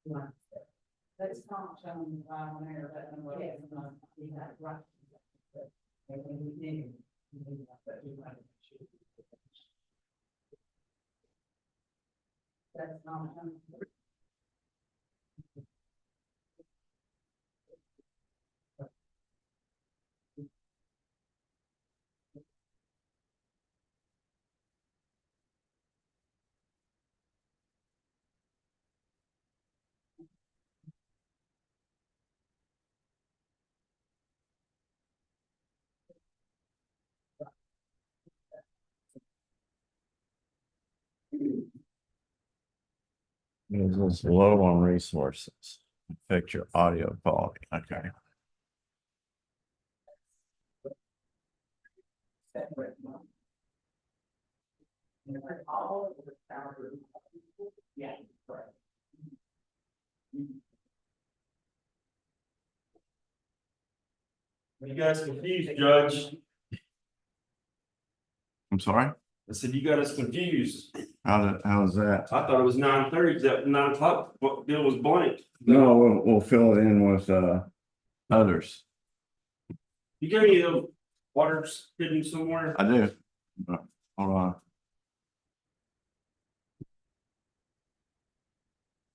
That's not shown on there, but we had right. That's not. It was low on resources. Affect your audio quality. Okay. Yeah, correct. You guys confused, Judge. I'm sorry. I said you got us confused. How's that? I thought it was 9:30. That 9 o'clock deal was blank. No, we'll fill it in with others. You got any of those waters hidden somewhere? I do. Hold on.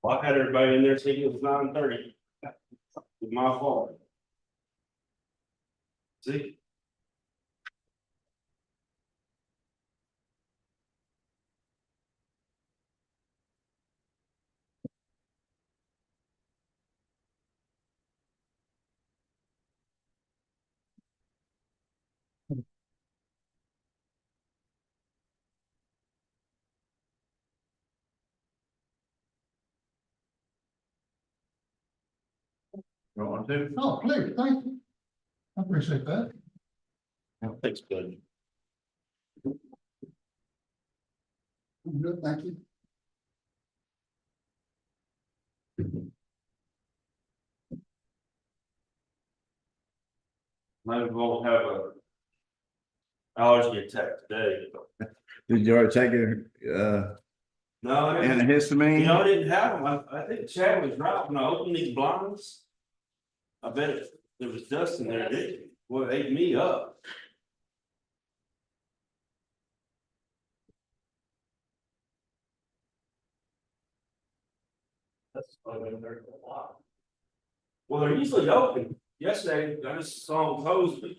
Well, I had everybody in there thinking it was 9:30. It's my fault. See? You want to? Oh, please, thank you. I appreciate that. Thanks, Judge. I'm good, thank you. Might won't have a allergy attack today. Did you already take it? No, I didn't. Antihistamine? You know, I didn't have them. I think Chad was right when I opened these blinds. I bet there was dust in there, didn't it? Well, it ate me up. That's probably been there for a while. Well, they're usually open. Yesterday, I just saw them closed, but.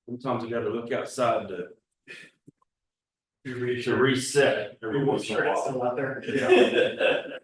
Sometimes you gotta look outside to reset every once in a while. Still out there. Yeah.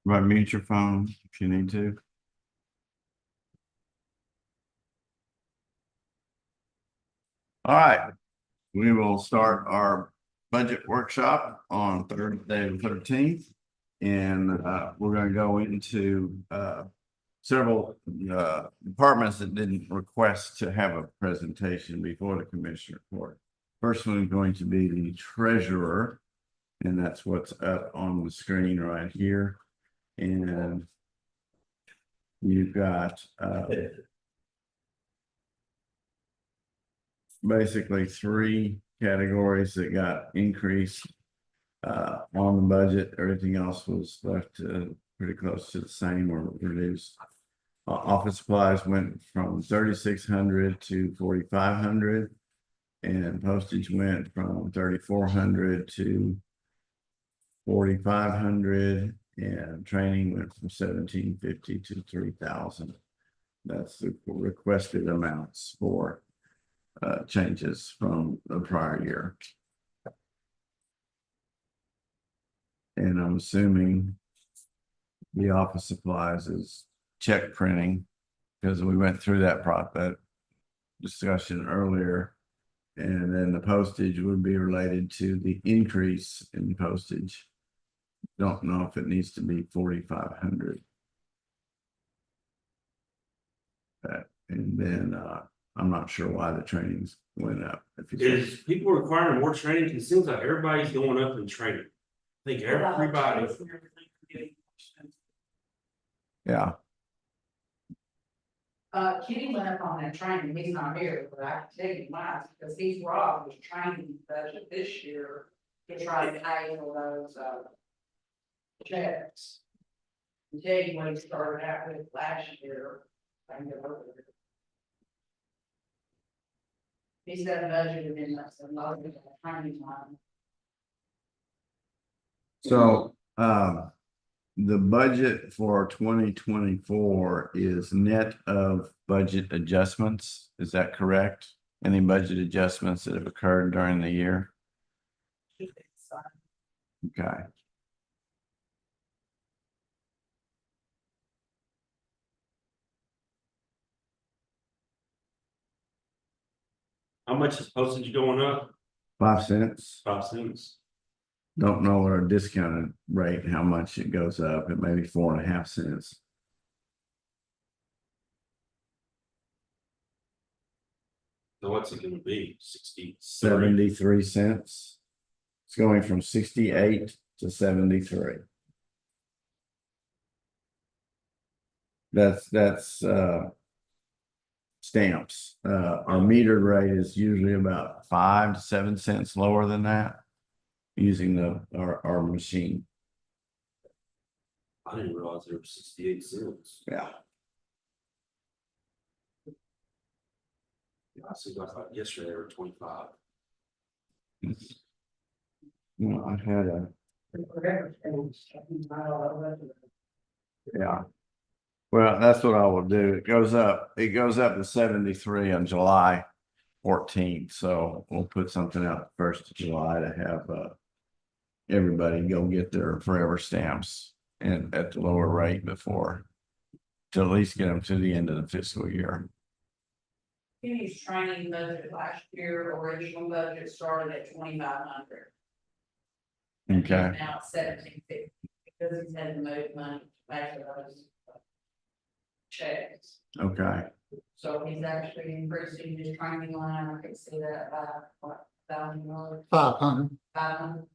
Right, mute your phone if you need to. All right, we will start our budget workshop on Thursday, the 13th. And we're going to go into several departments that didn't request to have a presentation before the commissioner report. First one is going to be the treasurer, and that's what's up on the screen right here. And you've got basically three categories that got increased on the budget. Everything else was left pretty close to the same or reduced. Office supplies went from 3,600 to 4,500, and postage went from 3,400 to 4,500, and training went from 1,750 to 3,000. That's the requested amounts for changes from the prior year. And I'm assuming the office supplies is check printing, because we went through that discussion earlier. And then the postage would be related to the increase in postage. Don't know if it needs to be 4,500. And then I'm not sure why the trainings went up. Is people requiring more training? 'Cause it seems like everybody's going up in training. I think everybody, Yeah, Kenny went up on that training, he's not here, but I can tell you why, because he's robbed his training budget this year to try to pay for those, checks. To tell you what he started out with last year. I can go over it. He's got a budget in that, so most of the training line. so the budget for 2024 is net of budget adjustments. Is that correct? Any budget adjustments that have occurred during the year? Okay. how much is postage going up? 5 cents. 5 cents. Don't know what our discounted rate, how much it goes up. It may be 4.5 cents. So what's it gonna be? 60, 73 cents. It's going from 68 to 73. That's stamps. Our metered rate is usually about 5 to 7 cents lower than that, using our machine. I didn't realize there were 68 cents. Yeah. I see, I thought yesterday they were 25. No, I had a, yeah. Well, that's what I will do. It goes up to 73 on July 14th. So we'll put something out the 1st of July to have everybody go get their forever stamps and at the lower rate before, to at least get them to the end of the fiscal year. Kenny's training budget last year, original budget started at 2,500. Okay. Now it's 1,750, because he's had to move money back to those checks. Okay. So he's actually increasing his training line, I can see that by what, $1,000, 500. 500.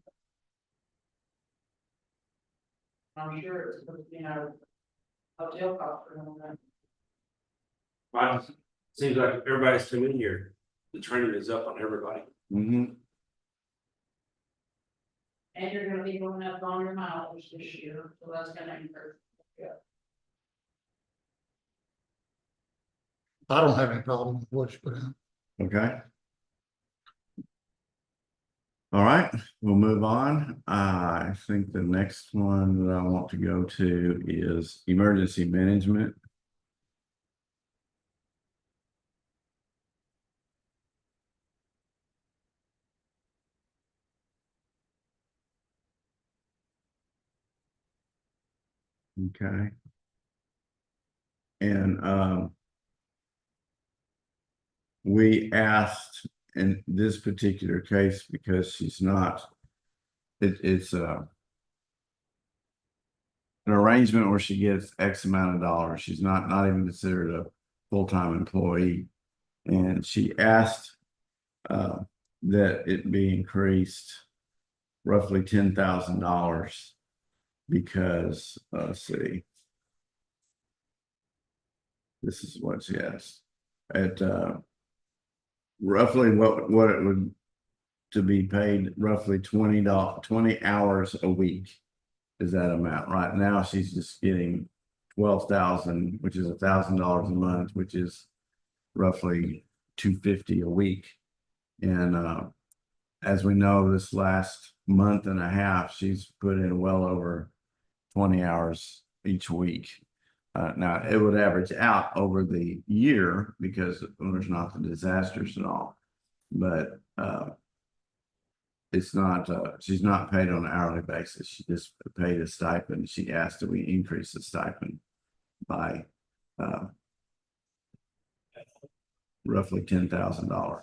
I'm sure it's, you know, hotel costs are going up. Wow, seems like everybody's coming in here, the training is up on everybody. Mm-hmm. And you're gonna be going up on your mileage this year, so that's gonna increase. I don't have any problem with what you put in. Okay. All right, we'll move on. I think the next one that I want to go to is emergency management. Okay. And we asked in this particular case, because she's not, it's an arrangement where she gets X amount of dollars. She's not even considered a full-time employee. And she asked that it be increased roughly $10,000 because, let's see. This is what she asked. At roughly what it would to be paid, roughly $20 hours a week is that amount. Right now she's just getting 12,000, which is $1,000 a month, which is roughly $250 a week. And as we know, this last month and a half, she's put in well over 20 hours each week. Now it would average out over the year because there's not the disasters and all, but it's not, she's not paid on an hourly basis. She just paid a stipend. She asked that we increase the stipend by, roughly $10,000.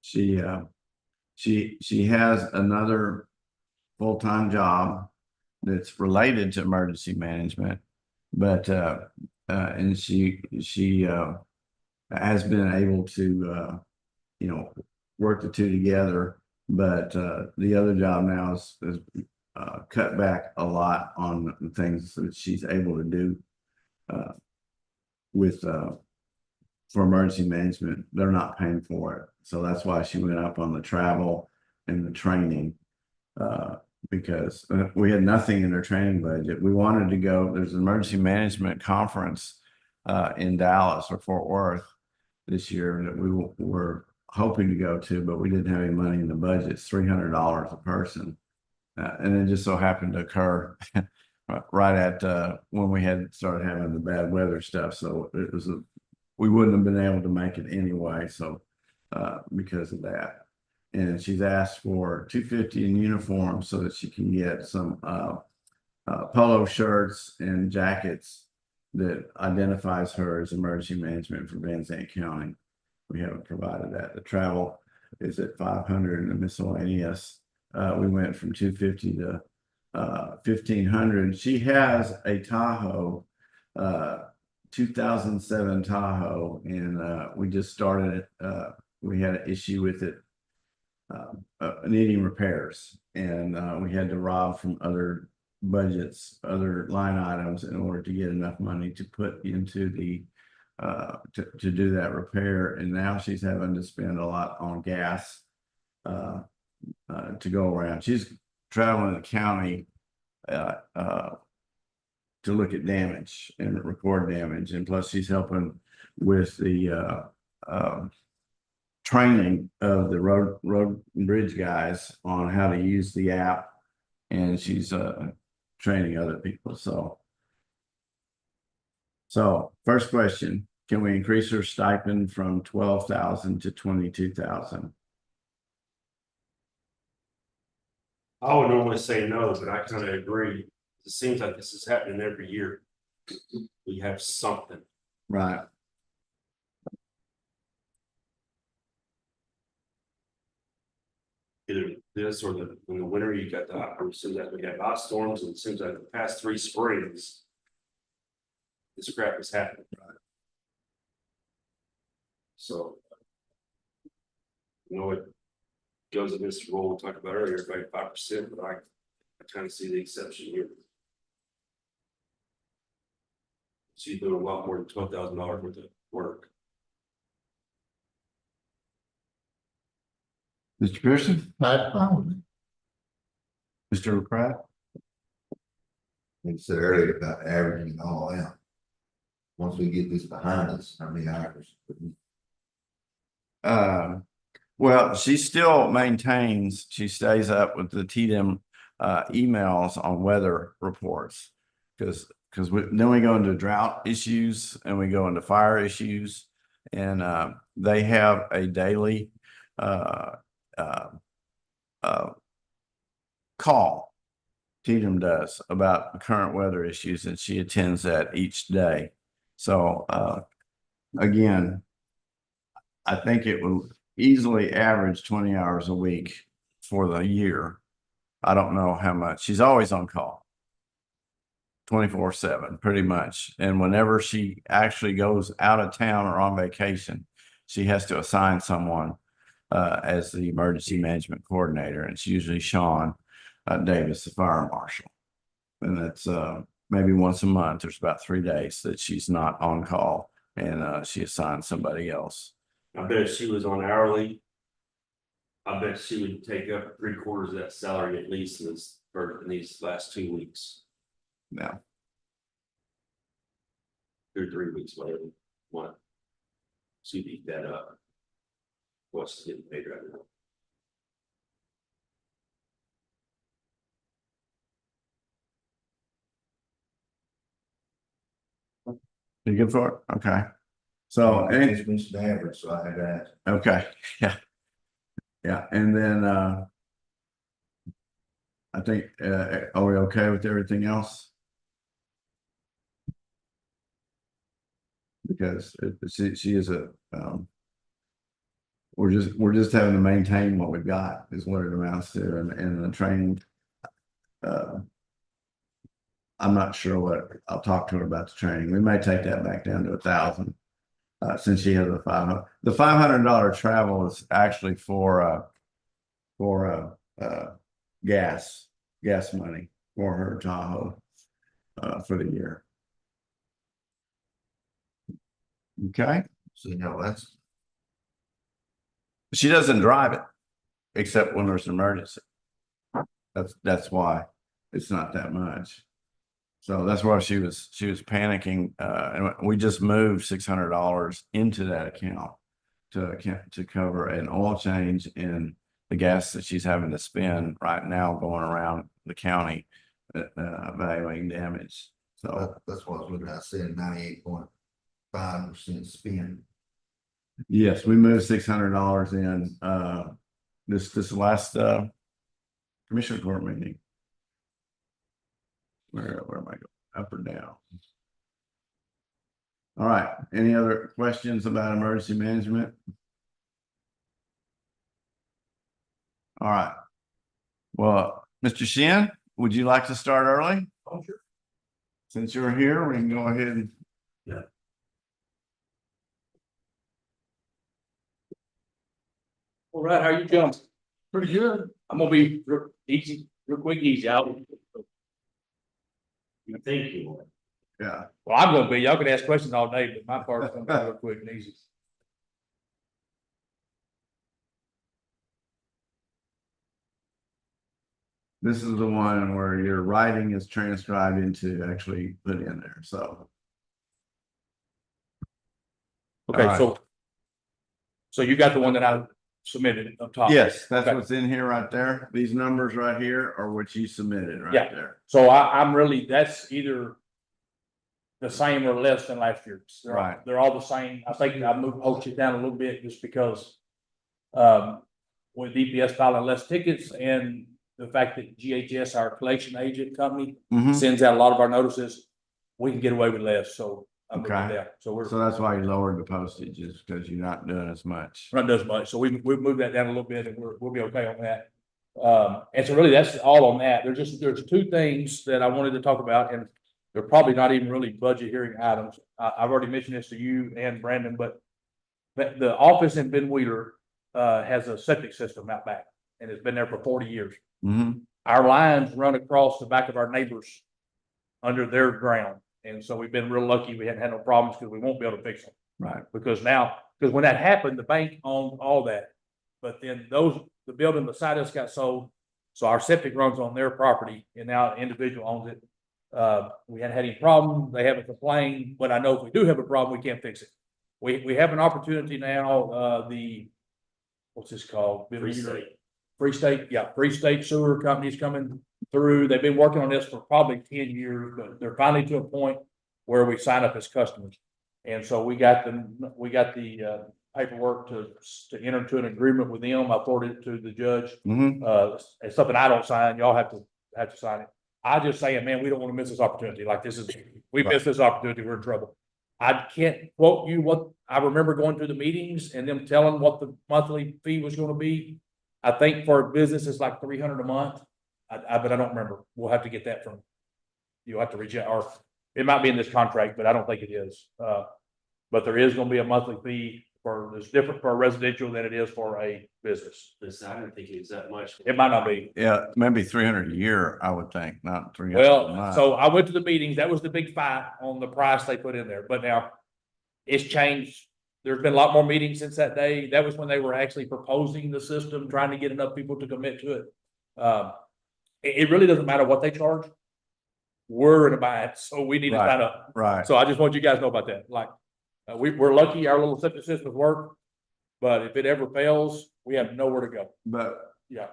She has another full-time job that's related to emergency management, but and she has been able to work the two together. But the other job now is cut back a lot on the things that she's able to do with for emergency management. They're not paying for it, so that's why she went up on the travel and the training. Because we had nothing in our training budget. We wanted to go, there's an emergency management conference in Dallas or Fort Worth this year that we were hoping to go to, but we didn't have any money in the budget. It's $300 a person. And it just so happened to occur right at when we had started having the bad weather stuff. So it was we wouldn't have been able to make it anyway. So because of that. And she's asked for $250 in uniform so that she can get some polo shirts and jackets that identifies her as emergency management for Van Zandt County. We haven't provided that. The travel is at $500 and the miscellaneous. We went from $250 to $1,500. She has a Tahoe, 2007 Tahoe, and we just started it. We had an issue with it needing repairs, and we had to rob from other budgets, other line items in order to get enough money to put into the to do that repair. And now she's having to spend a lot on gas to go around. She's traveling the county to look at damage and record damage, and plus she's helping with the training of the road and bridge guys on how to use the app, and she's training other people. So first question, can we increase her stipend from 12,000 to 22,000? I would normally say no, but I kind of agree. It seems like this is happening every year. We have something. Right. Either this or in the winter, you got it seems like we have ice storms, and it seems like the past 3 springs, this crap has happened. So, it goes against the rule we talked about earlier, like 5%, but I kind of see the exception here. She's doing a lot more than $12,000 worth of work. Mr. Pearson? That's fine with me. Mr. Pratt? Like I said earlier about averaging all out. Once we get this behind us, how many hours? Well, she still maintains, she stays up with the TDM emails on weather reports, because then we go into drought issues and we go into fire issues, and they have a daily call. TDM does about the current weather issues, and she attends that each day. So again, I think it will easily average 20 hours a week for the year. I don't know how much. She's always on call 24/7 pretty much. And whenever she actually goes out of town or on vacation, she has to assign someone as the emergency management coordinator. And it's usually Sean Davis, the fire marshal. And that's maybe once a month. There's about 3 days that she's not on call, and she assigns somebody else. I bet if she was on hourly, I bet she would take up 3/4 of that salary at least in these last 2 weeks. Now, 2 or 3 weeks, whatever. What? She'd eat that up. What's she's getting paid right now? you good for it? Okay. So, It's mentioned average, so I had to ask. okay, yeah. Yeah, and then, I think, are we okay with everything else? Because she is we're just having to maintain what we've got is what it amounts to, and the training. I'm not sure I'll talk to her about the training. We may take that back down to 1,000. Since she has the $500 travel is actually for gas money for her Tahoe for the year. Okay, So, that's, she doesn't drive it except when there's an emergency. That's why it's not that much. So that's why she was panicking. And we just moved $600 into that account to cover an oil change in the gas that she's having to spend right now going around the county evaluating damage. So that's what I was looking at, saying 98.5% spend. yes, we moved $600 in this last commissioner court meeting. Where am I going? Up or down? All right. Any other questions about emergency management? All right. Well, Mr. Shin, would you like to start early? Oh, sure. Since you're here, we can go ahead and. Yeah. All right, how you doing? Pretty good. I'm gonna be real quick, easy out. You think you would. Yeah. Well, I'm gonna be, y'all can ask questions all day, but my part's gonna be real quick and easy. This is the one where your writing is transcribed into actually put in there. So. Okay, All right. so you got the one that I submitted up top? Yes, that's Okay. what's in here right there. These numbers right here are what you submitted right Yeah. there. So I'm really, that's either the same or less than last year. Right. They're all the same. I think I moved posted down a little bit just because with DPS filing less tickets and the fact that GHS, our collection agent company, Mhm. sends out a lot of our notices, we can get away with less. So I'm moving Okay. down. So we're So that's why you lowered the postage is because you're not doing as much. not as much. So we've moved that down a little bit and we'll be okay on that. And so really that's all on that. There's two things that I wanted to talk about, and they're probably not even really budget hearing items. I've already mentioned this to you and Brandon, but the office in Ben Wheeler has a septic system out back and it's been there for 40 years. Mm-hmm. Our lines run across the back of our neighbors under their ground. And so we've been real lucky. We hadn't had no problems because we won't be able to fix them. Right. Because when that happened, the bank owned all that. But then the building beside us got sold. So our septic runs on their property and now an individual owns it. We hadn't had any problem. They haven't complained, but I know if we do have a problem, we can't fix it. We have an opportunity now, what's this called? Free State Sewer Company's coming through. They've been working on this for probably 10 years, but they're finally to a point where we sign up as customers. And so we got the paperwork to enter into an agreement with them. I forwarded it to the judge. Mm-hmm. It's something I don't sign. Y'all have to sign it. I just saying, man, we don't want to miss this opportunity. Like we missed this opportunity, we're in trouble. I can't quote you what I remember going through the meetings and them telling what the monthly fee was going to be. I think for a business, it's like $300 a month. But I don't remember. We'll have to get that from, you'll have to reach out, or it might be in this contract, but I don't think it is. But there is going to be a monthly fee it's different for a residential than it is for a business. I didn't think it was that much. It might not be. Yeah, maybe 300 a year, I would think, not 300 a Well, month. so I went to the meetings. That was the big fight on the price they put in there. But now it's changed. There's been a lot more meetings since that day. That was when they were actually proposing the system, trying to get enough people to commit to it. It really doesn't matter what they charge. We're in a bind, so we need to sign up. Right. So I just want you guys to know about that. Like, we're lucky our little septic systems work, but if it ever fails, we have nowhere to go. But Yeah.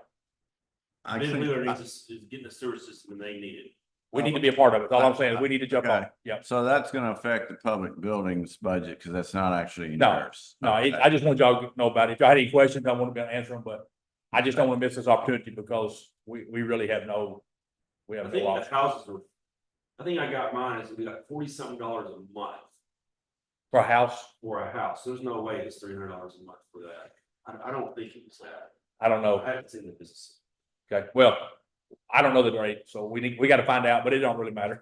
I Ben think, Wheeler is getting a sewer system and they need it. We need to be a part of it. All I'm saying is we need to jump on Okay. it. Yeah. So that's gonna affect the public buildings budget, because that's not actually in No, yours. No, Okay. I just want y'all to know about it. If y'all had any questions, I want to be able to answer them, but I just don't want to miss this opportunity because we really have we I have no think option the houses were, I think I got mine, is we got $40-something a month for a house. for a house. There's no way it's $300 a month for that. I don't think it was that. I don't know. I haven't seen the business. Okay, well, I don't know the rate, so we got to find out, but it don't really matter.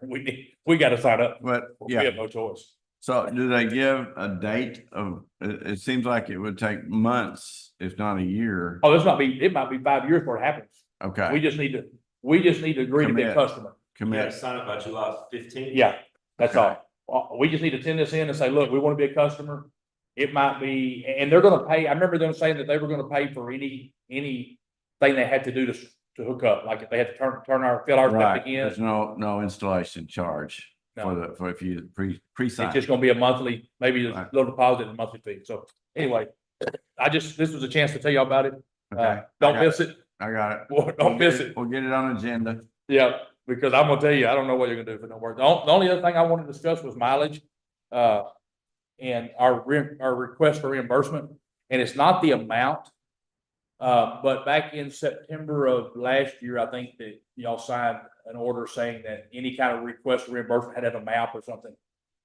We got to sign up. But, We yeah, have no choice. so do they give a date of, it seems like it would take months, if not a year. Oh, it might be 5 years before it happens. We Okay, just need to agree to be a Commit. customer. You gotta commit, sign up by July 15th. Yeah, that's Okay. all. We just need to send this in and say, look, we want to be a customer. It might be, and they're gonna pay, I remember them saying that they were gonna pay for anything they had to do to hook up, like if they had to fill our right, septic in. there's no installation charge for No. for if you pre-sign. It's just gonna be a monthly, maybe a Right. little deposit and a monthly fee. So anyway, this was a chance to tell y'all about it. Okay, Don't miss it. I got it. Don't miss it. We'll get it on agenda. Yeah, because I'm gonna tell you, I don't know what you're gonna do if it don't work. The only other thing I wanted to discuss was mileage. And our request for reimbursement, and it's not the amount. But back in September of last year, I think that y'all signed an order saying that any kind of request for reimbursement had to have a map or something.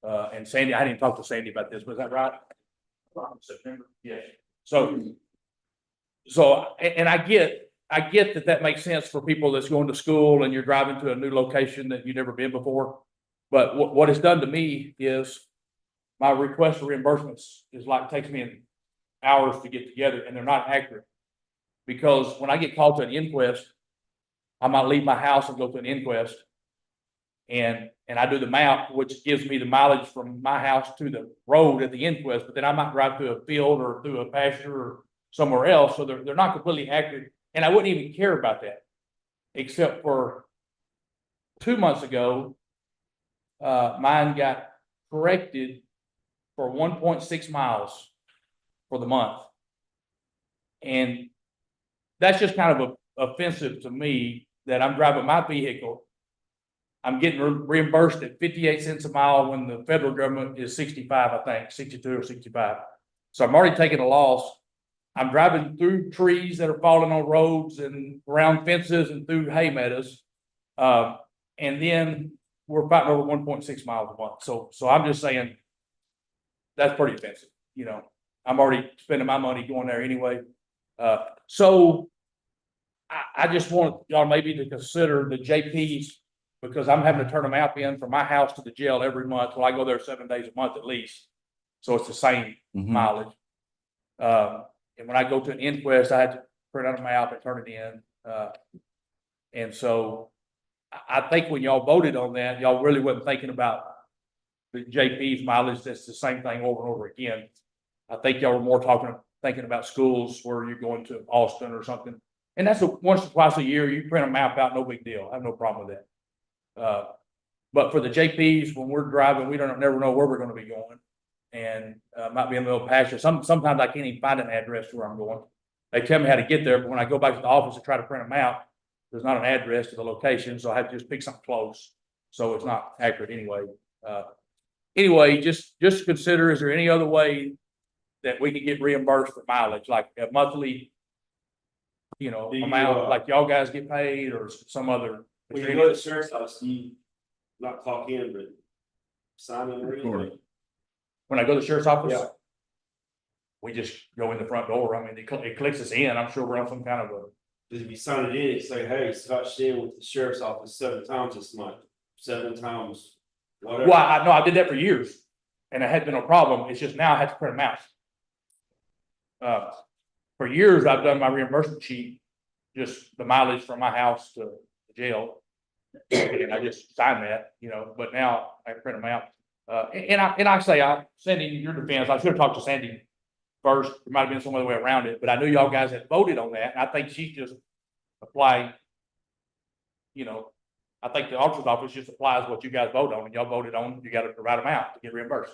And Sandy, I didn't talk to Sandy about this, was that right? September, yes. So, and I get that makes sense for people that's going to school and you're driving to a new location that you've never been before. But what it's done to me is my request for reimbursements is like, takes me hours to get together and they're not accurate. Because when I get called to an inquest, I might leave my house and go to an inquest. And I do the map, which gives me the mileage from my house to the road at the inquest, but then I might drive through a field or through a pasture or somewhere else, so they're not completely accurate. And I wouldn't even care about that, except for 2 months ago, mine got corrected for 1.6 miles for the month. And that's just kind of offensive to me that I'm driving my vehicle. I'm getting reimbursed at 58 cents a mile when the federal government is 65, I think, 62 or 65. So I'm already taking a loss. I'm driving through trees that are falling on roads and around fences and through hay meadows. And then we're fighting over 1.6 miles a month. So I'm just saying that's pretty offensive. You know, I'm already spending my money going there anyway. So I just want y'all maybe to consider the JPs, because I'm having to turn them out in from my house to the jail every month. Well, I go there 7 days a month at least. So it's the same Mhm. mileage. And when I go to an inquest, I had to print out a map and turn it in. And so I think when y'all voted on that, y'all really wasn't thinking about the JP's mileage. That's the same thing over and over again. I think y'all were more thinking about schools where you're going to Austin or something. And that's once or twice a year, you print a map out, no big deal. I have no problem with that. But for the JPs, when we're driving, we never know where we're gonna be going. And, might be in the middle of pasture. Sometimes I can't even find an address to where I'm going. They tell me how to get there, but when I go back to the office to try to print them out, there's not an address to the location, so I have to just pick something close. So it's not accurate anyway. Anyway, just consider, is there any other way that we can get reimbursed for mileage, like a monthly, amount, like y'all guys get paid or some other? When you go to the sheriff's office, you not clock in, but sign in or anything. When I go to the sheriff's office? Yeah. We just go in the front door. I mean, it clicks us in. I'm sure we're on some kind of a. Because if you sign it in, you say, hey, Scott Steen with the sheriff's office 7 times this month, 7 times, whatever. Well, I did that for years and it had been no problem. It's just now I have to print them out. For years, I've done my reimbursement sheet, just the mileage from my house to the jail. And I just sign that, but now I print them out. And I say, Sandy, in your defense, I should have talked to Sandy first. There might have been some other way around it, but I knew y'all guys had voted on that. And I think she's just applying, I think the auditor's office just applies what you guys vote on, and y'all voted on, you got to write them out to get reimbursed.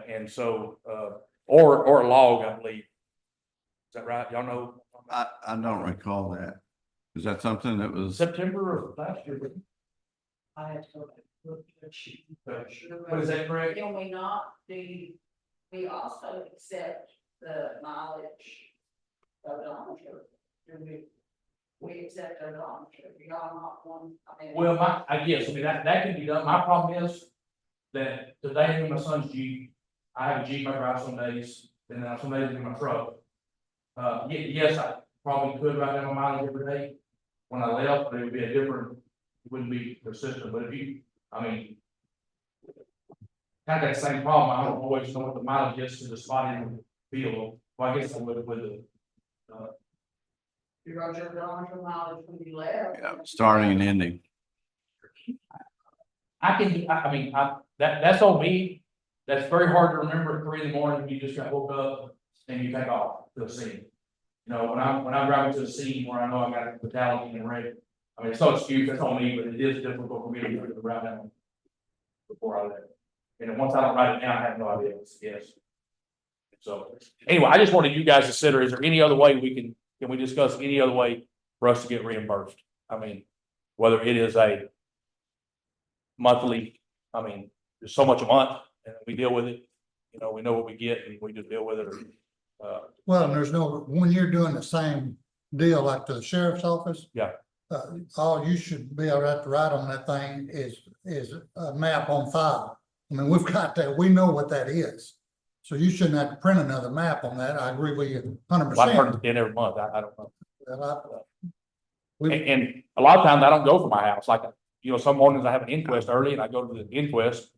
And so, or a log, I believe. Is that right? Y'all know? I don't recall that. Is that something that was, September of last year. I had to go back and look at the sheet. What is that, Craig? Can we not do, we also accept the mileage odometer? Do we accept odometer, y'all not one, I mean. Well, I guess, I mean, that can be done. My problem is that today in my son's Jeep, I have a Jeep I drive some days, and then some days in my truck. Yes, I probably could write down my mileage every day when I left, but it would be a different, it wouldn't be consistent, but if you, I mean. Kind of that same problem, I don't always know what the mileage is to the spot in the field, well, I guess I would with the. You wrote your odometer mileage when you left. Yeah, starting and ending. I can, I mean, that's on me. That's very hard to remember at 3 in the morning when you just got woke up and you take off to the scene. You know, when I'm driving to the scene where I know I got fatality and ready. I mean, it's no excuse, that's on me, but it is difficult for me to get the route down before I left. And then once I don't write it down, I have no idea, yes. So, anyway, I just wanted you guys to consider, is there any other way can we discuss any other way for us to get reimbursed? I mean, whether it is a monthly, I mean, there's so much a month and we deal with it. You know, we know what we get and we just deal with it. Well, and there's no, when you're doing the same deal like to the sheriff's office. Yeah. All you should be able to have to write on that thing is a map on file. I mean, we've got that, we know what that is. So you shouldn't have to print another map on that. I agree with you 100%. I turn it in every month. I don't know. We- And a lot of times I don't go from my house. Like, you know, some mornings I have an inquest early and I go to the inquest.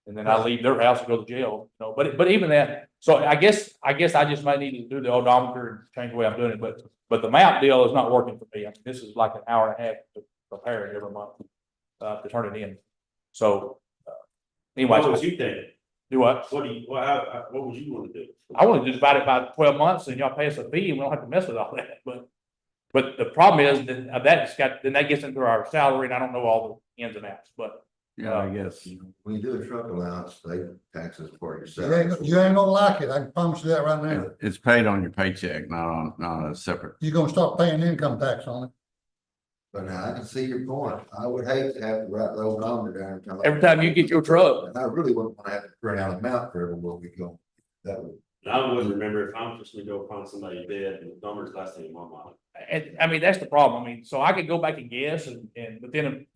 And then I leave their house and go to jail, you know, but even that, so I guess I just might need to do the odometer and change the way I'm doing it, but the map deal is not working for me. I mean, this is like an hour and a half to prepare it every month, to turn it in. So, anyway. What was you thinking? Do what? What would you want to do? I want to just divide it by 12 months and y'all pay us a fee and we don't have to mess with all that, but the problem is that then that gets into our salary and I don't know all the ins and outs, but. Yeah, I guess. When you do a truck allowance, they taxes for You yourself. ain't gonna like it. I can promise you that right now. It's paid on your paycheck, not a separate. You're gonna start paying income tax on it. But now I can see your point. I would hate to have to write the odometer down. Every time you get your truck. And I really wouldn't want to have to print out a map for everywhere we go. That would. I wouldn't remember if I'm just gonna go find somebody dead and the number's last thing in my mind. And I mean, that's the problem. I mean, so I could go back and guess but then.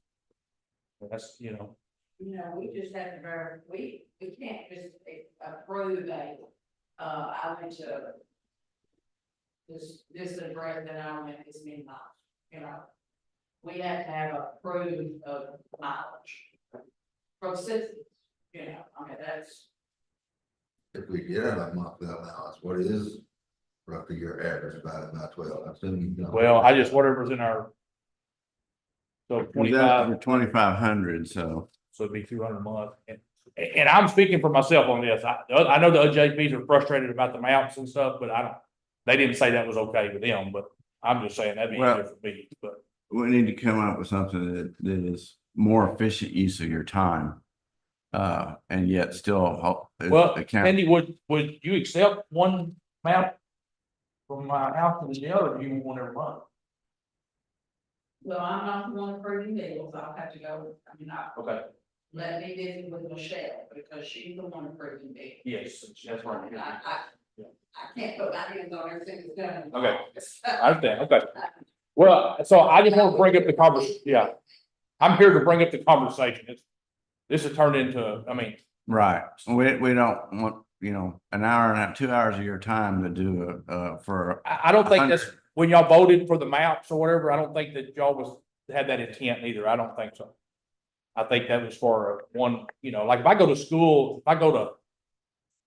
That's, you know. You know, we just have to we can't just approve I went to this address that I went this many miles, you know. We have to have a proof of mileage. From citizens, you know, I mean, that's. If we get a monthly allowance, what is roughly your average about 12? I assume you know. Well, whatever's in our. So 2,500, so. So it'd be 200 a month. And I'm speaking for myself on this. I know the OJPs are frustrated about the maps and stuff, but they didn't say that was okay with them, but I'm just saying that'd be easier for me, but. We need to come up with something that is more efficient use of your time. And yet still. Well, Cindy, would you accept one map from my house to the jail, or do you want one every month? Well, I'm not the one approving deals, I'll have to go, Okay, let me visit with Michelle, because she's the one approving deals. yes, that's right. I can't put my hands on everything that's done. Okay. I understand, okay. Well, so I just want to bring up the conversation, yeah. I'm here to bring up the conversation. This has turned into, I mean. Right, we don't want, you know, an hour and a half, 2 hours of your time to do for. I don't think that's, when y'all voted for the maps or whatever, I don't think that y'all had that intent either. I don't think so. I think that was for one, you know, like if I go to school, if I go to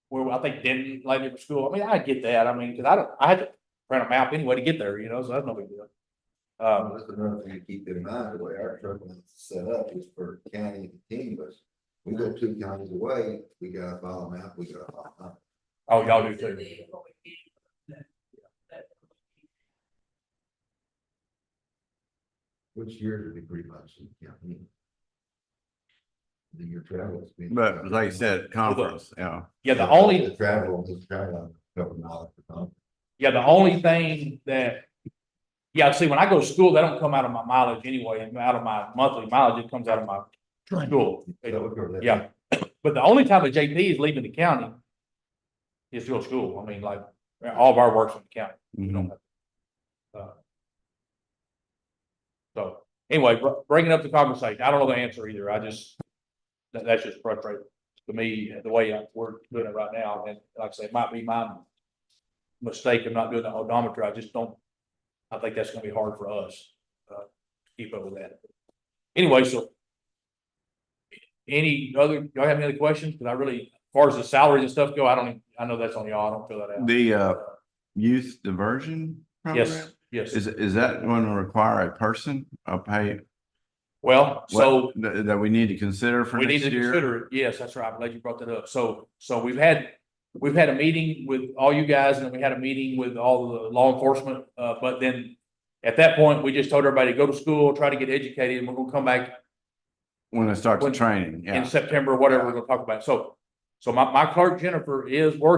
where I think Denton, like school, I mean, I get that. I mean, cause I had to print a map anyway to get there, you know, so that's no big deal. That's another thing to keep in mind, the way our truck is set up is for county and continuous. We go 2 counties away, we gotta file a map, we gotta file a map. Oh, y'all do too. Which years would be pretty much in county. The year travel. But like you said, conference, yeah. Yeah, the only. The travel, just travel, $2 per month. Yeah, the only thing that Yeah, see, when I go to school, they don't come out of my mileage anyway, out of my monthly mileage, it comes out of my Training. school. So, Yeah, but the only time a JP is leaving the county is to go to school. I mean, like, all of our work's in the county. We don't have- So, anyway, bringing up the conversation, I don't know the answer either, I just, that's just frustrating to me, the way we're doing it right now, and like I say, it might be my mistake of not doing the odometer, I just don't, I think that's gonna be hard for us, to keep up with that. Anyway, so y'all have any other questions? Cause I really, as far as the salaries and stuff go, I know that's on y'all, I don't feel that out. The youth diversion program? Yes, Is that going to require a person, a pay? well, so. That we need to consider for We need next to year? consider it. Yes, that's right. I'm glad you brought that up. So we've had a meeting with all you guys and then we had a meeting with all the law enforcement. But then at that point, we just told everybody to go to school, try to get educated, and we're gonna come back When it starts the When- training, in yeah. September, whatever we're gonna talk about. So my clerk Jennifer is we're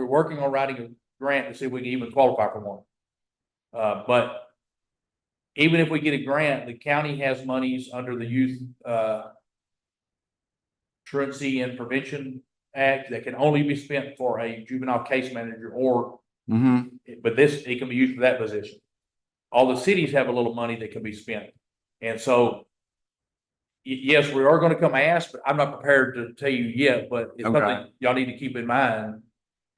working on writing a grant to see if we can even qualify for one. But even if we get a grant, the county has monies under the youth, Truancy and Prevention Act that can only be spent for a juvenile case manager or, but it can be used for that position. All the cities have a little money that can be spent. And so, yes, we are gonna come ask, but I'm not prepared to tell you yet, but it's Okay. something y'all need to keep in mind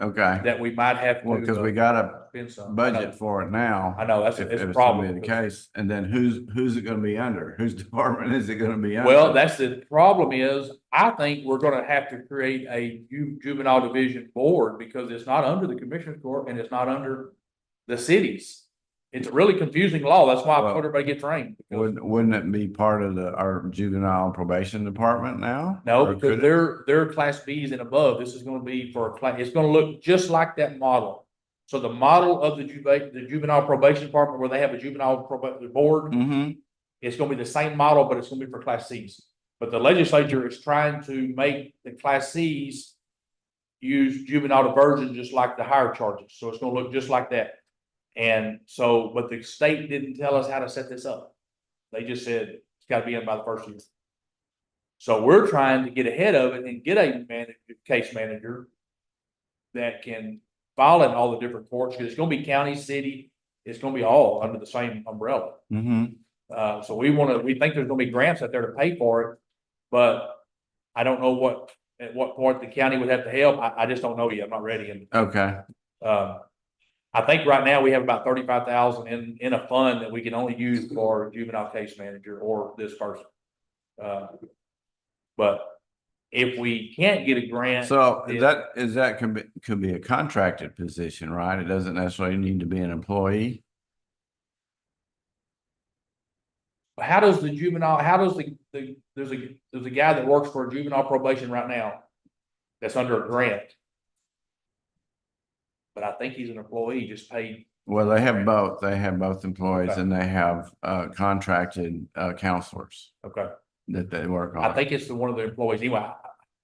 Okay, that we might have to. well, because we got a spend some. budget for it now. I know, that's If it's it's a gonna problem. be the case, and then who's it gonna be under? Whose department is it gonna be under? Well, that's the problem is, I think we're gonna have to create a juvenile division board because it's not under the commissioner's court and it's not under the cities. It's a really confusing law. That's why I Well, told everybody to get trained. because- Wouldn't it be part of our juvenile probation department now? No, Or because could it? they're class Bs and above. This is gonna be for a class, it's gonna look just like that model. So the model of the juvenile probation department where they have a juvenile probation board, it's gonna be the same model, but it's gonna be for class Cs. But the legislature is trying to make the class Cs use juvenile diversion just like the higher charges. So it's gonna look just like that. And so, but the state didn't tell us how to set this up. They just said it's gotta be in by the first year. So we're trying to get ahead of it and get a case manager that can file in all the different courts, because it's gonna be county, city, it's gonna be all under the same umbrella. So we think there's gonna be grants out there to pay for it, but I don't know at what point the county would have to help. I just don't know yet. I'm not ready. And, Okay, I think right now we have about 35,000 in a fund that we can only use for juvenile case manager or this person. But if we can't get a grant. so then- that could be a contracted position, right? It doesn't necessarily need to be an employee. How does there's a guy that works for juvenile probation right now that's under a grant. But I think he's an employee, just paid. Well, they have both. They have both employees Okay. and they have contracted counselors Okay, that they work on. I think it's one of the employees. Anyway,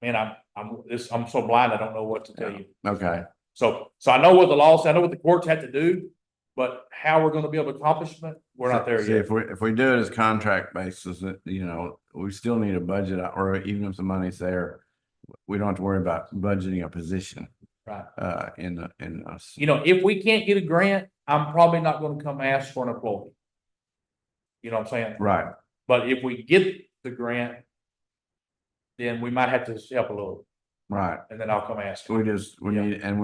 man, I'm so blind, I don't know what to tell you. Okay, So I know what the law says, I know what the courts have to do, but how we're gonna be able to accomplish it, we're not there see, yet. if we do it as contract basis, we still need a budget, or even if the money's there, we don't have to worry about budgeting a position. Right. In us. If we can't get a grant, I'm probably not gonna come ask for an employee. You know what I'm saying? Right, But if we get the grant, then we might have to help a little, right. and then I'll come ask. We Yeah.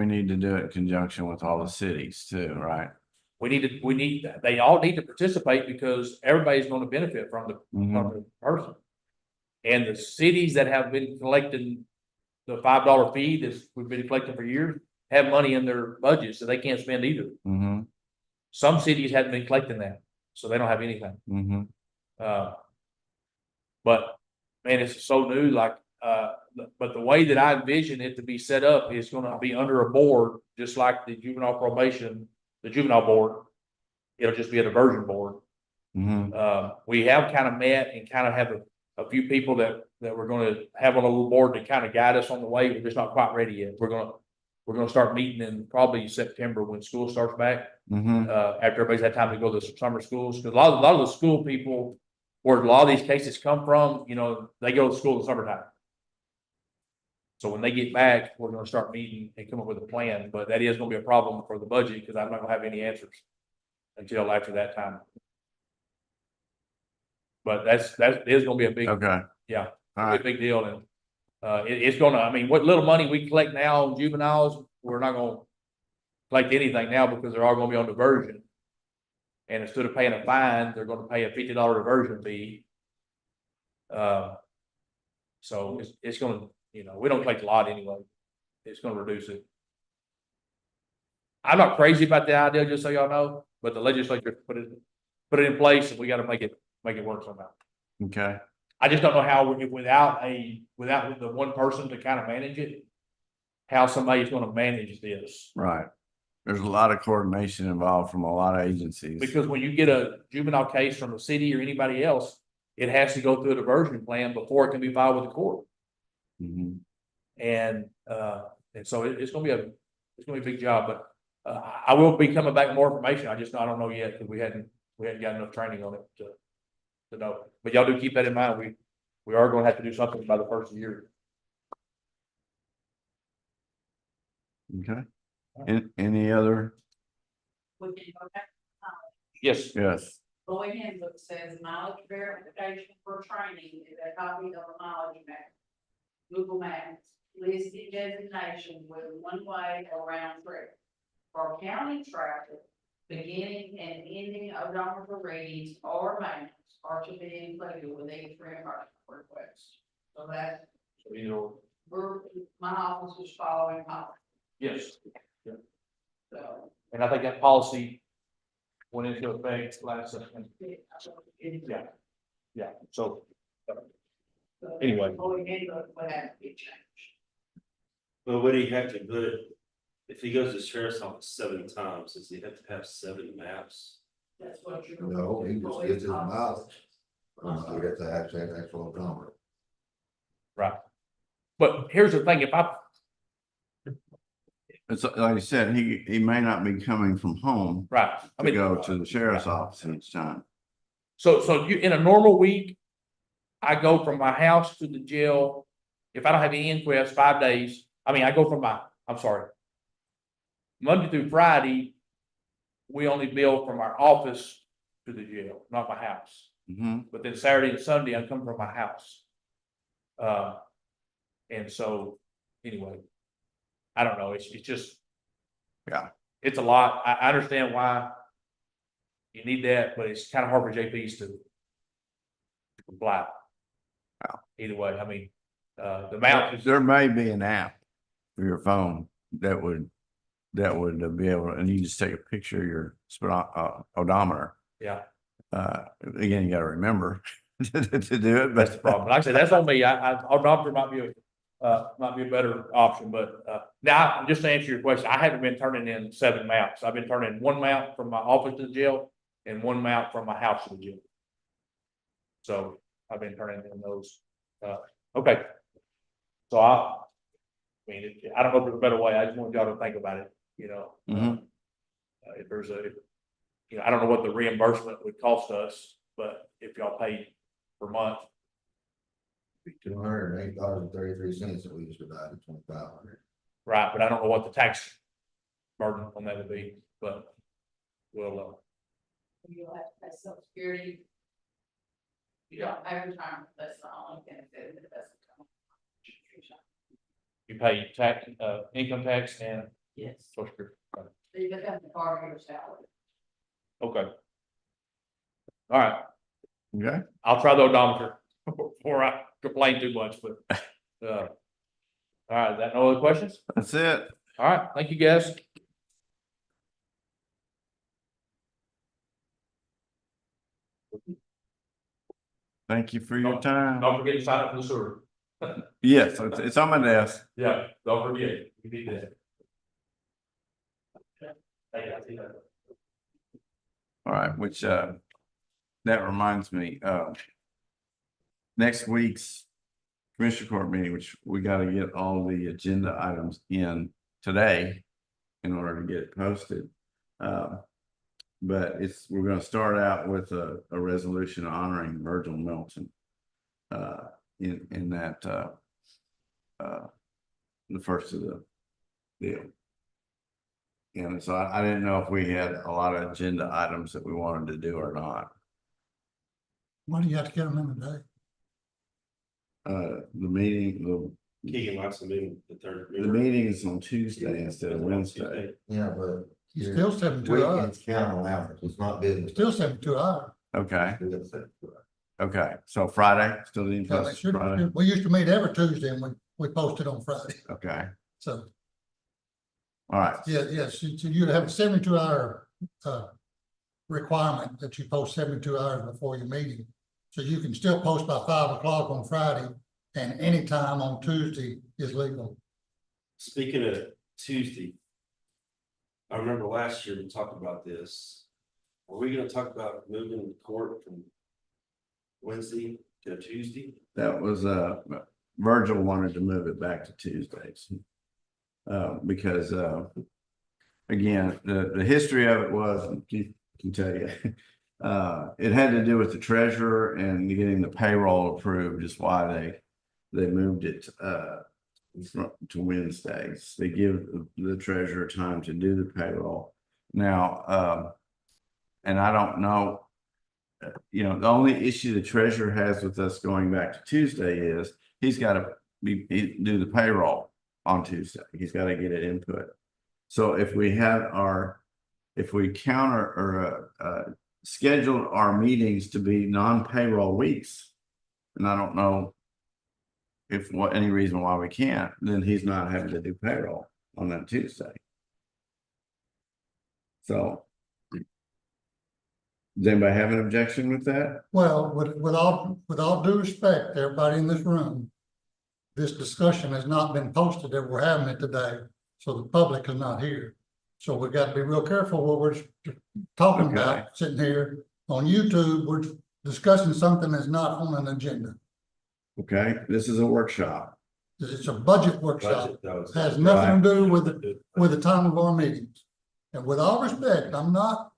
need to do it in conjunction with all the cities too, right? They all need to participate because everybody's gonna benefit from the person. And the cities that have been collecting the $5 fee that we've been collecting for years have money in their budget, so they can't spend either. Some cities haven't been collecting that, so they don't have anything. But man, it's so new, but the way that I envision it to be set up is gonna be under a board, just like the juvenile probation, the juvenile board. It'll just be a diversion board. We have kind of met and kind of have a few people that we're gonna have on a little board to kind of guide us on the way. We're just not quite ready yet. We're gonna start meeting in probably September when school starts back, Mm-hmm. after everybody's had time to go to the summer schools, because a lot of the school people, where a lot of these cases come from, you know, they go to school in the summertime. So when they get back, we're gonna start meeting and come up with a plan, but that is gonna be a problem for the budget, because I'm not gonna have any answers until after that time. But that is gonna be a big, Okay, yeah, all a right, big deal, and it's gonna, I mean, what little money we collect now on juveniles, we're not gonna collect anything now because they're all gonna be on diversion. And instead of paying a fine, they're gonna pay a $50 diversion fee. So it's gonna, you know, we don't collect a lot anyway. It's gonna reduce it. I'm not crazy about the idea, just so y'all know, but the legislature put it in place, and we gotta make it work somehow. okay. I just don't know how without the one person to kind of manage it, how somebody's gonna manage this. Right. There's a lot of coordination involved from a lot of agencies. Because when you get a juvenile case from the city or anybody else, it has to go through a diversion plan before it can be filed with the court. Mhm. And so it's gonna be a big job, but I will be coming back with more information. I don't know yet, because we hadn't got enough training on it to know. But y'all do keep that in mind. We are gonna have to do something by the first of the year. Okay. Any other? We can go back. Yes, Yes. Boy handbook says mileage verification for training is a copy of a mileage map. Google Maps, listed designation with one way or round trip. For county traffic, beginning and ending odometer readings or maps are to be included with each reimbursement request. So that, my office is following policy, yes. so. And I think that policy went into effect last September. Yeah. Yeah, so anyway. Boy handbook would have to be changed. But would he have to put, if he goes to sheriff's office 7 times, does he have to have 7 maps? That's what you're. No, he just gets his mileage. You get to actually an actual odometer. Right. But here's the thing, if I, It's like you said, he may not be coming from home right, I to mean, go to the sheriff's office each time. so you, in a normal week, I go from my house to the jail. If I don't have any inquest, 5 days, I go from I'm sorry. Monday through Friday, we only bill from our office to the jail, not my house. Mm-hmm. But then Saturday and Sunday, I come from my house. And so, anyway, I don't know, it's just. Yeah. It's a lot, I understand why you need that, but it's kind of hard for JPs to comply. Yeah. Either way, the amount is, There may be an app for your phone that would be able, and you just take a picture of your odometer. yeah, Again, you gotta remember to do it, that's the but problem. Like I said, that's on me, odometer might be a better option, but now, just to answer your question, I haven't been turning in 7 maps. I've been turning 1 map from my office to the jail and 1 map from my house to the jail. So I've been turning in those. Okay. So I don't know if there's a better way. I just want y'all to think about it, you know. Mhm. If there's I don't know what the reimbursement would cost us, but if y'all paid per month, $208.33 that we just divided 2,500. right, but I don't know what the tax burden on that would be, but we'll, You'll have to pay social security. You don't pay retirement, that's the only benefit that doesn't come. you pay tax, income tax and Yes. social security. Right. So you become the part of your salary. Okay. All right, okay. I'll try the odometer before I complain too much, but, all right, that no other questions? That's it. All right, thank you, guys. Thank you for your time. Don't forget to sign up for the sewer. Yes, it's on my desk. Yeah, don't forget, you need that. Thank you, I see that. All right, which that reminds me, next week's Commissioner Court meeting, which we gotta get all the agenda items in today in order to get it posted. But we're gonna start out with a resolution honoring Virgil Milton. In that, the first of the deal. And so I didn't know if we had a lot of agenda items that we wanted to do or not. Why do you have to get them in today? The meeting, Keegan likes to move the third. the meeting is on Tuesday instead of Wednesday. Yeah, but. It's still 72 hours. Weekends count on average, it's not business. Still 72 hours. Okay, We got 72 hours. okay, so Friday, still didn't Yeah, post Friday, we used to meet every Tuesday and we posted on Friday. okay, So, all right. yeah, yes, so you have a 72-hour requirement that you post 72 hours before your meeting. So you can still post by 5 o'clock on Friday, and anytime on Tuesday is legal. Speaking of Tuesday. I remember last year we talked about this. Are we gonna talk about moving the court from Wednesday to Tuesday? That was, Virgil wanted to move it back to Tuesdays. Because, again, the history of it was, I can tell you, it had to do with the treasurer and getting the payroll approved is why they moved it, to Wednesdays. They give the treasurer time to do the payroll. Now, and I don't know, the only issue the treasurer has with us going back to Tuesday is he's got to do the payroll on Tuesday. He's got to get it input. So if we counter or scheduled our meetings to be non-payroll weeks, and I don't know any reason why we can't, then he's not having to do payroll on that Tuesday. So. Does anybody have an objection with that? Well, with all due respect, to everybody in this room, this discussion has not been posted that we're having it today, so the public is not here. So we got to be real careful what we're talking Okay. about, sitting here on YouTube. We're discussing something that's not on an agenda. Okay, this is a workshop. It's a budget workshop. Budget, that was- Has nothing to do with the time of our meetings. And with all respect, I'm not,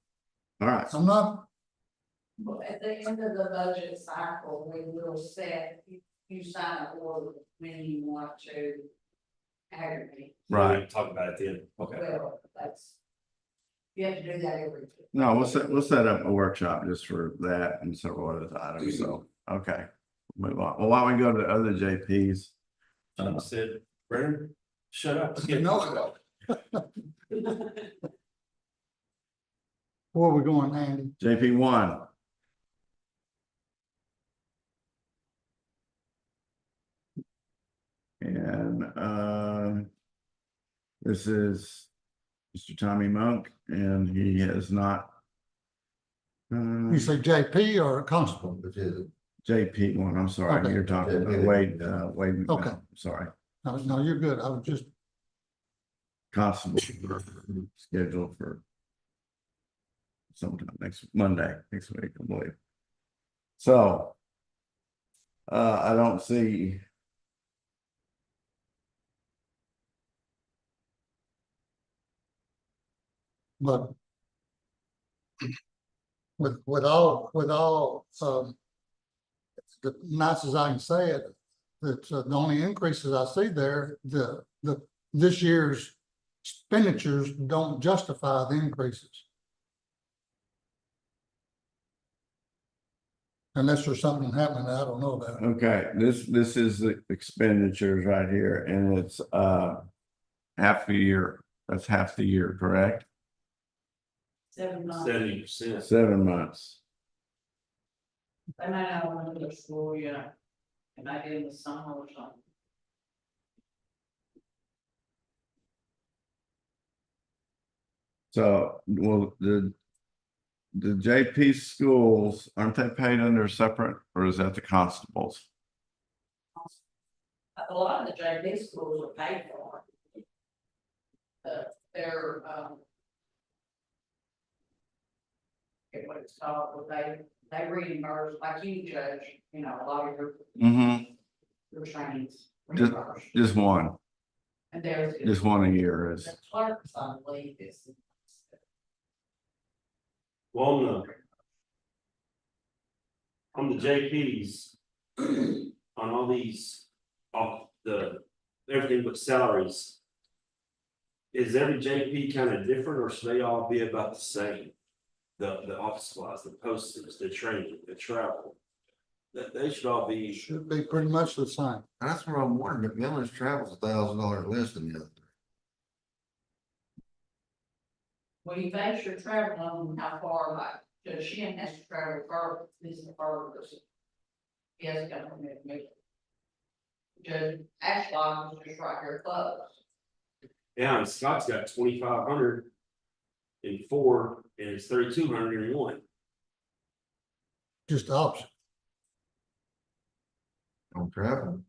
All right, Well, at the end of the budget cycle, we will set, you sign an order when you want to aggregate. right. Talk about it then. Okay. Well, you have to do that every. No, we'll set up a workshop just for that and several other items. So, okay. Move on. Well, why don't we go to the other JPs? John said, Brennan, shut up. Let's you get know it. Where are we going, Andy? JP one. And this is Mr. Tommy Monk, and he has not. You say JP or Constable? Which is it? JP one, I'm sorry, Okay. you're talking about Wade, Wade. Okay. Sorry, No, you're good. I was just, constable scheduled for sometime next Monday, next week, I believe. So I don't see. but with all, the nice as I can say it, that the only increases I see there, this year's expenditures don't justify the increases. Unless there's something happening that I don't know about. Okay, this is the expenditures right here, and it's half the year. That's half the year, correct? 7 months. 70%. 7 months. They might not want to go to school, it might be in the summer or something. So, well, the JP schools, aren't they paid under separate, or is that the constables? A lot of the JV schools are paid for. They're, forget what it's called, but they reimburse, like you judge, a lot of Mm-hmm, your trainings. Just- reimbursed. just one. And there's. Just one a year is, The clerks, I believe, is. Well, on the JPs, on all these, off everything but salaries. Is every JP kind of different, or should they all be about the same? The office supplies, the postage, the training, the travel, that they should all be. Should be pretty much the same. That's what I'm wondering, McMillan's travel's $1,000 less than the other. Well, you base your travel on how far, like, Judge Shin has to travel further, this is the furthest. He has to come from me. Judge Ashlock was just right here close. Yeah, and Scott's got 2,500 in 4, and it's 3,200 in 1. Just the opposite. On travel.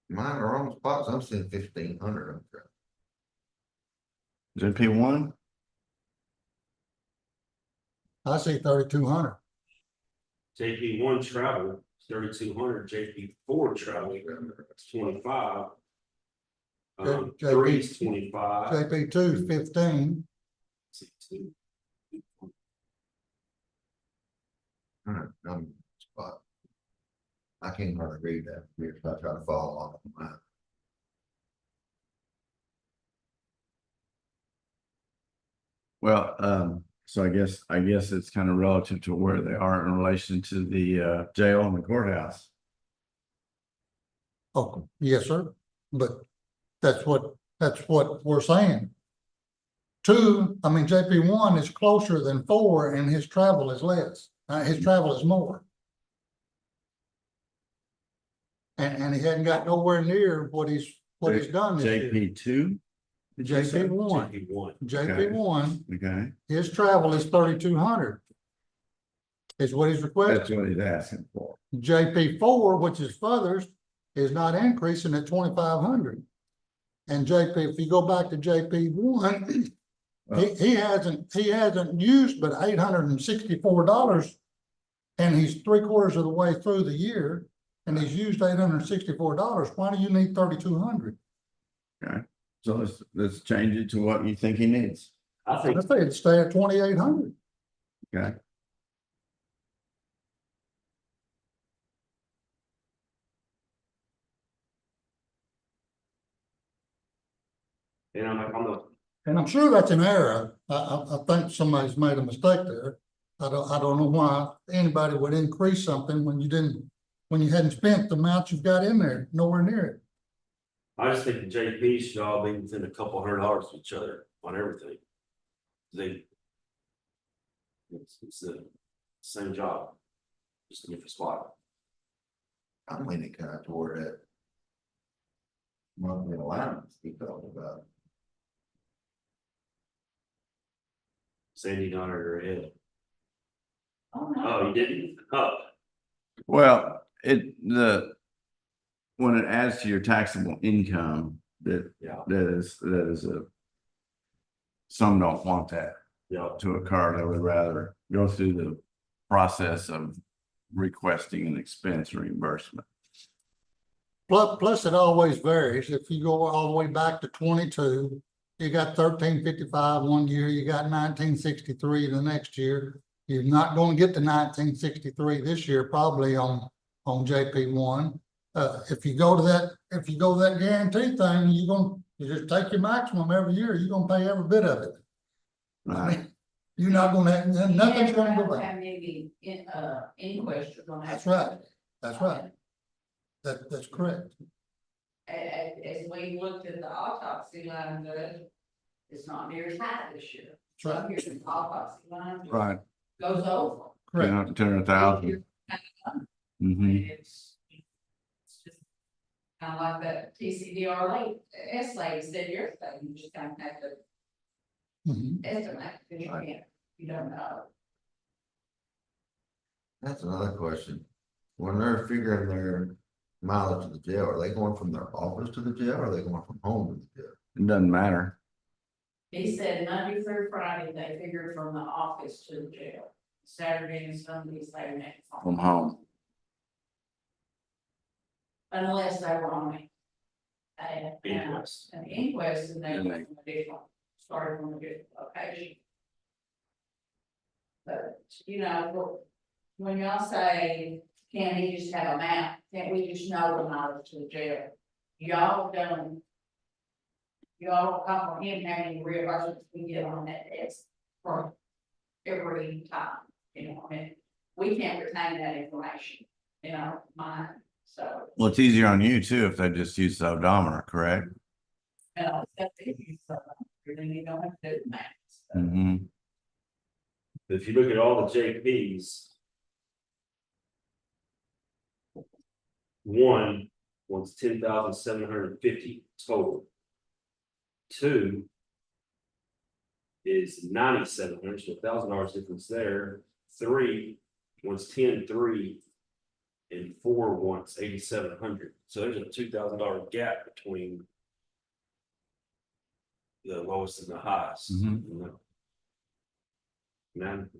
Mine are on spots, I'm seeing 1,500 on travel. JP1, I see 3,200. JP1 travel, 3,200, JP4 travel, it's 25. JP 3 is 25. JP 2 is 15. Spot. I can't hardly read that if I try to follow along with mine. well, so I guess it's kind of relative to where they are in relation to the jail and the courthouse. Oh, yes, sir. But that's what we're saying. 2, I mean, JP 1 is closer than 4 and his travel is less. His travel is more. And he hadn't got nowhere near what he's done this year. JP2, JP 1, JP1. JP 1, okay, his travel is 3,200. Is what he's that's requesting. what he's asking for. JP 4, which is furthest, is not increasing at 2,500. And JP, if you go back to JP 1, he hasn't used but $864, and he's 3/4 of the way through the year, and he's used $864. Why do you need 3,200? Okay, so let's change it to what you think he needs. I I think say it'd stay at 2,800. Okay, and I'm like, on the And I'm sure that's an error. I think somebody's made a mistake there. I don't know why anybody would increase something when you hadn't spent the amount you've got in there, nowhere near it. I just think the JPs should all be within a couple $100 of each other on everything. It's the same job, just a different spot. I'm leaning kind of toward that. Monthly allowance he talked about. Sandy nodded her head. Oh, no. Oh, you didn't? Oh, well, when it adds to your taxable income, that yeah, is some don't want that yeah. to occur. They would rather go through the process of requesting an expense reimbursement. Plus it always varies. If you go all the way back to 22, you got 1355 one year, you got 1963 the next year. You're not going to get to 1963 this year, probably on JP1. If you go to that guarantee thing, you just take your maximum every year. You're gonna pay every bit of it. I mean, you're not gonna have nothing's gonna go back. Have maybe inquest you're gonna have. That's right. That's right. That's correct. As we looked at the autopsy line, it's not near as high this year. That's right. Here's the autopsy line. Right. Goes over. Correct. 200,000. Mm-hmm. It's just kind of like that TCDR late, S lady said yesterday, you just kind of have to Mhm. estimate, because you can't, you don't know. That's another question. When they're figuring their mileage to the jail, are they going from their office to the jail, or are they going from home to the jail? It doesn't matter. He said Monday through Friday, they figured from the office to the jail. Saturday and Sundays, they met From home. unless they were on it. Inquest. an inquest, and they went from a different, started from a different location. But, you know, when y'all say, can he just have a map, can't we just know the mileage to the jail? Y'all don't comprehend how many reimbursements we get on that test for every time, you know, I mean, we can't retain that information, you know, mine, so. Well, it's easier on you too if they just use the odometer, correct? Except if you, then you don't have to do the math. So. Mm-hmm. If you look at all the JPs. One was 10,750 total. Two. Is 9,700, so $1,000 difference there. Three was 10,300. And four wants 8,700, so there's a $2,000 gap between. The lowest and the highest. Mhm. You know? Man,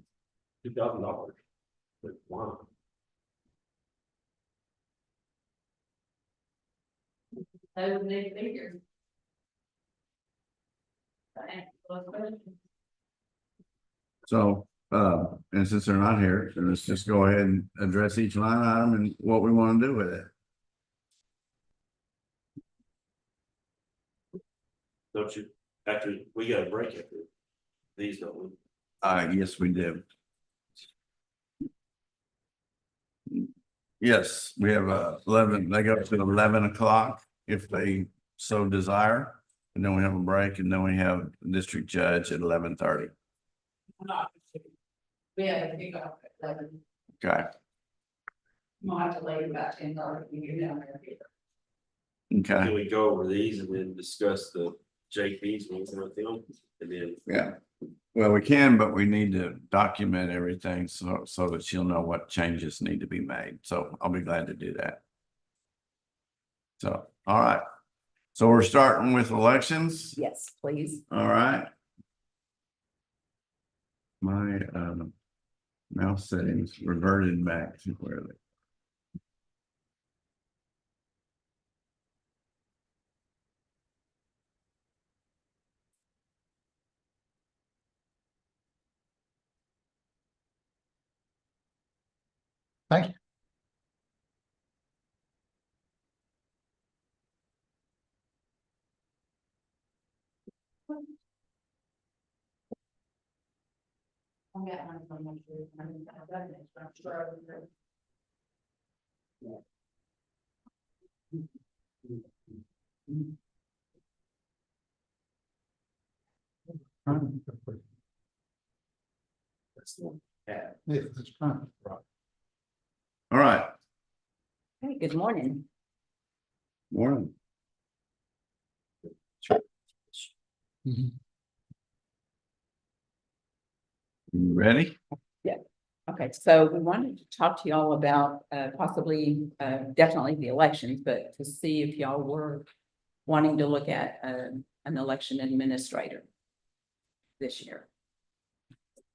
$2,000. Wow. They would need to be here. Thank you. So, and since they're not here, then let's just go ahead and address each line item and what we want to do with it. Don't you, after, we got a break after these, don't we? Yes, we do. Yes, we have 11, they go to 11 o'clock if they so desire. And then we have a break and then we have district judge at 11:30. We have to pick up at 11. Okay, Might have to leave about 10:30 when you're down there. okay, Can we go over these and then discuss the JPs and everything, and then yeah. Well, we can, but we need to document everything so that she'll know what changes need to be made. So I'll be glad to do that. So, all right. So we're starting with elections. Yes, please. All right. My mouse settings reverted back to where they. Thank you. I'll get one from them, too. I mean, I've done this, but I'm sure I would. that's the one. Yeah. Yeah, that's fine. All right. Hey, good morning. Morning. Mhm. You ready? Okay, so we wanted to talk to y'all about possibly, definitely the elections, but to see if y'all were wanting to look at an election administrator this year.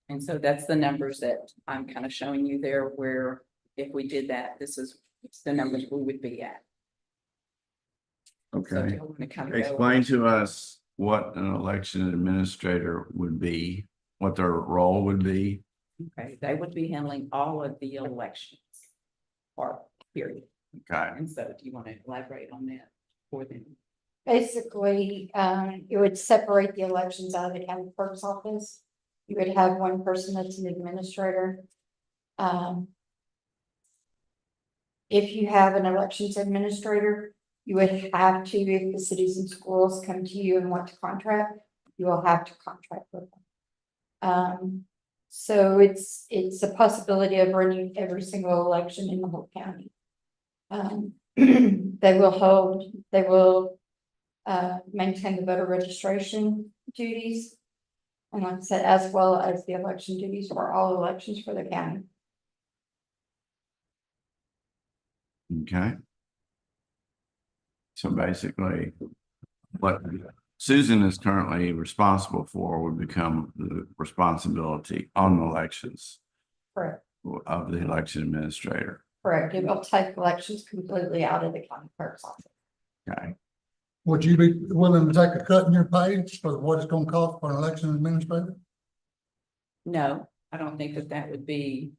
And so that's the numbers that I'm kind of showing you there, where if we did that, this is the numbers we would be at. So if Okay. y'all want to kind of go. Explain to us what an election administrator would be, what their role would be. Okay, they would be handling all of the elections. Or period. Okay. And so do you want to elaborate on that for them? Basically, it would separate the elections out of the county clerk's office. You would have one person that's an administrator. If you have an elections administrator, you would have to, if the cities and schools come to you and want to contract, you will have to contract with them. So it's a possibility of running every single election in the whole county. They will maintain the voter registration duties. And like I said, as well as the election duties for all elections for the county. Okay. So basically, what Susan is currently responsible for would become the responsibility on the elections Correct. of the election administrator. Correct. It will take elections completely out of the county clerk's office. Okay. Would you be willing to take a cut in your pay for what it's gonna cost for an election administrator? No, I don't think that would be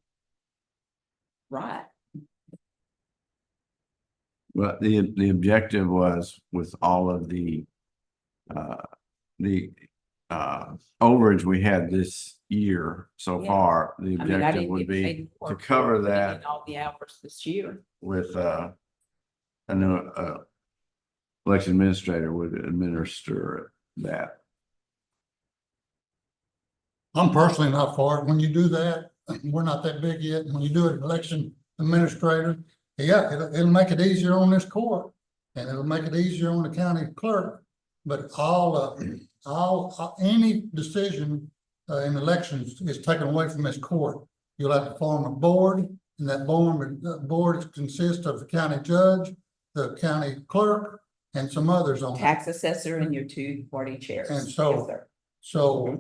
right. But the objective was with all of the overage we had this year so Yeah. far, the I mean, I objective didn't would get be paid more to for cover putting in that all the hours this year. with a new election administrator would administer that. I'm personally not for it. When you do that, we're not that big yet. When you do an election administrator, yeah, it'll make it easier on this court. And it'll make it easier on the county clerk. But any decision in elections is taken away from this court. You'll have to form a board, and that board consists of the county judge, the county clerk, and some others on it. Tax assessor and your two party chairs. And so- Yes, sir. So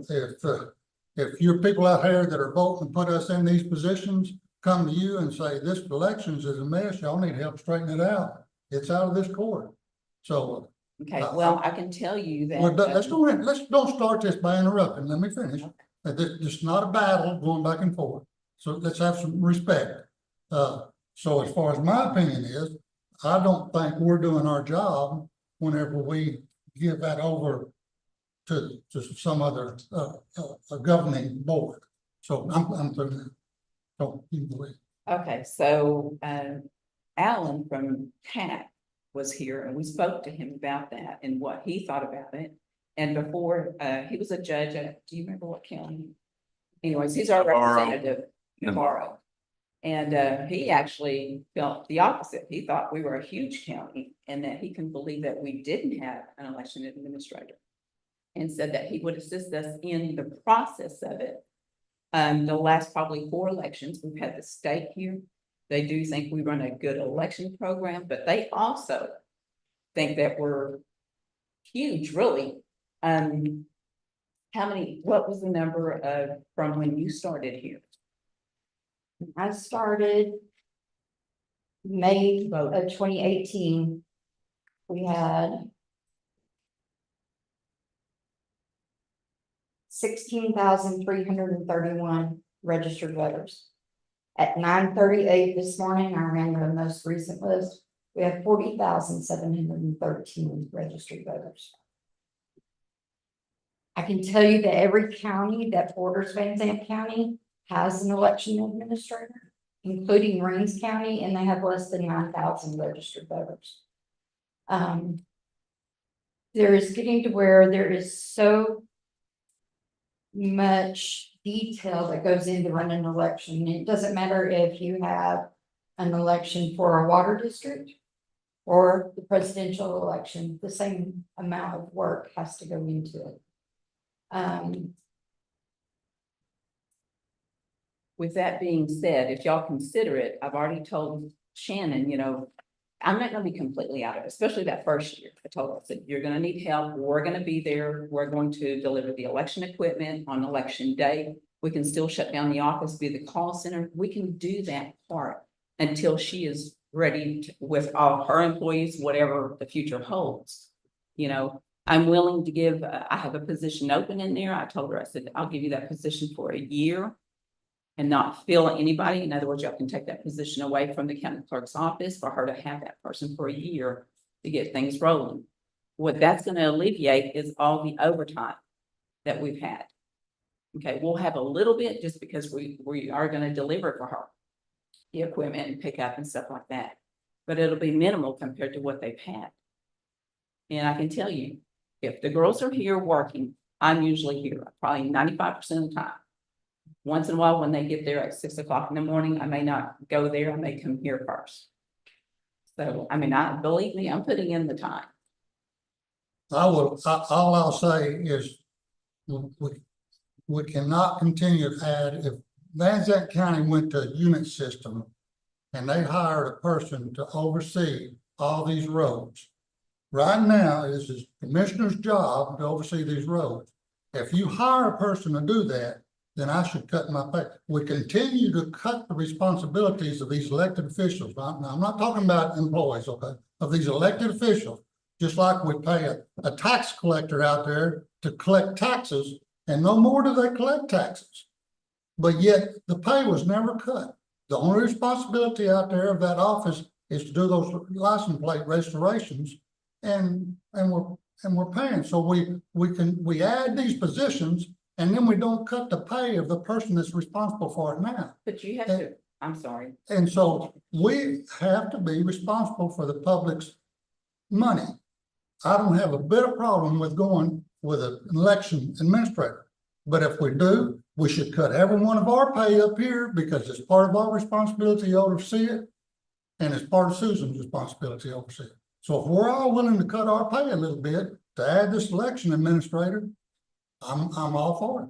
if your people out here that are voting to put us in these positions come to you and say, this elections is a mess, y'all need help straighten it out. It's out of this court. So, Okay, well, I can tell you that. well, let's don't start this by interrupting. Let me finish. This is not a battle going back and forth. So let's have some respect. So as far as my opinion is, I don't think we're doing our job whenever we give that over to some other a governing board. So I'm through that. So you can believe. Okay, so Alan from TAC was here and we spoke to him about that and what he thought about it. And before, he was a judge at, do you remember what county? Anyways, he's our Navarro. representative, Navarro. And he actually felt the opposite. He thought we were a huge county and that he couldn't believe that we didn't have an election administrator. And said that he would assist us in the process of it. The last probably 4 elections, we've had the state here. They do think we run a good election program, but they also think that we're huge, really. What was the number from when you started here? I started May of 2018. We had 16,331 registered voters. At 9:38 this morning, I ran the most recent list. We have 40,713 registered voters. I can tell you that every county that borders Van Zandt County has an election administrator, including Rains County, and they have less than 9,000 registered voters. There is getting to where there is so much detail that goes into running an election. It doesn't matter if you have an election for a water district or the presidential election, the same amount of work has to go into it. With that being said, if y'all consider it, I've already told Shannon, I'm not gonna be completely out of it, especially that first year. I told her, I said, you're gonna need help. We're gonna be there. We're going to deliver the election equipment on election day. We can still shut down the office, be the call center. We can do that part until she is ready with all her employees, whatever the future holds. I'm willing to give, I have a position open in there. I told her, I said, I'll give you that position for a year and not fill anybody. In other words, y'all can take that position away from the county clerk's office for her to have that person for a year to get things rolling. What that's going to alleviate is all the overtime that we've had. Okay, we'll have a little bit just because we are going to deliver for her the equipment and pick up and stuff like that. But it'll be minimal compared to what they've had. And I can tell you, if the girls are here working, I'm usually here probably 95% of the time. Once in a while, when they get there at 6 o'clock in the morning, I may not go there. I may come here first. So, believe me, I'm putting in the time. All I'll say is we cannot continue to add, if Van Zandt County went to a unit system and they hired a person to oversee all these roads. Right now, it is the commissioner's job to oversee these roads. If you hire a person to do that, then I should cut my pay. We continue to cut the responsibilities of these elected officials. Now, I'm not talking about employees, okay, of these elected officials just like we pay a tax collector out there to collect taxes, and no more do they collect taxes. But yet the pay was never cut. The only responsibility out there of that office is to do those license plate restorations, and we're paying. So we add these positions, and then we don't cut the pay of the person that's responsible for it now. But you have to, I'm sorry, And so we have to be responsible for the public's money. I don't have a bit of problem with going with an election administrator. But if we do, we should cut every one of our pay up here because it's part of our responsibility to oversee it. And it's part of Susan's responsibility to oversee it. So if we're all willing to cut our pay a little bit to add this election administrator, I'm all for it.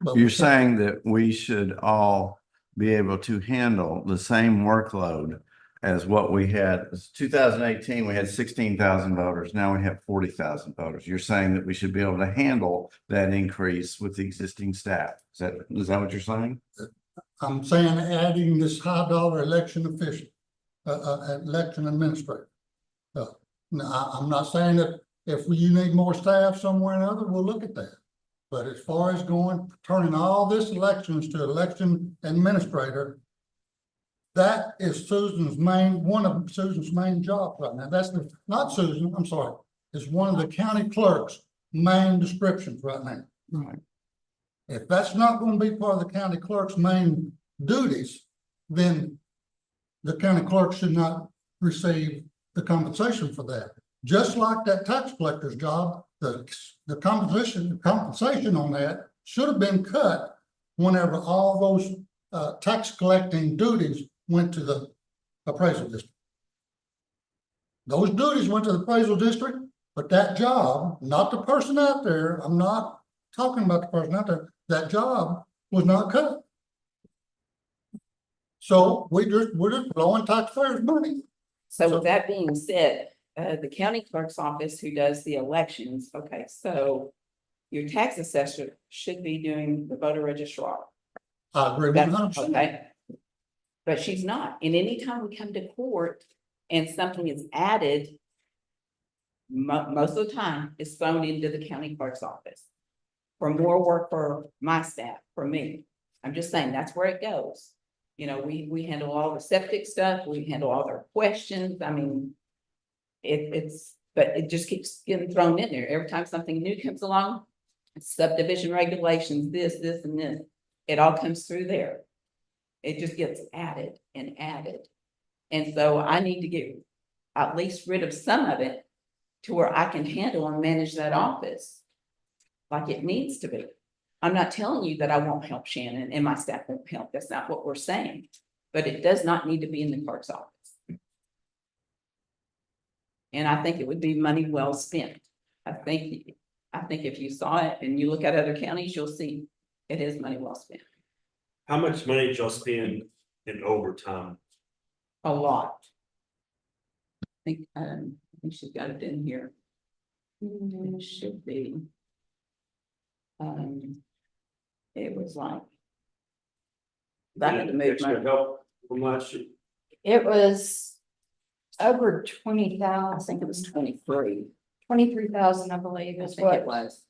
But You're saying that we should all be able to handle the same workload as what we had. 2018, we had 16,000 voters. Now we have 40,000 voters. You're saying that we should be able to handle that increase with the existing staff. Is that what you're saying? I'm saying adding this high dollar election official, election administrator. Now, I'm not saying that if you need more staff somewhere or another, we'll look at that. But as far as turning all this elections to election administrator, that is one of Susan's main jobs right now. Not Susan, I'm sorry. It's one of the county clerk's main descriptions right now. Right. If that's not going to be part of the county clerk's main duties, then the county clerk should not receive the compensation for that. Just like that tax collector's job, the compensation on that should have been cut whenever all those tax collecting duties went to the appraisal district. Those duties went to the appraisal district, but that job, not the person out there, I'm not talking about the person out there, that job was not cut. So we're just blowing taxpayers' money. so with that being said, the county clerk's office who does the elections, okay, so your tax assessor should be doing the voter registrar. I agree That's 100%. okay. But she's not, and anytime we come to court and something is added, most of the time it's thrown into the county clerk's office. For more work for my staff, for me, I'm just saying, that's where it goes. You know, we handle all the septic stuff, we handle all their questions, I mean. But it just keeps getting thrown in there, every time something new comes along. Subdivision regulations, this and this, it all comes through there. It just gets added and added. And so I need to get at least rid of some of it to where I can handle and manage that office like it needs to be. I'm not telling you that I won't help Shannon and my staff won't help. That's not what we're saying. But it does not need to be in the clerk's office. And I think it would be money well spent. I think if you saw it and you look at other counties, you'll see it is money well spent. How much money did y'all spend in overtime? A lot. I think she's got it in here. It should be. It was like. I had to move Extra my, help from last year. It was over I 20,000, think it was 23. 23,000, I believe, I is think it was.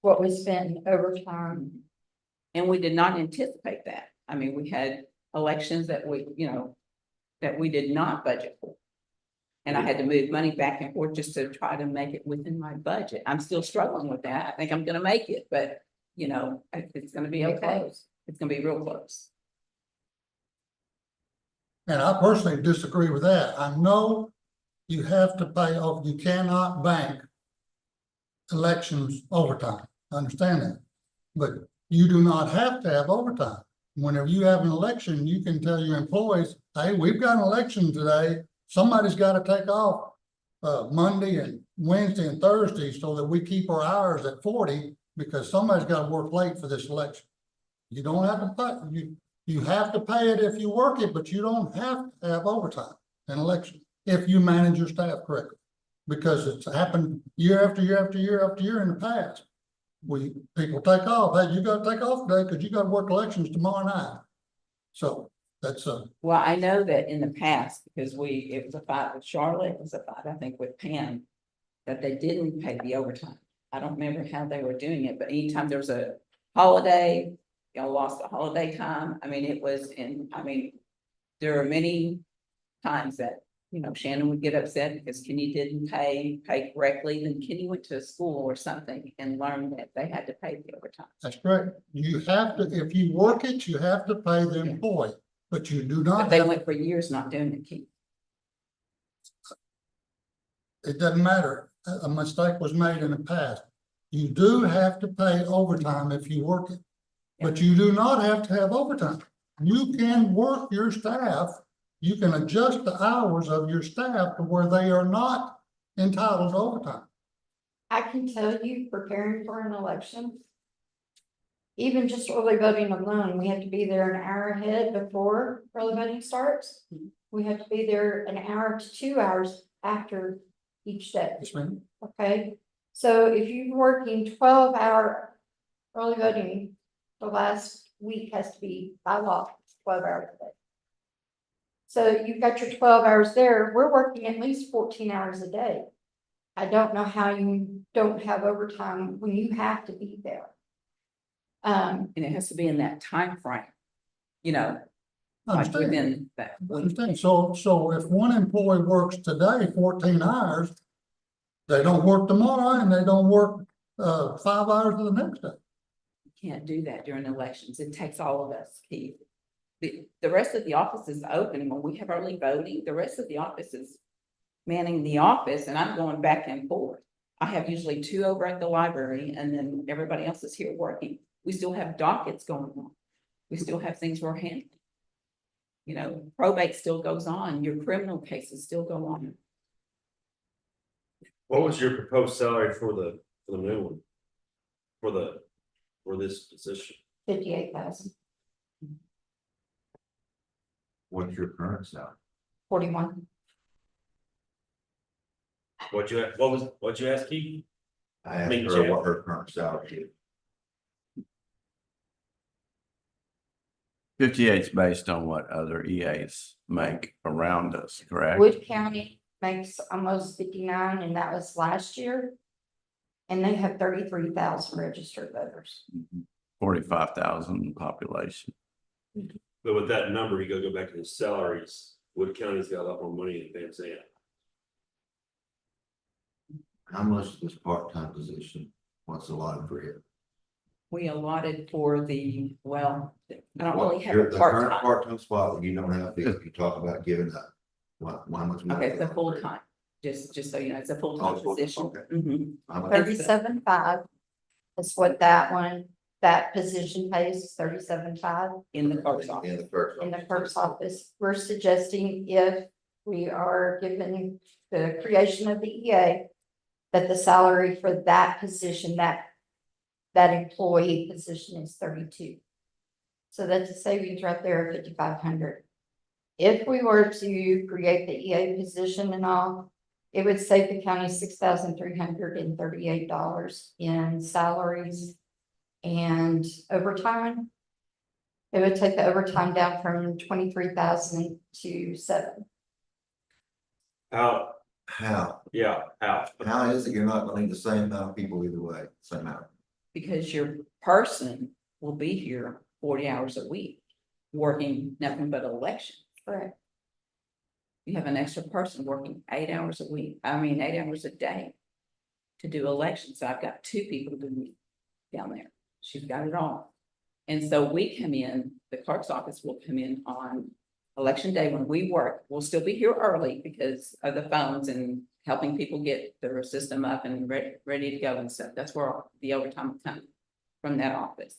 what we spent in overtime. And we did not anticipate that. I mean, we had elections that that we did not budget for. And I had to move money back and forth just to try to make it within my budget. I'm still struggling with that. I think I'm gonna make it, but it's gonna be okay. It's gonna be real close. And I personally disagree with that. I know you have to pay off, you cannot bank elections overtime. I understand that. But you do not have to have overtime. Whenever you have an election, you can tell your employees, hey, we've got an election today. Somebody's got to take off Monday and Wednesday and Thursday so that we keep our hours at 40 because somebody's got to work late for this election. You don't have to pay, you have to pay it if you work it, but you don't have to have overtime in election if you manage your staff correctly. Because it's happened year after year after year after year in the past. People take off, hey, you got to take off today because you got to work elections tomorrow night. So That's a, Well, I know that in the past, because it was a fight with Charlotte, it was a fight, I think, with Pam, that they didn't pay the overtime. I don't remember how they were doing it, but anytime there was a holiday, y'all lost the holiday time. I mean, there are many times that, Shannon would get upset because Kenny didn't pay correctly, then Kenny went to a school or something and learned that they had to pay the overtime. that's correct. You have to, if you work it, you have to pay the employee, but you do But not they have, went for years not doing it, Keith. it doesn't matter. A mistake was made in the past. You do have to pay overtime if you work it. But you do not have to have overtime. You can work your staff. You can adjust the hours of your staff to where they are not entitled to overtime. I can tell you, preparing for an election. Even just early voting alone, we have to be there an hour ahead before early voting starts. We have to be there an hour to 2 hours after each day. Yes, ma'am. Okay, so if you're working 12-hour early voting, the last week has to be by law, 12 hours a day. So you've got your 12 hours there, we're working at least 14 hours a day. I don't know how you don't have overtime when you have to be there. And it has to be in that time frame. Like Understand, within that. understand. So if one employee works today 14 hours, they don't work tomorrow and they don't work 5 hours the next day. Can't do that during elections. It takes all of us, Keith. The rest of the office is open, and when we have early voting, the rest of the office is manning the office, and I'm going back and forth. I have usually 2 over at the library, and then everybody else is here working. We still have dockets going on. We still have things we're handling. Probate still goes on. Your criminal cases still go on. What was your proposed salary for the new one? For this position? 58,000, What's your current salary? 41. What'd you ask, Keith? I asked Mean her Jeff. what her current salary is. 58's based on what other EAs make around us, correct? Wood County makes almost 59, and that was last year. And they have 33,000 registered voters. 45,000 population. But with that number, you go back to the salaries. Wood County's got a lot more money than Van Zandt. How much is this part-time position? What's allotted for it? We allotted for I don't really have Your- a the current part-time. part-time spot, you don't have to, you talk about giving up. How much? money Okay, it's a is it? full-time, just so you know, it's a full-time Oh, it's full-time, position. okay. Mhm. How much? 37.5 is what that position pays, 37.5 In the clerk's office. In the clerk's in the office. clerk's office. We're suggesting if we are given the creation of the EA, that the salary for that position, that employee position is 32. So that's a savings right there of 5,500. If we were to create the EA position and all, it would save the county $6,338 in salaries and overtime. It would take the overtime down from 23,000 to 7. How? How How? is it you're not gonna need the same amount of people either way, same amount? Because your person will be here 40 hours a week, working nothing but election. Correct. You have an extra person working 8 hours a week, 8 hours a day to do elections. So I've got 2 people doing it down there. She's got it all. And so we come in, the clerk's office will come in on election day when we work. We'll still be here early because of the phones and helping people get their system up and ready to go and stuff. That's where the overtime will come from that office.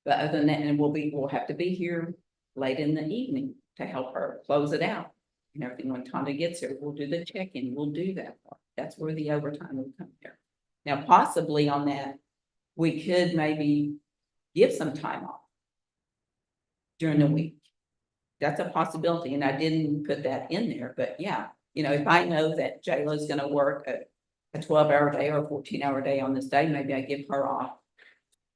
But other than that, and we'll have to be here late in the evening to help her close it out. And everything, when Tonda gets here, we'll do the check-in, we'll do that part. That's where the overtime will come here. Now, possibly on that, we could maybe give some time off during the week. That's a possibility, and I didn't put that in there, but yeah, if I know that Jayla's gonna work a 12-hour day or a 14-hour day on this day, maybe I give her off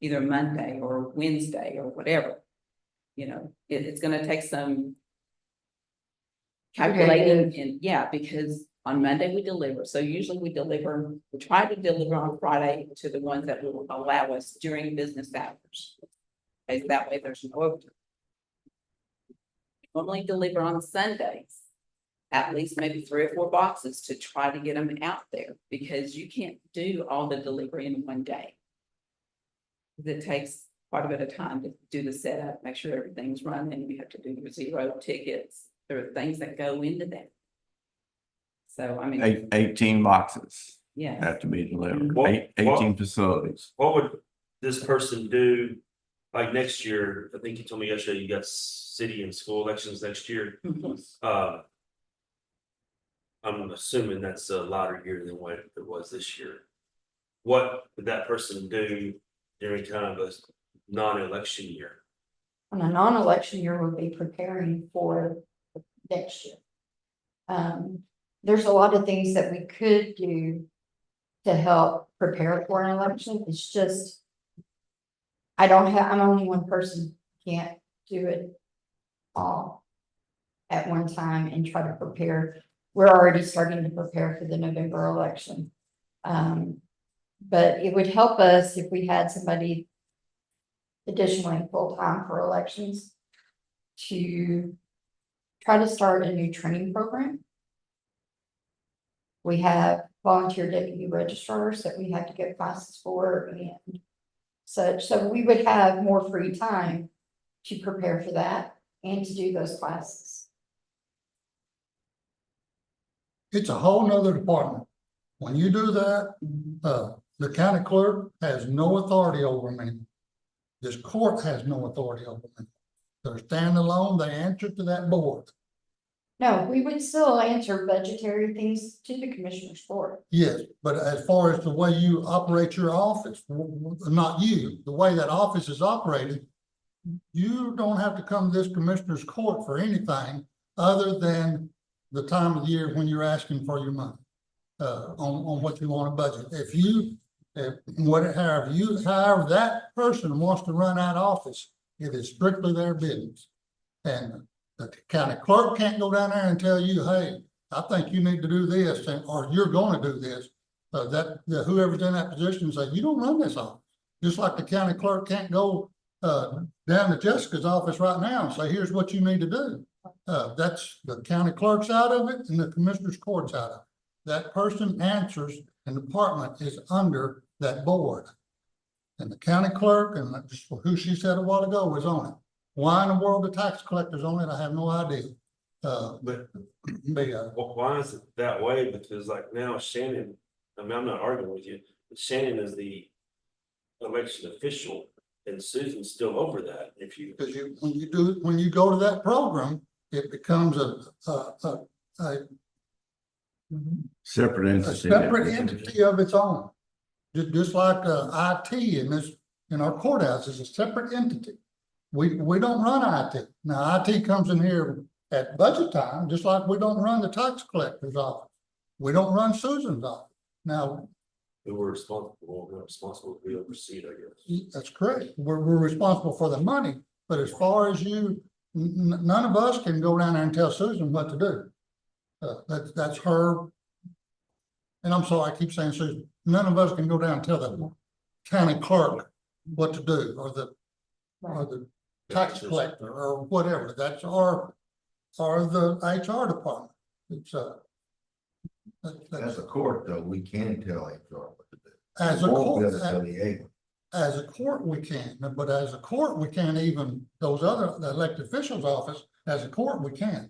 either Monday or Wednesday or whatever. you know, it's gonna take some calculating and, yeah, because on Monday we deliver, so usually we try to deliver on Friday to the ones that will allow us during business hours. Okay, that way there's no overtime. Normally deliver on Sundays, at least maybe 3 or 4 boxes to try to get them out there, because you can't do all the delivery in one day. It takes quite a bit of time to do the setup, make sure everything's running, you have to do your 0 tickets, there are things that go into that. So, I mean, 18 boxes yeah, have to be delivered, What- 18 facilities. What would this person do? Like next year, I think you told me yesterday, you got city and school elections next year. I'm assuming that's a lighter year than what it was this year. What would that person do during kind of a non-election year? On a non-election year, we'll be preparing for next year. There's a lot of things that we could do to help prepare for an election. It's just, I'm only one person, can't do it all at one time and try to prepare. We're already starting to prepare for the November election. But it would help us if we had somebody additionally full-time for elections to try to start a new training program. We have volunteer deputy registrars that we have to get classes for and such, so we would have more free time to prepare for that and to do those classes. It's a whole nother department. When you do that, the county clerk has no authority over me. This court has no authority over me. They're standalone, they answer to that board. No, we would still answer budgetary things to the commissioner's court. Yes, but as far as the way you operate your office, not you, the way that office is operated, you don't have to come to this commissioner's court for anything other than the time of the year when you're asking for your money, on what you want to budget. However that person wants to run that office, it is strictly their business. And the county clerk can't go down there and tell you, hey, I think you need to do this, or you're going to do this. Whoever's in that position say, you don't run this office. Just like the county clerk can't go down to Jessica's office right now and say, here's what you need to do. That's the county clerk's out of it and the commissioner's court's out of it. That person answers and the department is under that board. And the county clerk and just who she said a while ago was on it. Why in the world the tax collector's on it, I have no idea. But why is it that way? Because like now Shannon, I mean, I'm not arguing with you, but Shannon is the election official and Susan's still over that. If you. Because when you go to that program, it becomes a Separate entity. separate entity of its own. Just like IT in our courthouse is a separate entity. We don't run IT. Now, IT comes in here at budget time, just like we don't run the tax collector's office. We don't run Susan's office. Now, We're responsible to be overseen, I guess. that's correct. We're responsible for the money, but as far as none of us can go down there and tell Susan what to do. That's her. And I'm sorry, I keep saying Susan. None of us can go down and tell the county clerk what to do, or the tax collector, or whatever. That's our, or the HR department. It's As a court, though, we can tell HR what to do. As a Won't be court, able to tell the agent. as a court, we can, but as a court, we can't even, the elected officials' office, as a court, we can.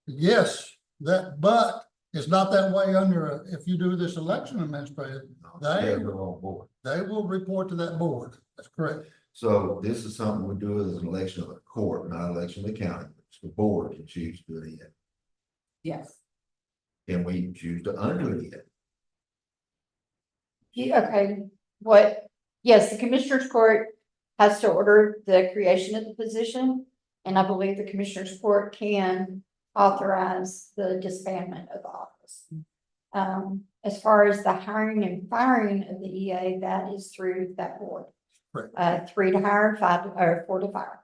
Yes, but it's not that way if you do this election administrator, They're the wrong board. they will report to that board. That's correct. So this is something we do as an election of the court, not election of the county. It's the board can choose to do it in. yes. Can we choose to undo it yet? Okay, yes, the commissioner's court has to order the creation of the position. And I believe the commissioner's court can authorize the disbandment of the office. As far as the hiring and firing of the EA, that is through that board. Right. 3 to hire, 4 to fire.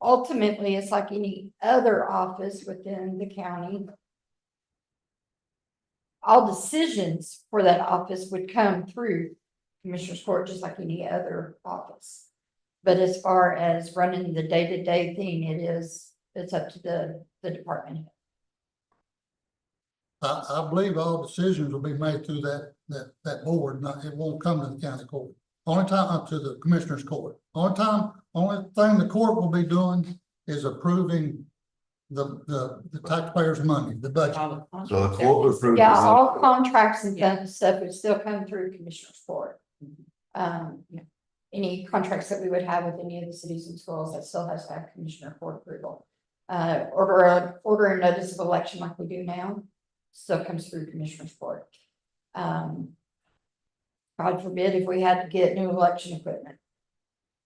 Ultimately, it's like any other office within the county. All decisions for that office would come through Commissioner's Court, just like any other office. But as far as running the day-to-day thing, it's up to the department. I believe all decisions will be made through that board, it won't come to the county court. Only time up to the commissioner's court. Only thing the court will be doing is approving the taxpayers' money, the budget. All the So the contracts. court would approve. Yeah, the- all contracts and Yeah. stuff would still come through Commissioner's Court. Yeah. Any contracts that we would have with any of the cities and schools, that still has to have Commissioner Court approval. Order a notice of election like we do now, still comes through Commissioner's Court. God forbid if we had to get new election equipment.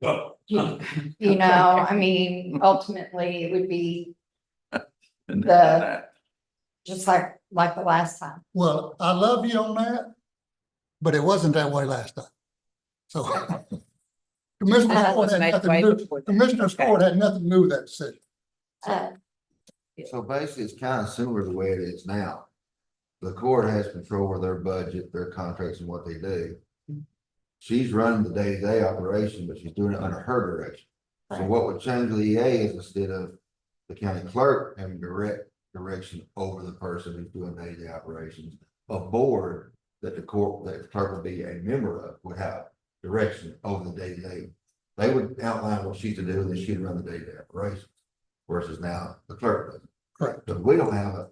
Oh, You know, I mean, ultimately, it would be And The- that. just like the last time. Well, I love you on that, but it wasn't that way last time. So. Commissioner's Court Was had made nothing way to do, before that. Commissioner's Okay. Court had nothing to do with that decision. Uh, So basically, it's kind of similar to the way it is now. The court has control over their budget, their contracts and what they do. She's running the day-to-day operation, but she's doing it under her direction. So what would change the EA is instead of the county clerk having direct direction over the person who's doing day-to-day operations, a board that the clerk would be a member of would have direction over the day-to-day. They would outline what she's to do, and then she'd run the day-to-day operations. Versus now, the clerk does. Correct. But we don't have it,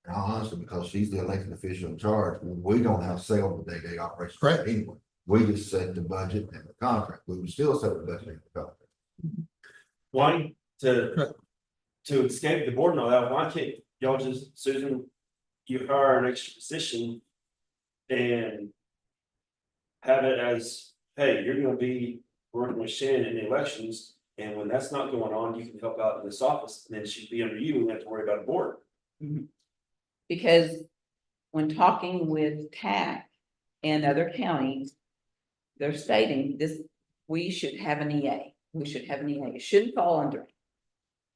honestly, because she's the elected official in charge, we don't have say on the day-to-day operations. Correct. Anyway, we just set the budget and the contract, we would still set the budget and the contract. why Correct. to escape the board and all that, why can't y'all just, Susan, you hire an extra position and have it as, hey, you're gonna be working with Shannon in the elections, and when that's not going on, you can help out in this office, and then she'd be under you, and have to worry about a board. Because when talking with TAC and other counties, they're stating this, we should have an EA, we should have an EA, it shouldn't fall under it.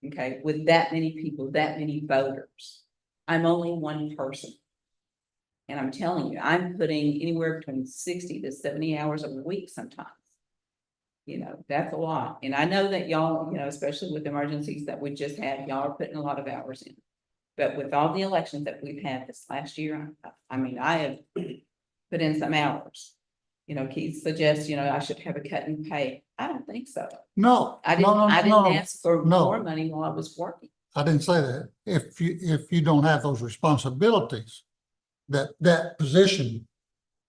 Okay, with that many people, that many voters, I'm only one person. And I'm telling you, I'm putting anywhere between 60 to 70 hours a week sometimes. You know, that's a lot, and I know that y'all, you know, especially with emergencies that we just had, y'all are putting a lot of hours in. But with all the elections that we've had this last year, I mean, I have put in some hours. You know, Keith suggests, you know, I should have a cut in pay. I don't think so. No, I no, didn't no, ask for no. more money while I was working. I didn't say that. If you don't have those responsibilities, that position,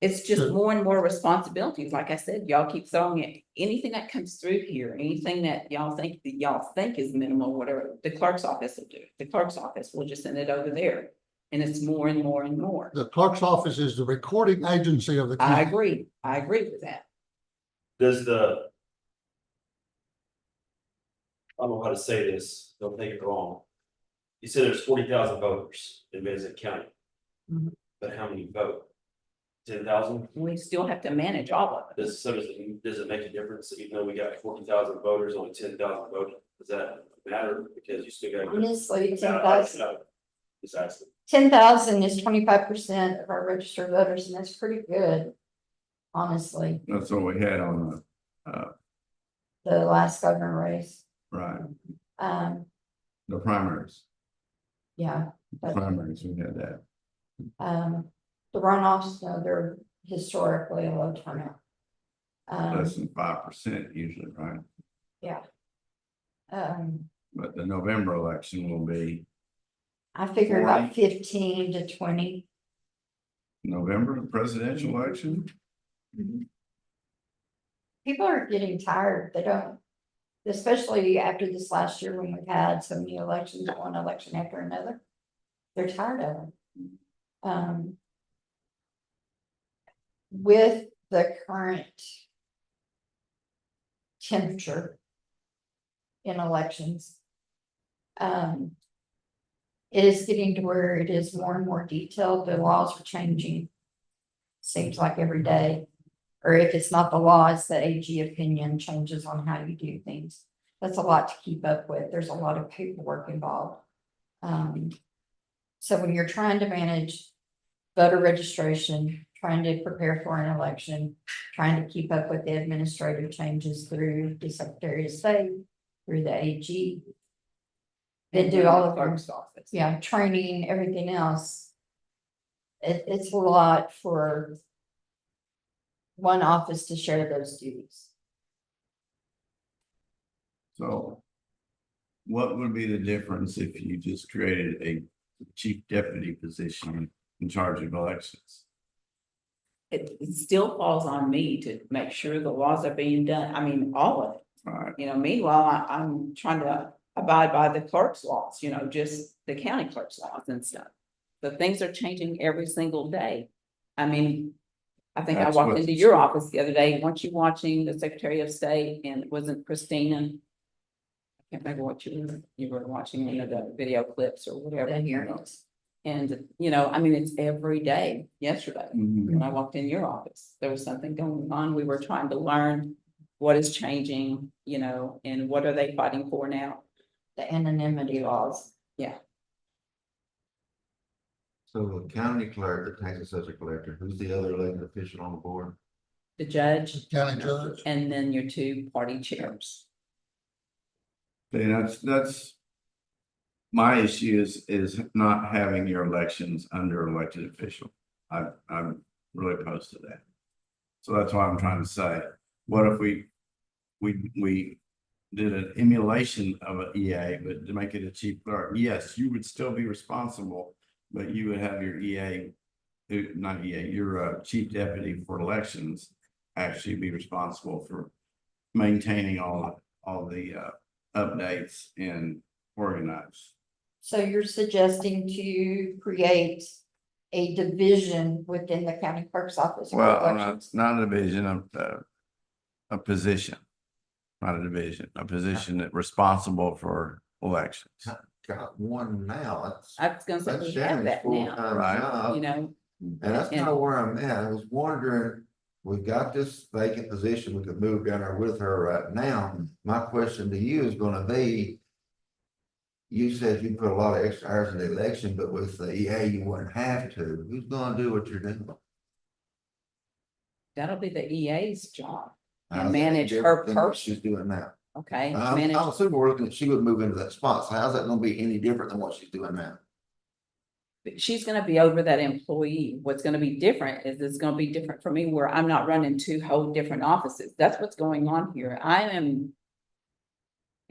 It's just Sure. more and more responsibilities. Like I said, y'all keep throwing it, anything that comes through here, anything that y'all think is minimal, whatever, the clerk's office will do. The clerk's office will just send it over there. And it's more and more and more. the clerk's office is the recording agency of the I county. agree with that. Does the. I don't know how to say this, don't take it wrong. You said there's 40,000 voters in Vincent County. Mhm. But how many vote? 10,000? We still have to manage all of it. Does it make a difference, even though we got 40,000 voters, only 10,000 voting? Does that matter? Because you still got. Honestly, Just asking. 10,000 is 25% of our registered voters, and that's pretty good. Honestly, That's what we had on the last governor race, right, the primaries, yeah. but, we had that. The runoffs, no, they're historically a low turnout. Less than 5% usually, right? But the November election will be I figure about 15 to 20. November, the presidential election. People are getting tired, they don't, especially after this last year when we've had so many elections, one election after another. They're tired of it. With the current temperature in elections, it is getting to where it is more and more detailed, the laws are changing. Seems like every day. Or if it's not the law, it's the AG opinion changes on how you do things. That's a lot to keep up with. There's a lot of paperwork involved. So when you're trying to manage voter registration, trying to prepare for an election, trying to keep up with the administrative changes through the Secretary of State, through the AG. They do all of our, Clerk's office. yeah, training, everything else. It's a lot for one office to share those duties. So what would be the difference if you just created a chief deputy position in charge of elections? It still falls on me to make sure the laws are being done. I mean, all of it. All right, You know, meanwhile, I'm trying to abide by the clerk's laws, you know, just the county clerk's laws and stuff. But things are changing every single day. I mean, I think I That's walked what- into your office the other day, weren't you watching the Secretary of State, and it wasn't Christina? I can't remember what you were watching, one of the video clips or whatever. The hearings. And, you know, I mean, it's every day. Yesterday, Mhm. when I walked in your office, there was something going on. We were trying to learn what is changing, you know, and what are they fighting for now? The anonymity laws. So the county clerk, the tax assessor collector, who's the other elected official on the board? The judge County judge. and then your two party chairs. Okay, that's. My issue is not having your elections under elected official. I'm really opposed to that. So that's why I'm trying to say, what if we did an emulation of an EA, but to make it a chief clerk? Yes, you would still be responsible, but you would have your EA, not EA, your chief deputy for elections actually be responsible for maintaining all the updates and organize. So you're suggesting to create a division within the county clerk's office? for Well, elections? not a division of a position. Not a division, a position that responsible for elections. Got one now, I was gonna say, that's we have Shannon's that now, full-time Right. job. you know, And that's kind of where I'm at. I was wondering, we got this vacant position, we could move down there with her right now. My question to you is gonna be. You said you put a lot of extra hours in the election, but with the EA, you wouldn't have to. Who's gonna do what you're doing? that'll be the EA's job, How's and that manage different her than what person. She's doing now. okay? I'm Manage, assuming we're looking at, she would move into that spot. So how's that gonna be any different than what she's doing now? she's gonna be over that employee. What's gonna be different is it's gonna be different for me where I'm not running two whole different offices. That's what's going on here. I am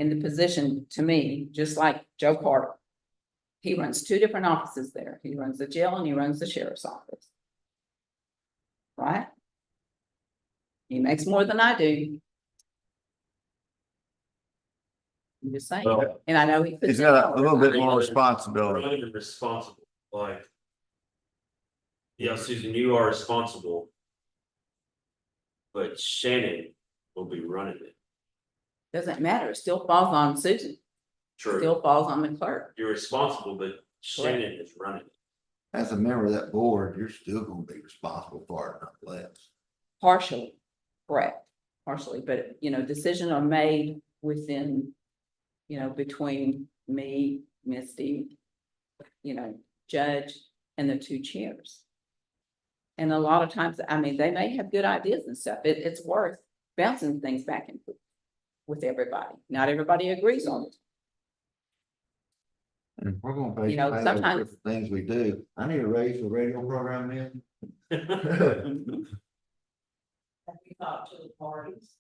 in the position, to me, just like Joe Carter. He runs two different offices there. He runs the jail and he runs the sheriff's office. Right? He makes more than I do. I'm just saying, Well- and I know he. puts He's in got a little bit overtime. more responsibility. Running and responsible, like. Yeah, Susan, you are responsible. But Shannon will be running it. Doesn't matter, it still falls on Susan, True, still falls on the clerk. you're responsible, but Shannon is running it. As a member of that board, you're still gonna be responsible for it, not less. Partially, correct, partially, but you know, decisions are made within, you know, between me, Misty, you know, judge and the two chairs. And a lot of times, I mean, they may have good ideas and stuff. It's worth bouncing things back and forth with everybody. Not everybody agrees on it. And if we're gonna pay You know, pay sometimes- for things we do, I need a raise for radio program then. Have you talked to the parties?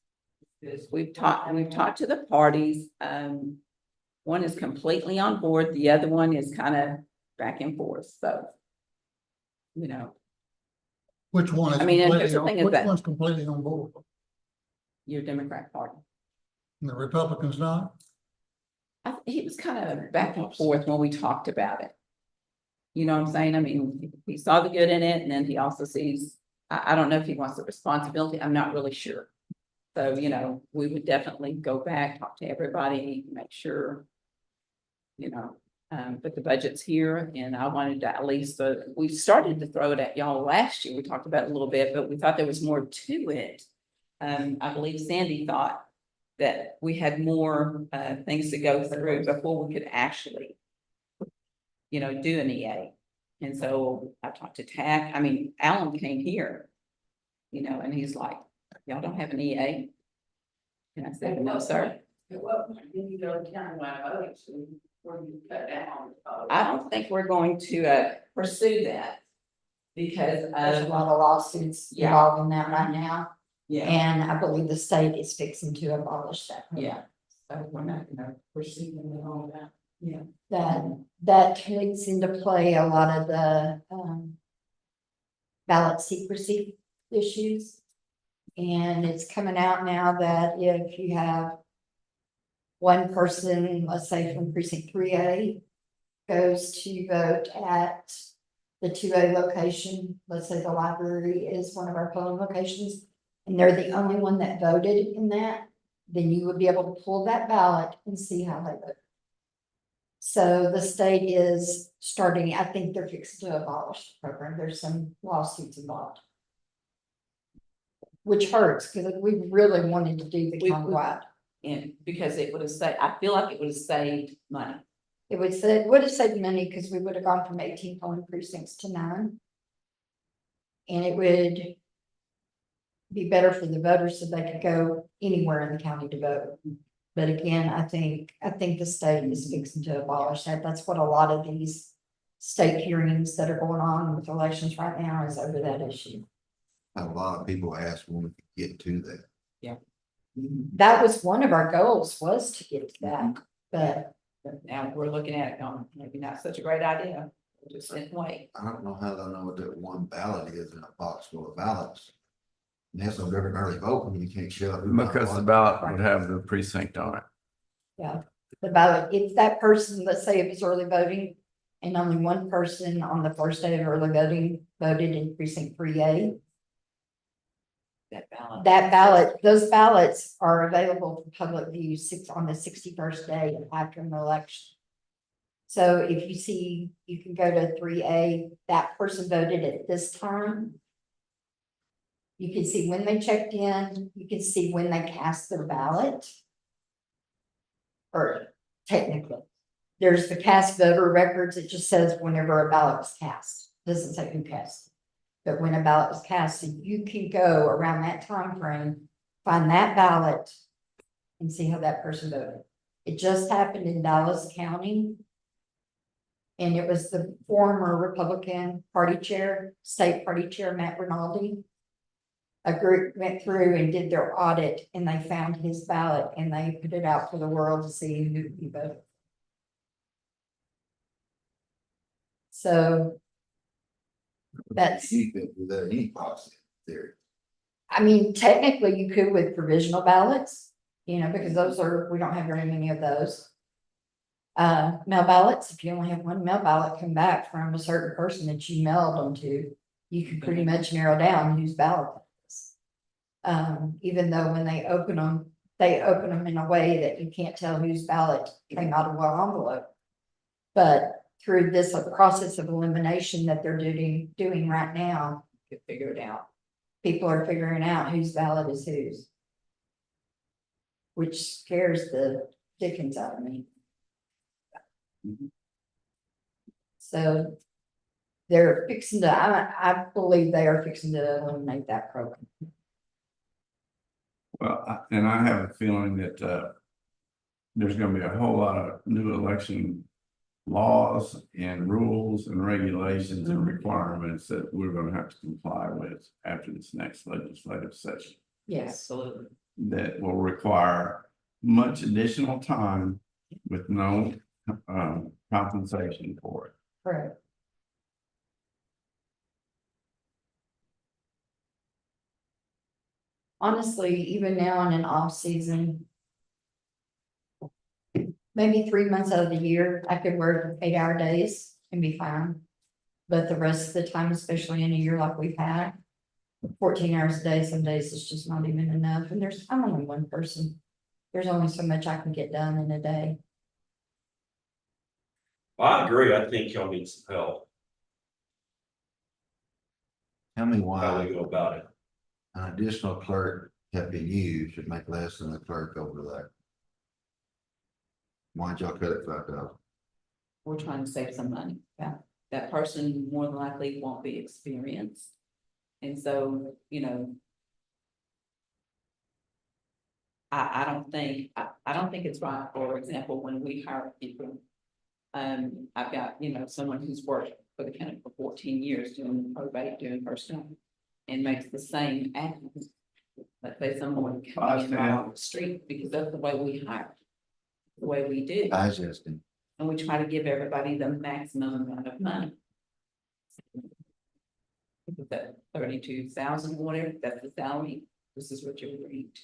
We've talked to the parties. One is completely on board, the other one is kind of back and forth, so. You know, Which one is I mean, and here's completely, the thing is which that- one's completely on board? your Democrat party. And the Republicans not? He was kind of back and forth when we talked about it. You know what I'm saying? I mean, he saw the good in it and then he also sees, I don't know if he wants the responsibility. I'm not really sure. So, you know, we would definitely go back, talk to everybody, make sure, you know, But the budget's here and I wanted to at least, we started to throw it at y'all last year. We talked about it a little bit, but we thought there was more to it. I believe Sandy thought that we had more, things to go through before we could actually, do an EA. And so I talked to TAC, Alan came here, and he's like, y'all don't have an EA? And I said, no, sir. At what point did you go to countywide voting, so where you cut down on the vote? I don't think we're going to, pursue that. Because, There's a lot of lawsuits Yeah. involved in that right now, yeah, and I believe the state is fixing to abolish that. yeah. So we're not gonna pursue them and all that. Yeah. That takes into play a lot of the, ballot secrecy issues. And it's coming out now that if you have one person, let's say from precinct 3A, goes to vote at the 2A location, let's say the library is one of our polling locations, and they're the only one that voted in that, then you would be able to pull that ballot and see how they vote. So the state is starting, I think they're fixing to abolish the program. There's some lawsuits involved. Which hurts, because we really wanted to do the We- countywide. And because it would have saved, I feel like it would have saved money. It would have saved money because we would have gone from 18 polling precincts to 9. And it would be better for the voters so they could go anywhere in the county to vote. But again, I think the state is fixing to abolish that. That's what a lot of these state hearings that are going on with elections right now is over that issue. A lot of people ask when we could get to that. That was one of our goals, was to get to that, but But now we're looking at it going, maybe not such a great idea. We'll just sit and wait. I don't know how they know what that one ballot is in a box full of ballots. And that's no different than early voting, you can't show. who got Because the what. ballot would have the precinct on it. yeah, the ballot, if that person, let's say it was early voting. And only one person on the first day of early voting voted in precinct 3A. That ballot, those ballots are available for public view on the 61st day after an election. So if you see, you can go to 3A, that person voted at this time. You can see when they checked in, you can see when they cast their ballot. Or technically, there's the cast voter records, it just says whenever a ballot was cast, doesn't say who cast. But when a ballot was cast, so you can go around that time frame, find that ballot. And see how that person voted. It just happened in Dallas County. And it was the former Republican Party Chair, State Party Chair, Matt Rinaldi. A group went through and did their audit and they found his ballot and they put it out for the world to see who he voted. So. That's, You could do that any box theory. I mean, technically you could with provisional ballots, because those are, we don't have very many of those. Mail ballots, if you only have one mail ballot come back from a certain person that you mailed them to, you can pretty much narrow down whose ballot it is. Even though when they open them in a way that you can't tell whose ballot came out of what envelope. But through this process of elimination that they're doing right now, you can figure it out. People are figuring out whose ballot is whose. Which scares the dickens out of me. So they're fixing to, I believe they are fixing to eliminate that program. Well, and I have a feeling that there's gonna be a whole lot of new election laws and rules and regulations and requirements that we're gonna have to comply with after this next legislative session. Yes, Absolutely. That will require much additional time with no compensation for it. correct. Honestly, even now in an off season. Maybe 3 months out of the year, I could work 8-hour days and be fine. But the rest of the time, especially in a year like we've had, 14 hours a day, some days it's just not even enough. And I'm only one person. There's only so much I can get done in a day. I agree, I think y'all need some help, Tell me how why we go about it. an additional clerk helping you should make less than the clerk over there. Why'd y'all cut it $5,000? We're trying to save some money. Yeah. That person more than likely won't be experienced. And so, you know. I don't think, I don't think it's right, for example, when we hire people. I've got, you know, someone who's worked for the county for 14 years doing probate, doing personnel. And makes the same act. Let's say someone coming in right off the street, because that's the way we hire. The way we do. I just, And we try to give everybody the maximum amount of money. That 32,000, whatever, that's the salary, this is what you're agreeing to.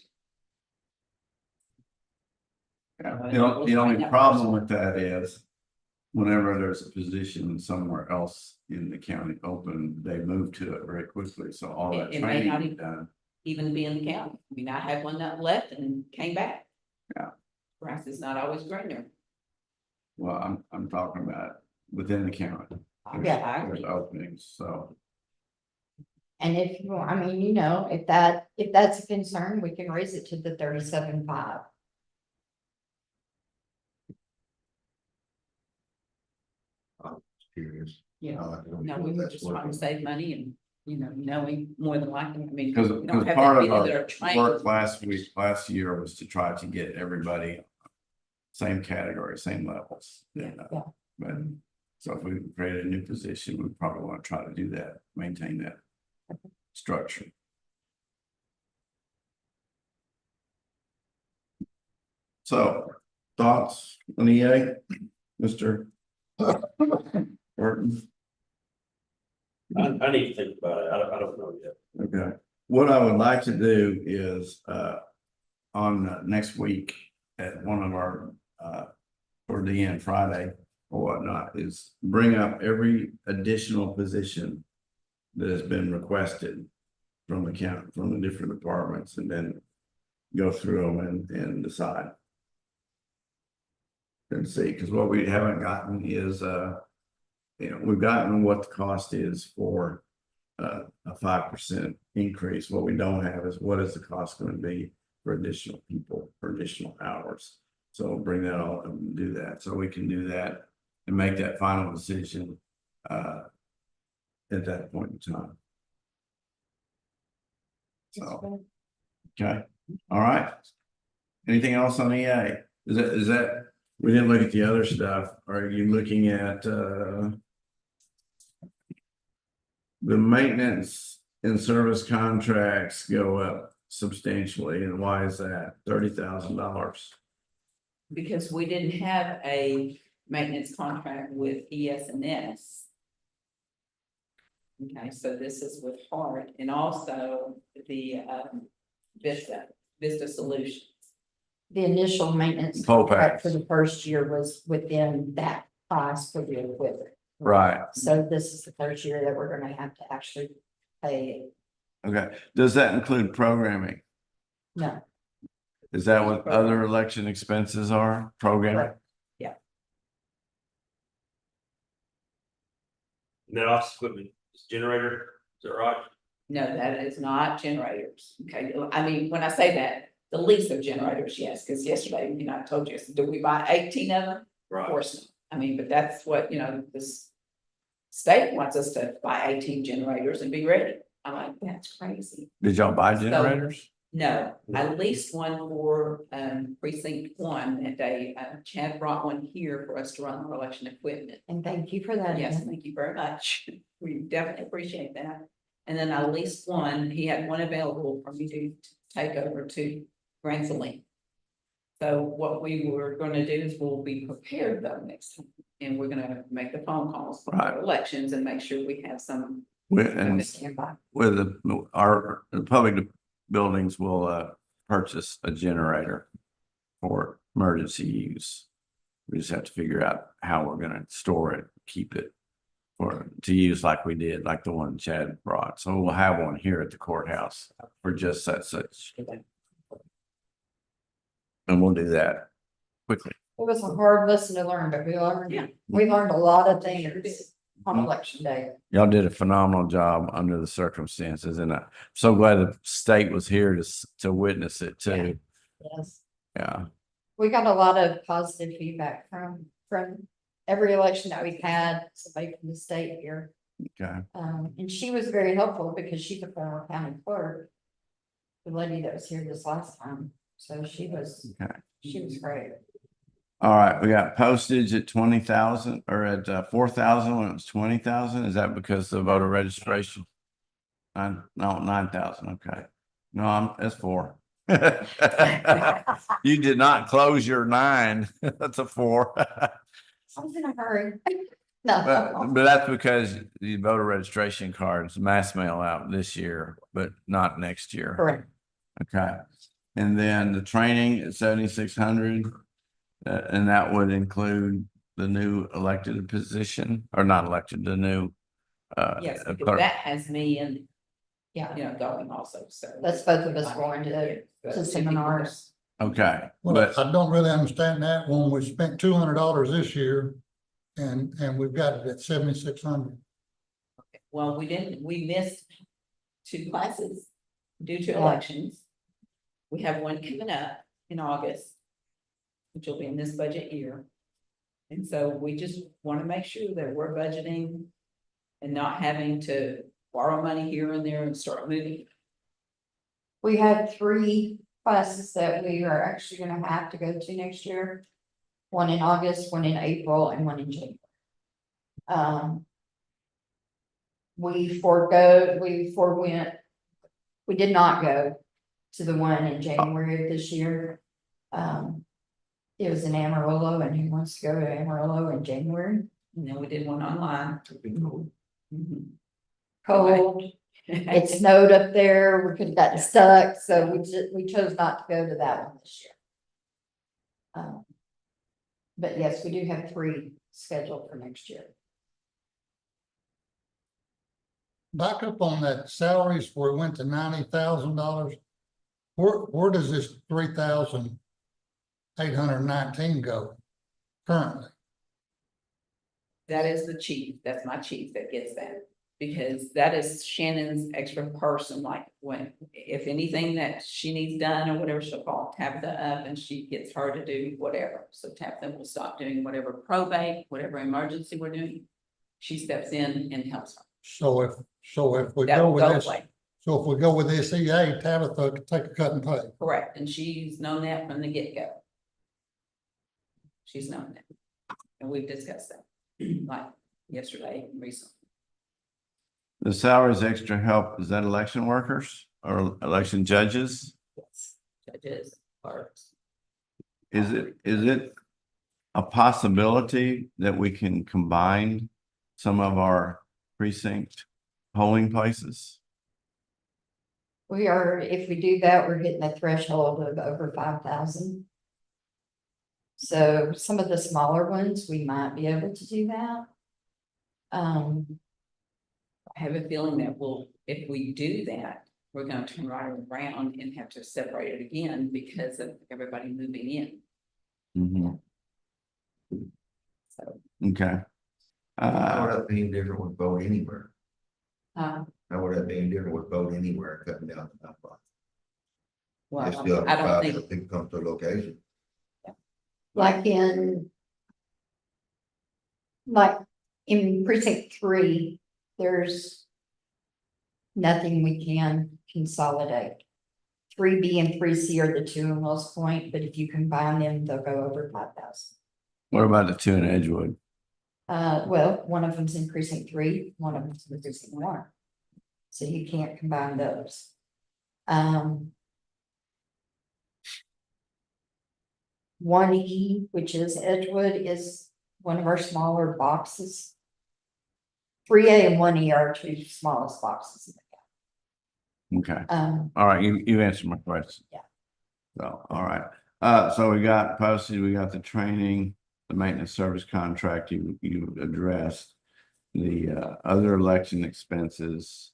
Yeah, the only problem with that is whenever there's a position somewhere else in the county open, they move to it very quickly. So all that It may not training even- done. Even be in the county, I mean, I had one that left and came back. Yeah. Grass is not always greener. Well, I'm talking about within the county. Yeah, I There's agree. openings, so. And if you, I mean, you know, if that's a concern, we can raise it to the 37.5. I'm curious. Yeah, I like to know no, what we were that's just trying to worth. save money and, you know, knowing more than likely, I mean. Because we don't have part that of many that our are trained. work last year was to try to get everybody same category, same levels. Yeah. Yeah. But so if we create a new position, we probably want to try to do that, maintain that structure. So thoughts on EA, Mr. Burton? I need to think about it, I don't know yet. Okay, what I would like to do is, on next week at one of our, or the end Friday or whatnot, is bring up every additional position that has been requested from the county, from the different departments, and then go through them and decide. And see, because what we haven't gotten is, you know, we've gotten what the cost is for a 5% increase. What we don't have is what is the cost going to be for additional people, for additional hours. So we'll bring that all and do that. So we can do that and make that final decision at that point in time. So, okay, all right. Anything else on EA? Is that, we didn't look at the other stuff. Are you looking at the maintenance and service contracts go up substantially, and why is that? $30,000. Because we didn't have a maintenance contract with ES&S. Okay, so this is with Hart and also the Vista Solutions. The initial maintenance Pole contract for packs. the first year was within that price for the equipment. Right, So this is the first year that we're gonna have to actually pay it. okay. Does that include programming? No, Is that what other election expenses are? Programming? Correct. And that office equipment, is generator, is that right? No, that is not generators. Okay, I mean, when I say that, the lease of generators, yes, because yesterday, you know, I told you, do we buy 18 of them? Of Right. course not. I mean, but that's what, you know, this state wants us to buy 18 generators and be ready. I'm like, that's crazy. Did y'all buy generators? No, I leased one for precinct 1 that day. Chad brought one here for us to run our election equipment. and thank you for that. Yes, thank you very much. We definitely appreciate that. And then I leased one, he had one available for me to take over to Grand Saline. So what we were gonna do is we'll be prepared though next time. And we're gonna make the phone calls for Right. our elections and make sure we have some. And Standby. with the public buildings will purchase a generator for emergency use. We just have to figure out how we're gonna store it, keep it to use like we did, like the one Chad brought. So we'll have one here at the courthouse for just such. And we'll do that quickly. was a hard lesson to learn, but Yeah. we learned a lot of things on election day. Y'all did a phenomenal job under the circumstances, and I'm so glad the state was here to witness it too. Yes. Yeah, We got a lot of positive feedback from every election that we've had, somebody from the state here. okay. And she was very helpful because she's a former county clerk. The lady that was here this last time, so she was great. All right, we got postage at 20,000 or at 4,000 when it was 20,000. Is that because of voter registration? No, 9,000. Okay. No, that's 4. You did not close your 9. That's a 4. I was in a hurry. But, No, but that's because the voter registration cards mass mail out this year, but not next year. correct. Okay. And then the training at 7,600. And that would include the new elected position or not elected, the new. Yes, because clerk. that has me and, Yeah, going also, so. that's both of us going to seminars. Okay, Well, but I don't really understand that when we spent $200 this year and we've got it at 7,600. Well, we missed 2 classes due to Yeah. elections. We have one coming up in August, which will be in this budget year. And so we just want to make sure that we're budgeting and not having to borrow money here and there and start moving. We had 3 classes that we are actually gonna have to go to next year. One in August, one in April, and one in January. We did not go to the one in January of this year. It was in Amarillo, and who wants to go to Amarillo in January? And then we did one online. Mhm. Cold, it snowed up there, we could have gotten stuck, so we chose not to go to that one this year. But yes, we do have 3 scheduled for next year. Back up on that salaries where it went to $90,000. Where does this 3,819 go currently? That is the chief, that's my chief that gets that, because that is Shannon's extra person, like if anything that she needs done or whatever, she'll call Tabitha up and she gets her to do whatever. So Tabitha will stop doing whatever probate, whatever emergency we're doing. She steps in and helps her. So if we That go will with go this, away, so if we go with this EA, Tabitha could take a cut and pay. correct, and she's known that from the get-go. She's known that, and we've discussed that, like yesterday and recently. the salaries extra help, is that election workers or election judges? Yes. Judges, clerks. Is it a possibility that we can combine some of our precinct polling places? If we do that, we're hitting a threshold of over 5,000. So some of the smaller ones, we might be able to do that. I have a feeling that if we do that, we're gonna turn right around and have to separate it again because of everybody moving in, Mhm. so. Okay. How would that be any different with vote anywhere? Uh, How would that be any different with vote anywhere, cutting down the number? Well, It's still I don't five think, people come to a location. like in precinct 3, there's nothing we can consolidate. 3B and 3C are the 2 in West Point, but if you combine them, they'll go over 5,000. What about the 2 in Edgewood? Well, one of them's in precinct 3, one of them's in precinct 1. So you can't combine those. 1E, which is Edgewood, is one of our smaller boxes. 3A and 1E are 2 smallest boxes. Okay, all right, you answered my question. Yeah. So, all right, so we got posted, we got the training, the maintenance service contract, you addressed. The other election expenses,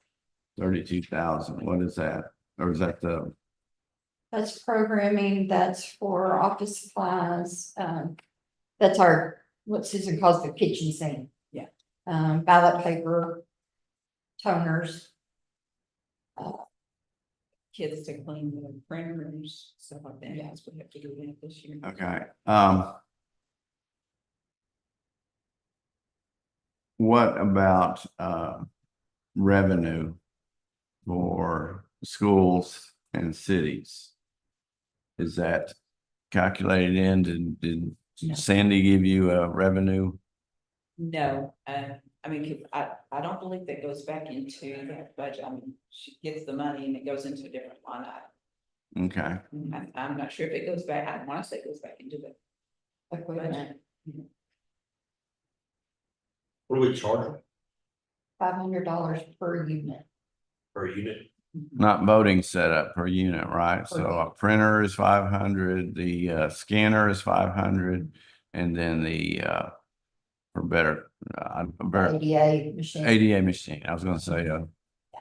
32,000, what is that? Or is that That's programming, that's for office supplies, That's our, what Susan calls the kitchen sink. Yeah. Ballot paper, toners, Kids to clean the printers, stuff like that. That's what we have to do that this year. Okay, what about, revenue for schools and cities? Is that calculated in? Did No. Sandy give you a revenue? No, I mean, 'cause I don't believe that goes back into that budget. I mean, she gets the money and it goes into a different line item. Okay, I'm not sure if it goes back, I want to say it goes back into the equipment, budget. What do we charge $500 per unit. per unit? not voting setup per unit, right? So a printer is 500, the scanner is 500, and then the for better ADA machine. ADA machine. I was gonna say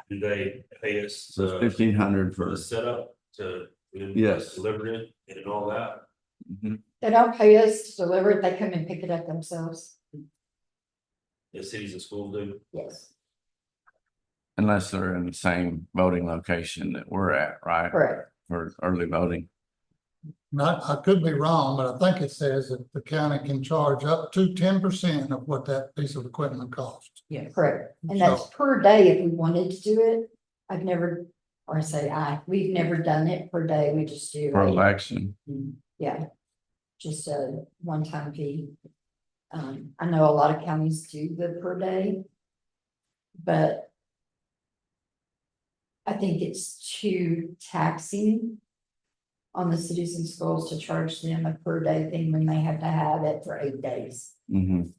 Do they pay us so 1,500 for for the setup to? Yes. Deliver it and all that? Mhm. They don't pay us to deliver it, they come and pick it up themselves. The cities and schools do? Yes, Unless they're in the same voting location that we're at, right? correct. For early voting. Not, I could be wrong, but I think it says that the county can charge up to 10% of what that piece of equipment costs. Yes. Correct, and that's per day if we wanted to do it. I've never, or I say we've never done it per day, we just do. For election. Yeah, just a one-time fee. I know a lot of counties do the per day. But I think it's too taxing on the cities and schools to charge them a per day thing when they have to have it for 8 days. Mhm.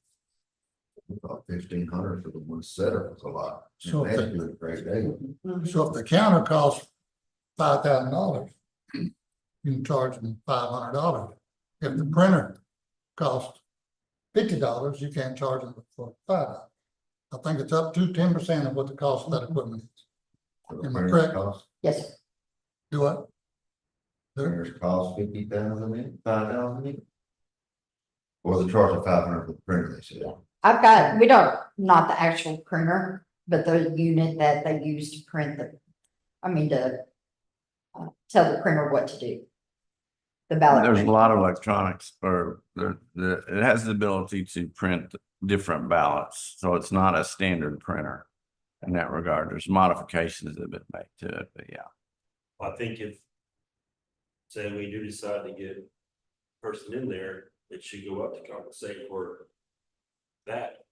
About 1,500 for the one setup is a lot. So And that's a great day. So if the counter costs $5,000, you can charge them $500. If the printer costs $50, you can't charge them for $5. I think it's up to 10% of what the cost of that equipment is. For the Am I printers correct? cost- Yes, sir. Do what? Printers cost 50,000, 5,000. Or the charge of 500 for the printer, they said. I've got, we don't, not the actual printer, but the unit that they use to print to tell the printer what to do. The ballot. There's a print. lot of electronics it has the ability to print different ballots. So it's not a standard printer in that regard. There's modifications that have been made to it, but yeah. I think if, say we do decide to get a person in there, it should go up to compensate for that.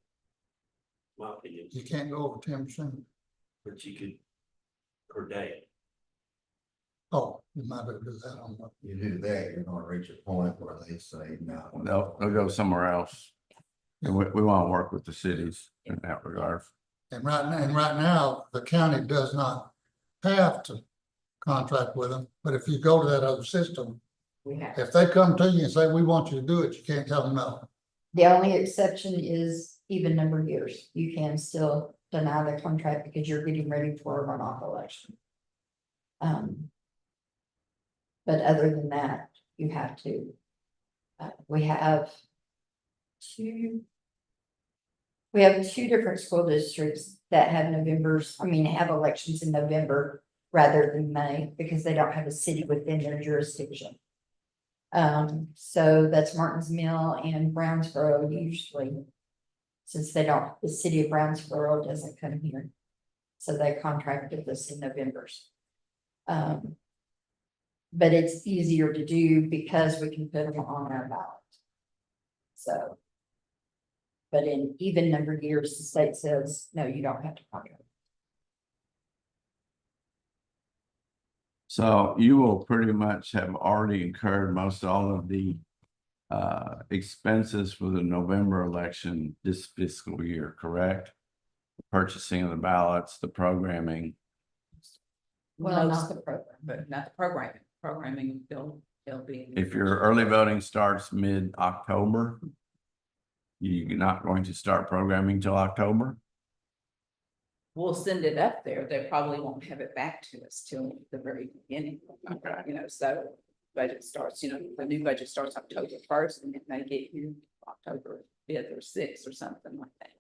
My opinion, You can't go over 10%. but you could per day. Oh, you might be able to do that on the. You do that, you're gonna reach a point where they say, no. They'll go somewhere else. And we want to work with the cities in that regard. And right now, the county does not have to contract with them, but if you go to that other system, We have. if they come to you and say, we want you to do it, you can't tell them no. The only exception is even numbered years. You can still deny the contract because you're getting ready for a runoff election. But other than that, you have to. We have two different school districts that have have elections in November rather than May because they don't have a city within their jurisdiction. So that's Martins Mill and Brownsboro usually. Since the city of Brownsboro doesn't come here. So they contracted this in November. But it's easier to do because we can put them on our ballot. So. But in even numbered years, the state says, no, you don't have to contract. So you will pretty much have already incurred most all of the expenses for the November election this fiscal year, correct? Purchasing of the ballots, the programming. Well, Most not- of the program, but not the programming. Programming, they'll be. If your early voting starts mid-October, you're not going to start programming till October? We'll send it up there. They probably won't have it back to us till the very beginning. Okay. So budget starts, the new budget starts October 1st and it may get here October 5th or 6th or something like that.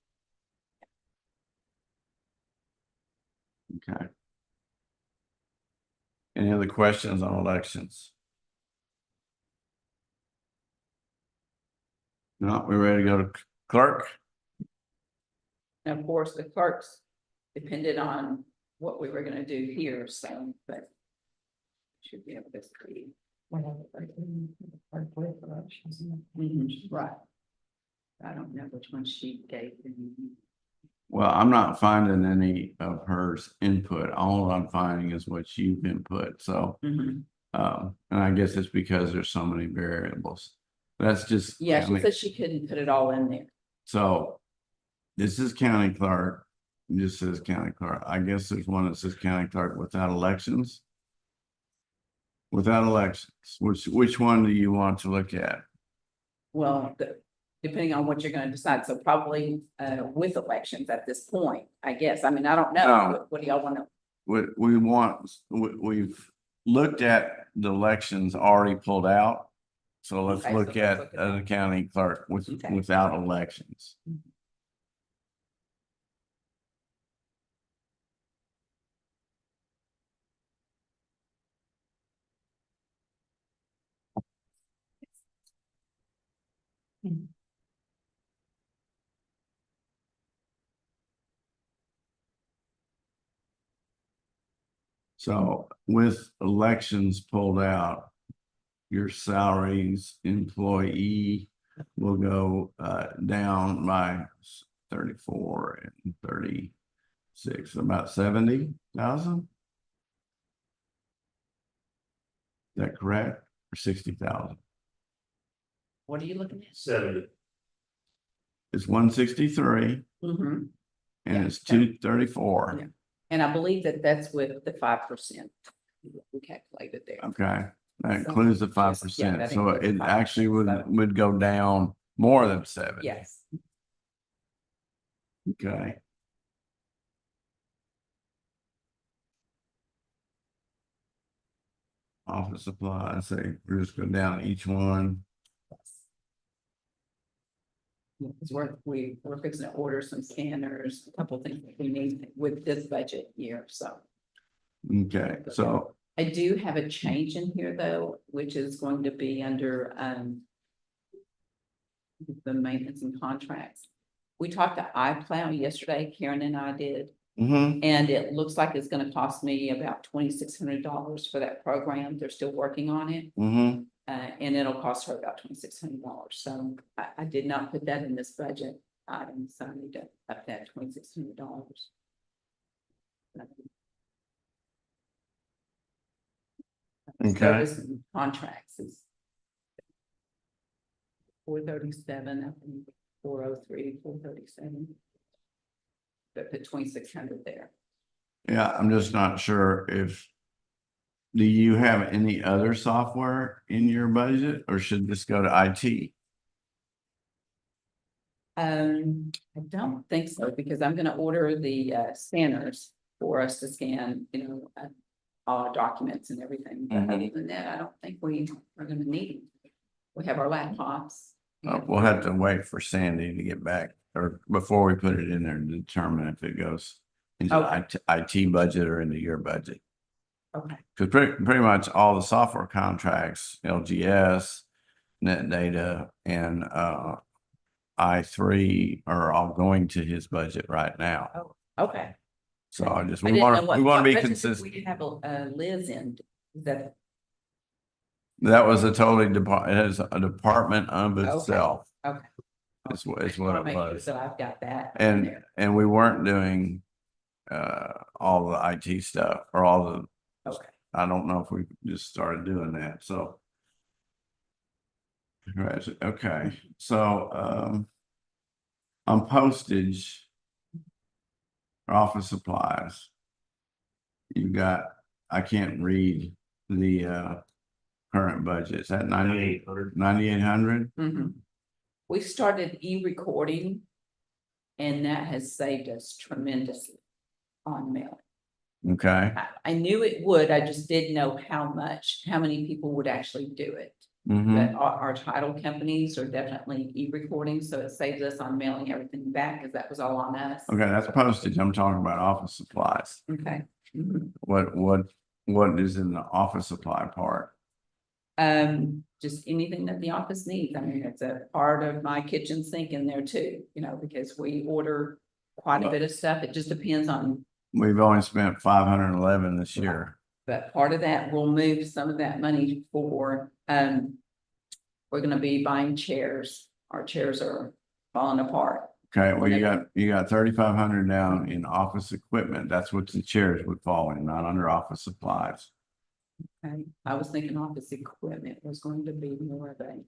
Okay. Any other questions on elections? No, we're ready to go to clerk? And of course, the clerks depended on what we were gonna do here, so, but should be able to see. Right. I don't know which one she gave. Well, I'm not finding any of hers input. All I'm finding is what you've input, so. Mhm. And I guess it's because there's so many variables. That's just. Yeah, I she mean, said she couldn't put it all in there. so. This is county clerk, this says county clerk. I guess there's one that says county clerk without elections. Without elections, which one do you want to look at? Well, depending on what you're gonna decide, so probably with elections at this point, I guess. I mean, I don't know. No. What do y'all wanna? We've looked at the elections already pulled out. So let's Okay, so look let's at look at the that. county clerk Okay. without elections. So with elections pulled out, your salaries employee will go down by 34 and 36, about 70,000. Is that correct? Or 60,000? What are you looking at? 70. It's 163 Mhm. and Yeah. it's 234. Yeah. And I believe that that's with the 5%. We calculated there. Okay, that So, includes the yes, 5%. that So includes it 5%, actually so- would go down more than 70. Yes. Okay. Office supplies, say, we're just go down each one. Because we're fixing to order some scanners, a couple things that we need with this budget year, so. Okay, so, I do have a change in here though, which is going to be under, the maintenance and contracts. We talked to iPlow yesterday, Karen and I did, mhm, and it looks like it's gonna cost me about $2,600 for that program. They're still working on it. mhm. And it'll cost her about $2,600. So I did not put that in this budget item, so I need to up that $2,600. Okay, Service and contracts is 437, I think, 403, 437. But put 2,600 there. yeah, I'm just not sure if. Do you have any other software in your budget or should this go to IT? I don't think so, because I'm gonna order the scanners for us to scan, all our documents and everything. But Mhm. other than that, I don't think we are gonna need them. We have our laptops. We'll have to wait for Sandy to get back or before we put it in there to determine if it goes into Okay. the IT budget or into your budget. Okay, Because pretty much all the software contracts, LGS, net data and I3 are all going to his budget right now. okay. So I we didn't want know to, what- we want what to be budget did consistent. We have Liz in, that, That was a totally it is a department of Okay. itself. okay. It's what I wanna it make sure was. that I've got that. in there. And we weren't doing all the IT stuff or all the, Okay, I don't know if we just started doing that, so. Right, okay, so on postage. Office supplies. You got, I can't read the current budget, is that 9,800? mhm. We started e-recording. And that has saved us tremendously on mail. Okay, I knew it would, I just didn't know how many people would actually do it. Mm-hmm. But our title companies are definitely e-recording, so it saves us on mailing everything back, because that was all on us. Okay, that's postage. I'm talking about office supplies. Okay. Mhm. What is in the office supply part? Just anything that the office needs. I mean, it's a part of my kitchen sink in there too, you know, because we order quite a bit of stuff. It just depends on, We've only spent 511 this year. but part of that, we'll move some of that money for, we're gonna be buying chairs. Our chairs are falling apart. Okay, well, you got 3,500 down in office equipment. That's what the chairs would fall in, not under office supplies. Okay, I was thinking office equipment was going to be more of a,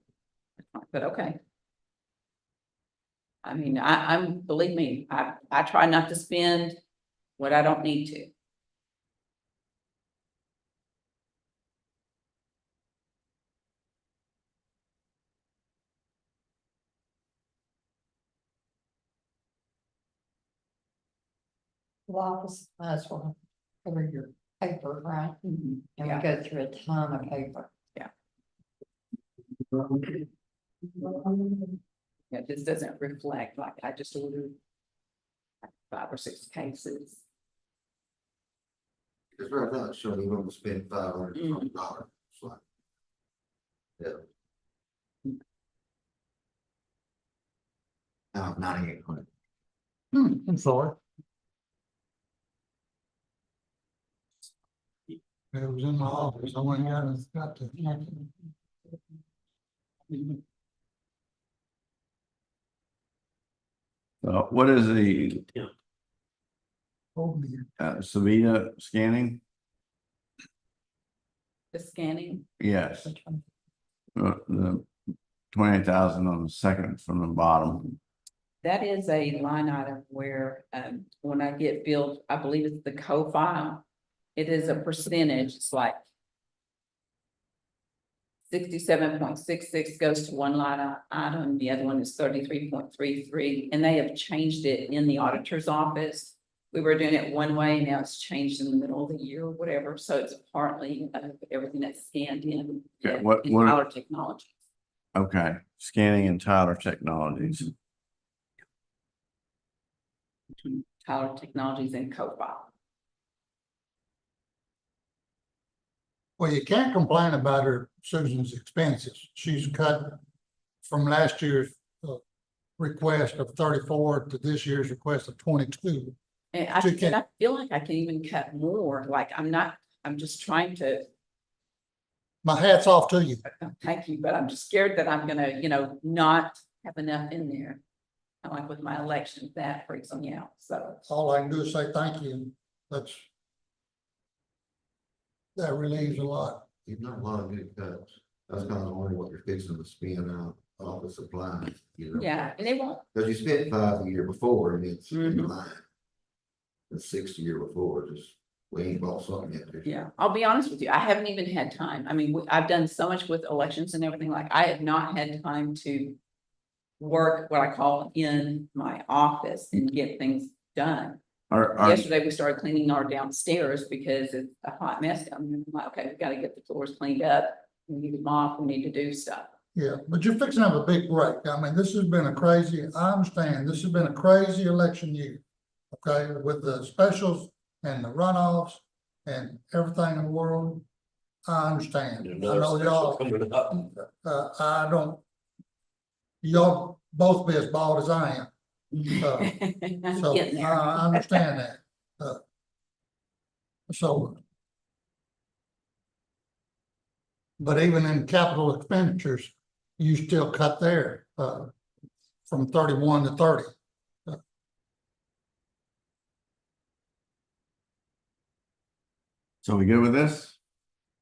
but okay. I mean, I'm, believe me, I try not to spend what I don't need to. The office supplies will cover your paper, right? And we Yeah. go through a ton of paper. Yeah, this doesn't reflect, like, I just ordered 5 or 6 cases. Because right now, it's showing you want to spend $500. So, yeah. Now, 9,800. I'm sorry. It was in my office, I went and got to. What is the Oh, dear. Savita scanning? The scanning, Yes. The 28,000 on the second from the bottom. that is a line item where, when I get billed, I believe it's the co-file. It is a percentage, it's like 67.66 goes to one line item, the other one is 33.33, and they have changed it in the auditor's office. We were doing it one way, now it's changed in the middle of the year or whatever, so it's partly of everything that's scanned in. Okay, in what- Tyler Technologies. Okay, scanning and Tyler Technologies. Between Tyler Technologies and co-file. Well, you can't complain about her, Susan's expenses. She's cut from last year's request of 34 to this year's request of 22. And So you and can't- I feel like I can even cut more, like I'm just trying to, My hat's off to you. thank you, but I'm just scared that I'm gonna, not have enough in there. Kind of like with my election, that freaks me out, so. All I can do is say thank you. That relieves a lot. You've not a lot of good cuts. That's kind of wondering what you're fixing to spend out of the supplies, you know? Yeah, and they won't, Because you spent 5 the year before, and it's in Mhm. line. The 6 the year before, just, we ain't bought something yet. this year. yeah, I'll be honest with you, I haven't even had time. I mean, I've done so much with elections and everything, like I have not had time to work what I call in my office and get things done. Yesterday, we started cleaning our downstairs because it's a hot mess down there. I'm like, okay, we gotta get the floors cleaned up. We need to mop, we need to do stuff. Yeah, but you're fixing to have a big break. I mean, this has been a crazy, I understand, this has been a crazy election year. Okay, with the specials and the runoffs and everything in the world. I understand. I Another know special y'all, coming up. I don't. Y'all both be as bald as I am. I'm So getting there. I understand that. So. But even in capital expenditures, you still cut there, from 31 to 30. So we good with this?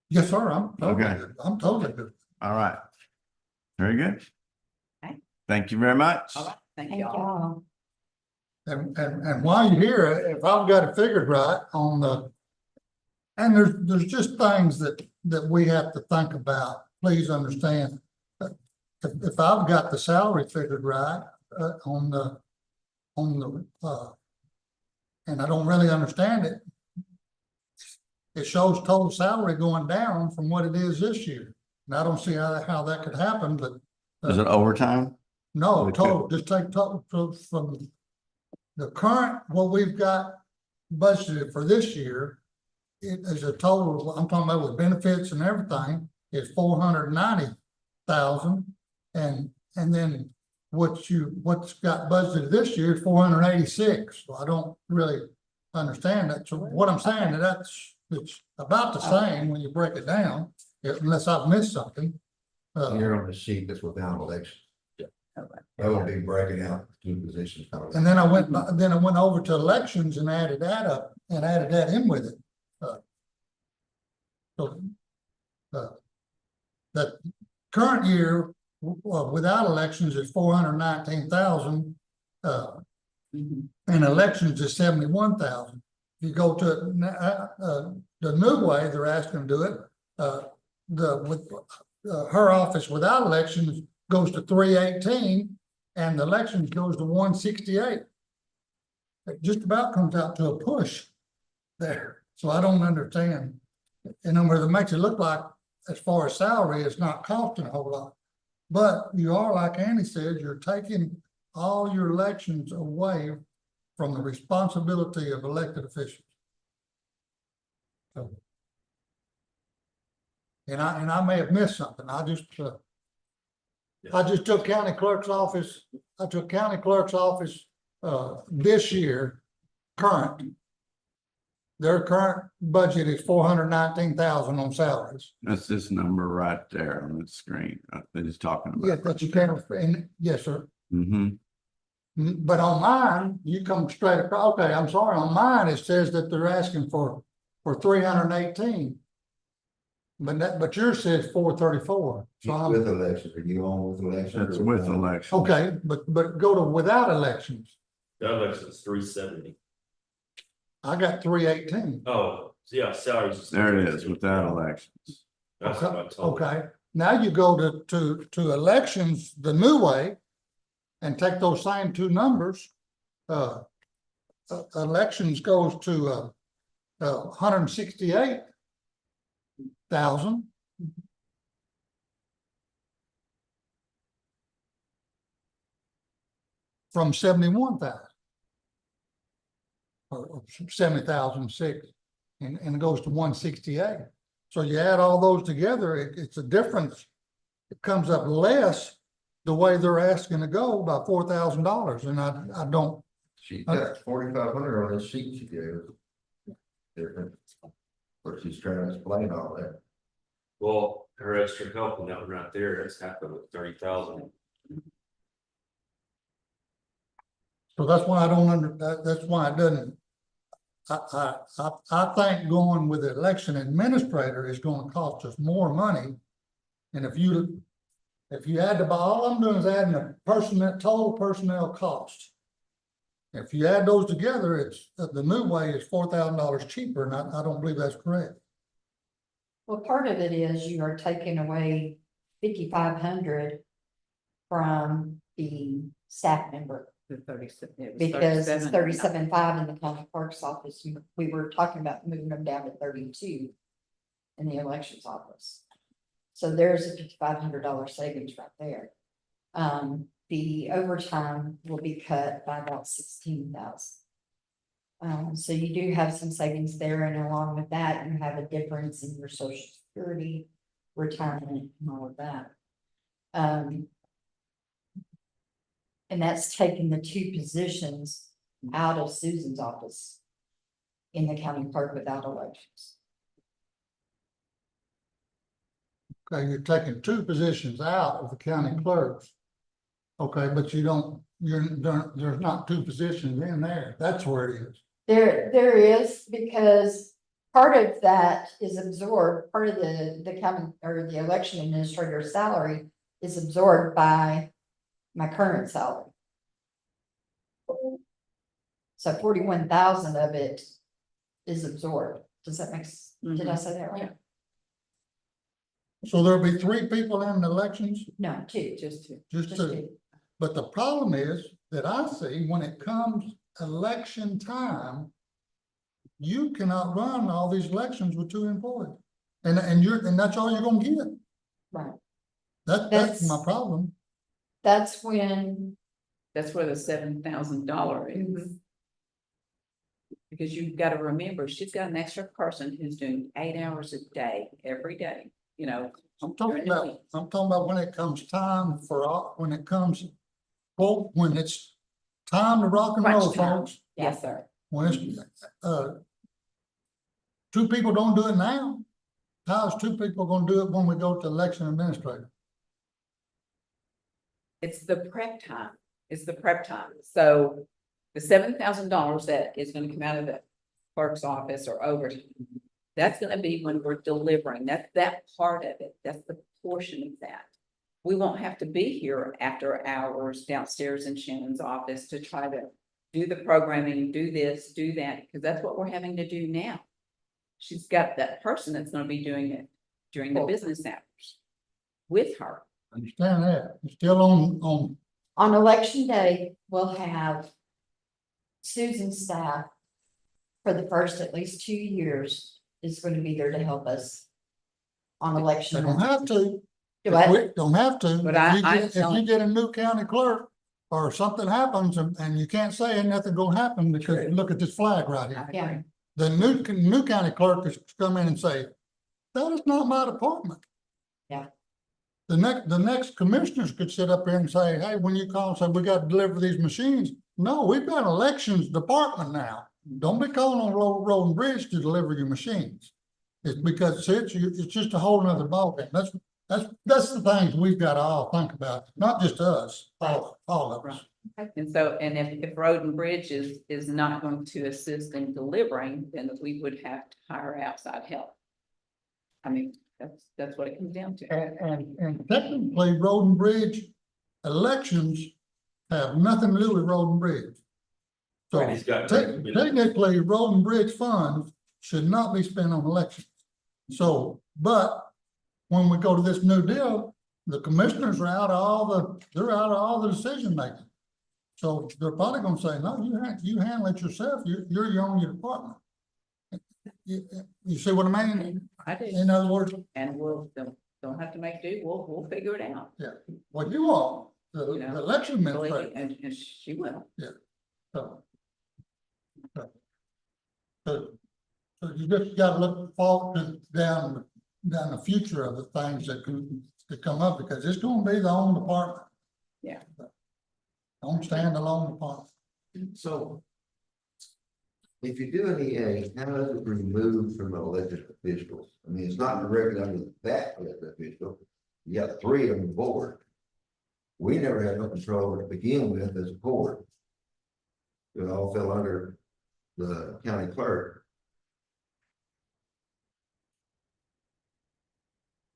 Yes, sir, I'm totally Okay. good. I'm totally good. All right. Very good. Okay. Thank you very much. All right, thank Thank y'all. y'all. And while you're here, if I've got it figured right on the. And there's just things that we have to think about, please understand. If I've got the salary figured right, on the. And I don't really understand it. It shows total salary going down from what it is this year. And I don't see how that could happen, but Is it overtime? no, Okay. total, just take total from the current, what we've got budgeted for this year. It is a total, I'm talking about with benefits and everything, is 490,000. And then what's got budgeted this year is 486. So I don't really understand that. So what I'm saying, it's about the same when you break it down, unless I've missed something. Here on the sheet that's without election. That would be breaking out two positions. And then I went over to elections and added that up and added that in with it. That current year, without elections is 419,000. Mhm. And elections is 71,000. You go to, the new way they're asking to do it, her office without elections goes to 318 and the elections goes to 168. It just about comes out to a push there. So I don't understand. In other words, it makes it look like as far as salary, it's not costing a whole lot. But you are, like Andy said, you're taking all your elections away from the responsibility of elected officials. So, and I may have missed something. I just took county clerk's office. I took county clerk's office this year, current. Their current budget is 419,000 on salaries. That's this number right there on the screen. They're just talking about. Yeah, but you can't, and yes, sir. Mm-hmm. But on mine, you come straight across, okay, I'm sorry, on mine, it says that they're asking for 318. But yours says 434, so I'm, With elections, are you on with elections? That's with election. okay, but go to without elections, The election is 370. I got 318. Oh, yeah, salaries. There it is, without elections. That's what I told. Okay, now you go to elections the new way and take those same two numbers. Elections goes to 168,000. From 71,000. Or 70,006, and it goes to 168. So you add all those together, it's a difference. It comes up less the way they're asking to go by $4,000, and I don't. She got 4,500 on this sheet she gave us. Different. But she's trying to explain all that. Well, her extra help in that one right there, that's happened with 30,000. So that's why I don't that's why it doesn't. I think going with the election administrator is going to cost us more money. And if you add the, all I'm doing is adding the total personnel cost. If you add those together, it's the new way is $4,000 cheaper, and I don't believe that's correct. Well, part of it is you are taking away 5,500 from the staff member. The 37, it was Because it's 37. 37.5 in the county clerk's office. We were talking about moving them down to 32 in the elections office. So there's a $5,500 savings right there. The overtime will be cut by about 16,000. So you do have some savings there, and along with that, you have a difference in your Social Security, retirement, and all of that. And that's taking the two positions out of Susan's office in the county clerk without elections. Okay, you're taking two positions out of the county clerks. Okay, but there's not two positions in there. That's where it is. There is, because part of that is absorbed, part of the county or the election administrator's salary is absorbed by my current salary. So 41,000 of it is absorbed. Does that make sense? Did I say that right? So there'll be three people in the elections, No, two. Just to, just Just two. two. But the problem is that I see when it comes election time, you cannot run all these elections with two employees. And that's all you're gonna get. Right. That's That's- my problem. That's when, That's where the $7,000 is. Because you've got to remember, she's got an extra person who's doing 8 hours a day, every day, you know. I'm during talking the about, week. I'm talking about when it comes time for, when it comes, quote, when it's time to rock and roll, Crunch time. folks. Yes, sir. When it's, two people don't do it now. How's two people gonna do it when we go to election administrator? It's the prep time. It's the prep time. So the $7,000 that is gonna come out of the clerk's office or overtime, that's gonna be when we're delivering. That's that part of it. That's the portion of that. We won't have to be here after hours downstairs in Shannon's office to try to do the programming, do this, do that, because that's what we're having to do now. She's got that person that's gonna be doing it during the business hours with her. Understand that, it's still on, on election day, we'll have Susan's staff for the first at least 2 years is going to be there to help us on they election. don't have to. Do I? We don't have to. But If you get a new county clerk or something happens and you can't say ain't nothing gonna happen because look at this flag right here. I Yeah. agree. The new county clerk is to come in and say, that is not my department. Yeah. The next commissioners could sit up here and say, hey, when you call and say, we got to deliver these machines. No, we've got elections department now. Don't be calling on road and bridge to deliver your machines. It's because it's just a whole nother ballgame. That's the things we've got to all think about, not just us, all of us. And so, and if Road and Bridge is not going to assist in delivering, then we would have to hire outside help. I mean, that's what it comes down to. And technically, road and bridge elections have nothing to do with road and bridge. So He's got- technically, road and bridge funds should not be spent on elections. So, but when we go to this new deal, the commissioners are out of they're out of all the decision making. So they're probably gonna say, no, you handle it yourself, you're your own department. You see what I mean? I do, In other words, and don't have to make do, we'll figure it out. what you want, the You know, election Believe me, administrator. and she will. So so you just gotta look forward down the future of the things that come up, because it's gonna be the own department. Yeah. Don't stand alone department. So. If you do an EA, how does it remove from the elected officials? I mean, it's not directly under that elected official. You got 3 on the board. We never had no control to begin with as a board. It all fell under the county clerk.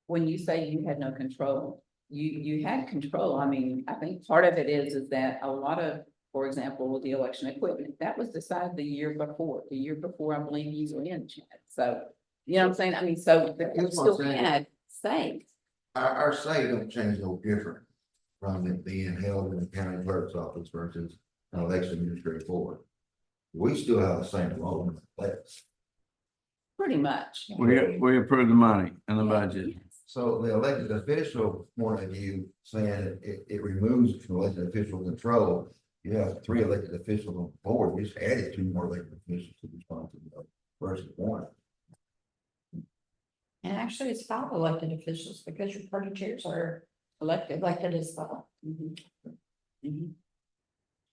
When you say you had no control, you had control. I mean, I think part of it is that a lot of, for example, with the election equipment, that was decided the year before. The year before, I believe you were in, Chad. So, you know what I'm saying? I mean, so we That's what I'm still saying. had say. Our say don't change no different from it being held in the county clerk's office versus an election administrative board. We still have the same role in place. Pretty much. We approved the money and the budget. Yes. So the elected official point of view, saying it removes from elected official control. You have 3 elected officials on the board, you just added 2 more elected officials to responsibility versus 1. And actually, it's 5 elected officials because your party chairs are Elected. elected as well. Mhm. Mhm.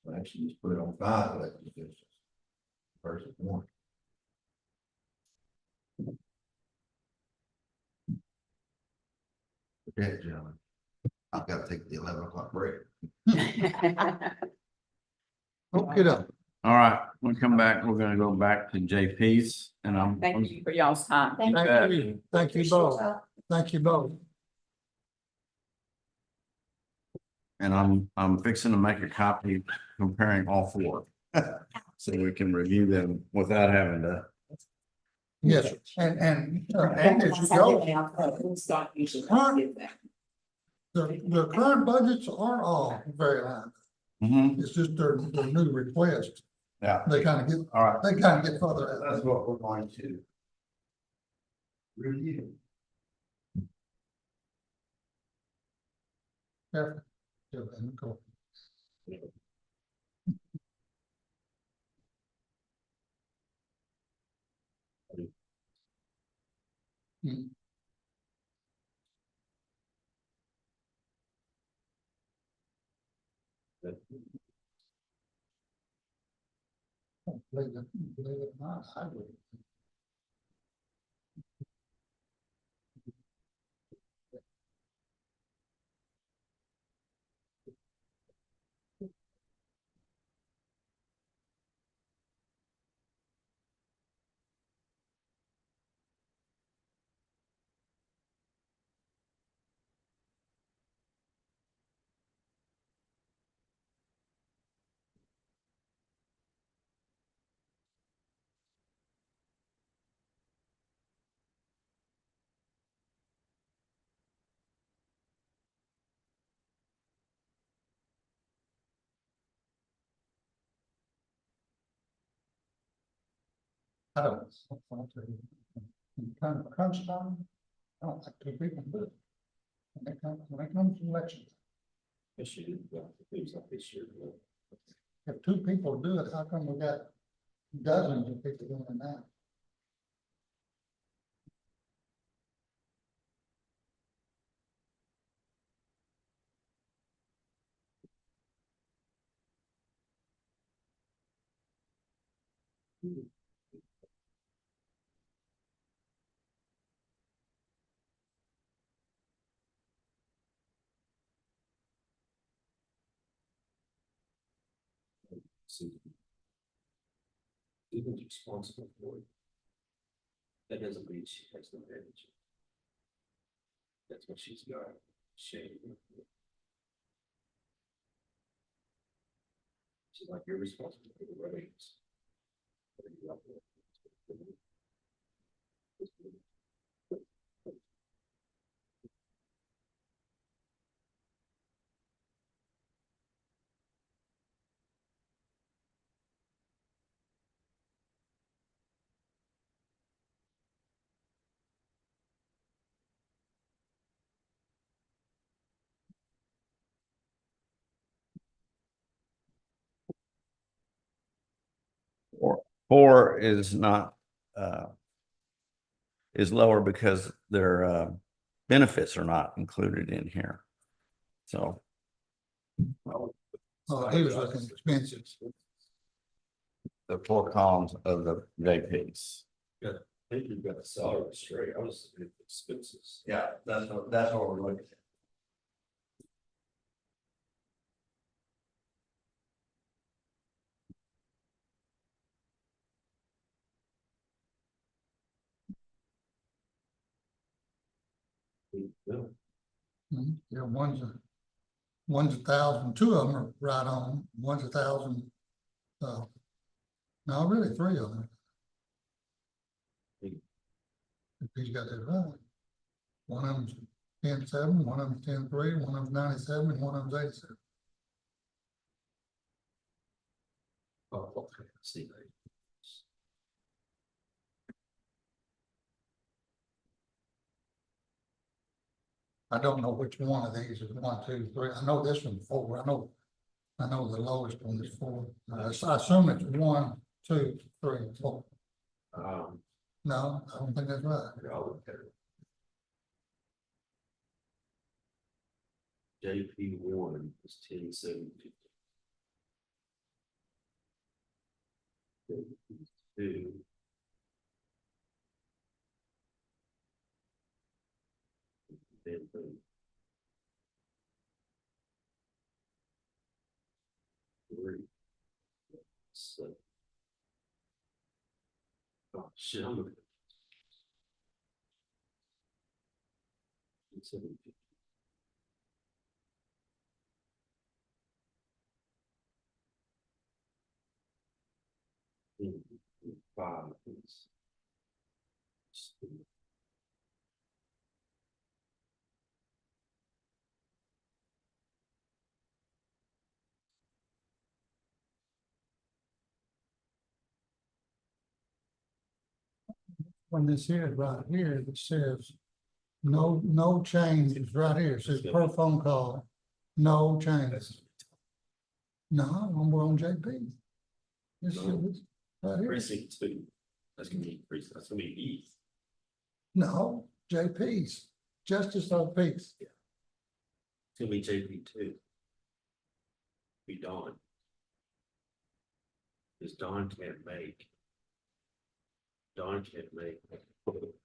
So actually just put it on 5 elected officials versus 1. Okay, gentlemen, I've got to take the 11 o'clock break. Okay, then. All right, when we come back, we're gonna go back to JP's and I'm. Thank you for y'all's time. Thank bet. you. Thank you both. Thank you both. And I'm fixing to make a copy comparing all 4. So we can review them without having to. Yes, sir. And as you go, We'll start usually. the current budgets are all very high. It's just their new request. Yeah, They kind of get all right. further out. That's what we're going to review. Careful. Yeah, and go. Hmm. Believe it or not, I would. I don't. Kind of crunch time. I don't think two people do it. When it comes to elections, Yes, you did, it was like this year. if two people do it, how come we got dozens of people doing it now? See. Even responsible for it. That doesn't mean she has no energy. That's what she's got, shame. She's like, you're responsible for the ratings. Four is not, is lower because their, benefits are not included in here. So, Oh, he was looking expenses. the four columns of the JPs. I think you've got the salary straight, I was looking at expenses. Yeah, that's what we're looking at. No, Yeah, one's 1,000, two of them are right on, one's 1,000. No, really, three of them. If he's got that right. One of them's 10.7, one of them's 10.3, one of them's 97, and one of them's 87. oh, okay, I see that. I don't know which one of these is 1, 2, 3. I know this one's 4. I know the lowest one is 4. So I assume it's 1, 2, 3, 4. No, I don't think that's right. I'll look at it. JP one is 10.750. Two. Then three. So. Oh, shit, I'm looking. 750. Five. When this here is right here, it says no change is right here. It says per phone call. No changes. No, we're on JP. This is, right here. Precinct 2. That's gonna be precinct, that's gonna be E. No, JP's, Justice of the Peace. It's gonna be JP2. Be Dawn. Because Dawn can't make.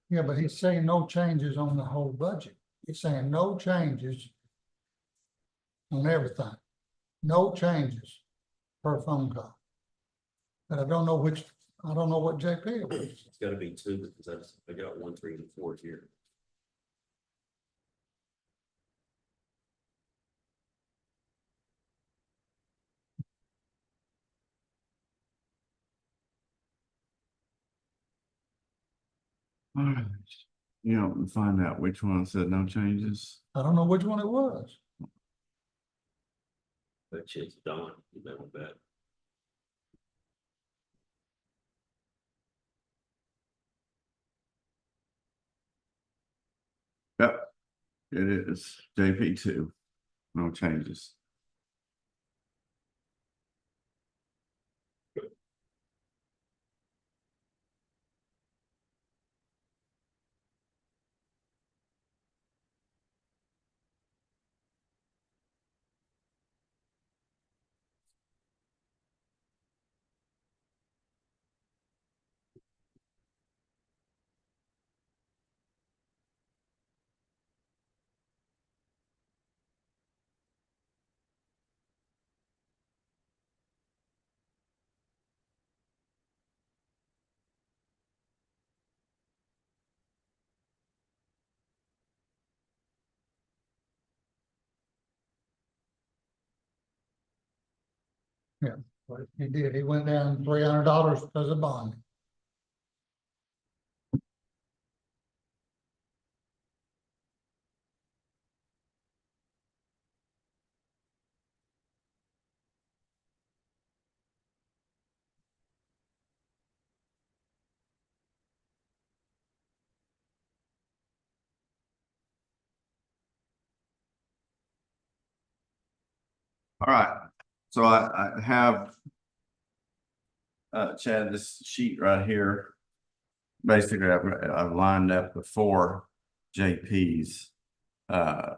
Yeah, but he's saying no changes on the whole budget. He's saying no changes on everything. No changes per phone call. But I don't know what JP it was. It's gotta be 2 because I got 1, 3, and 4 here. All right. You know, find out which one said no changes. I don't know which one it was. That shit's Dawn, you know that. Yep. It is JP2. No changes. But he did. He went down $300 because of bond. All right, so I have. Chad, this sheet right here. Basically, I've lined up the 4 JP's.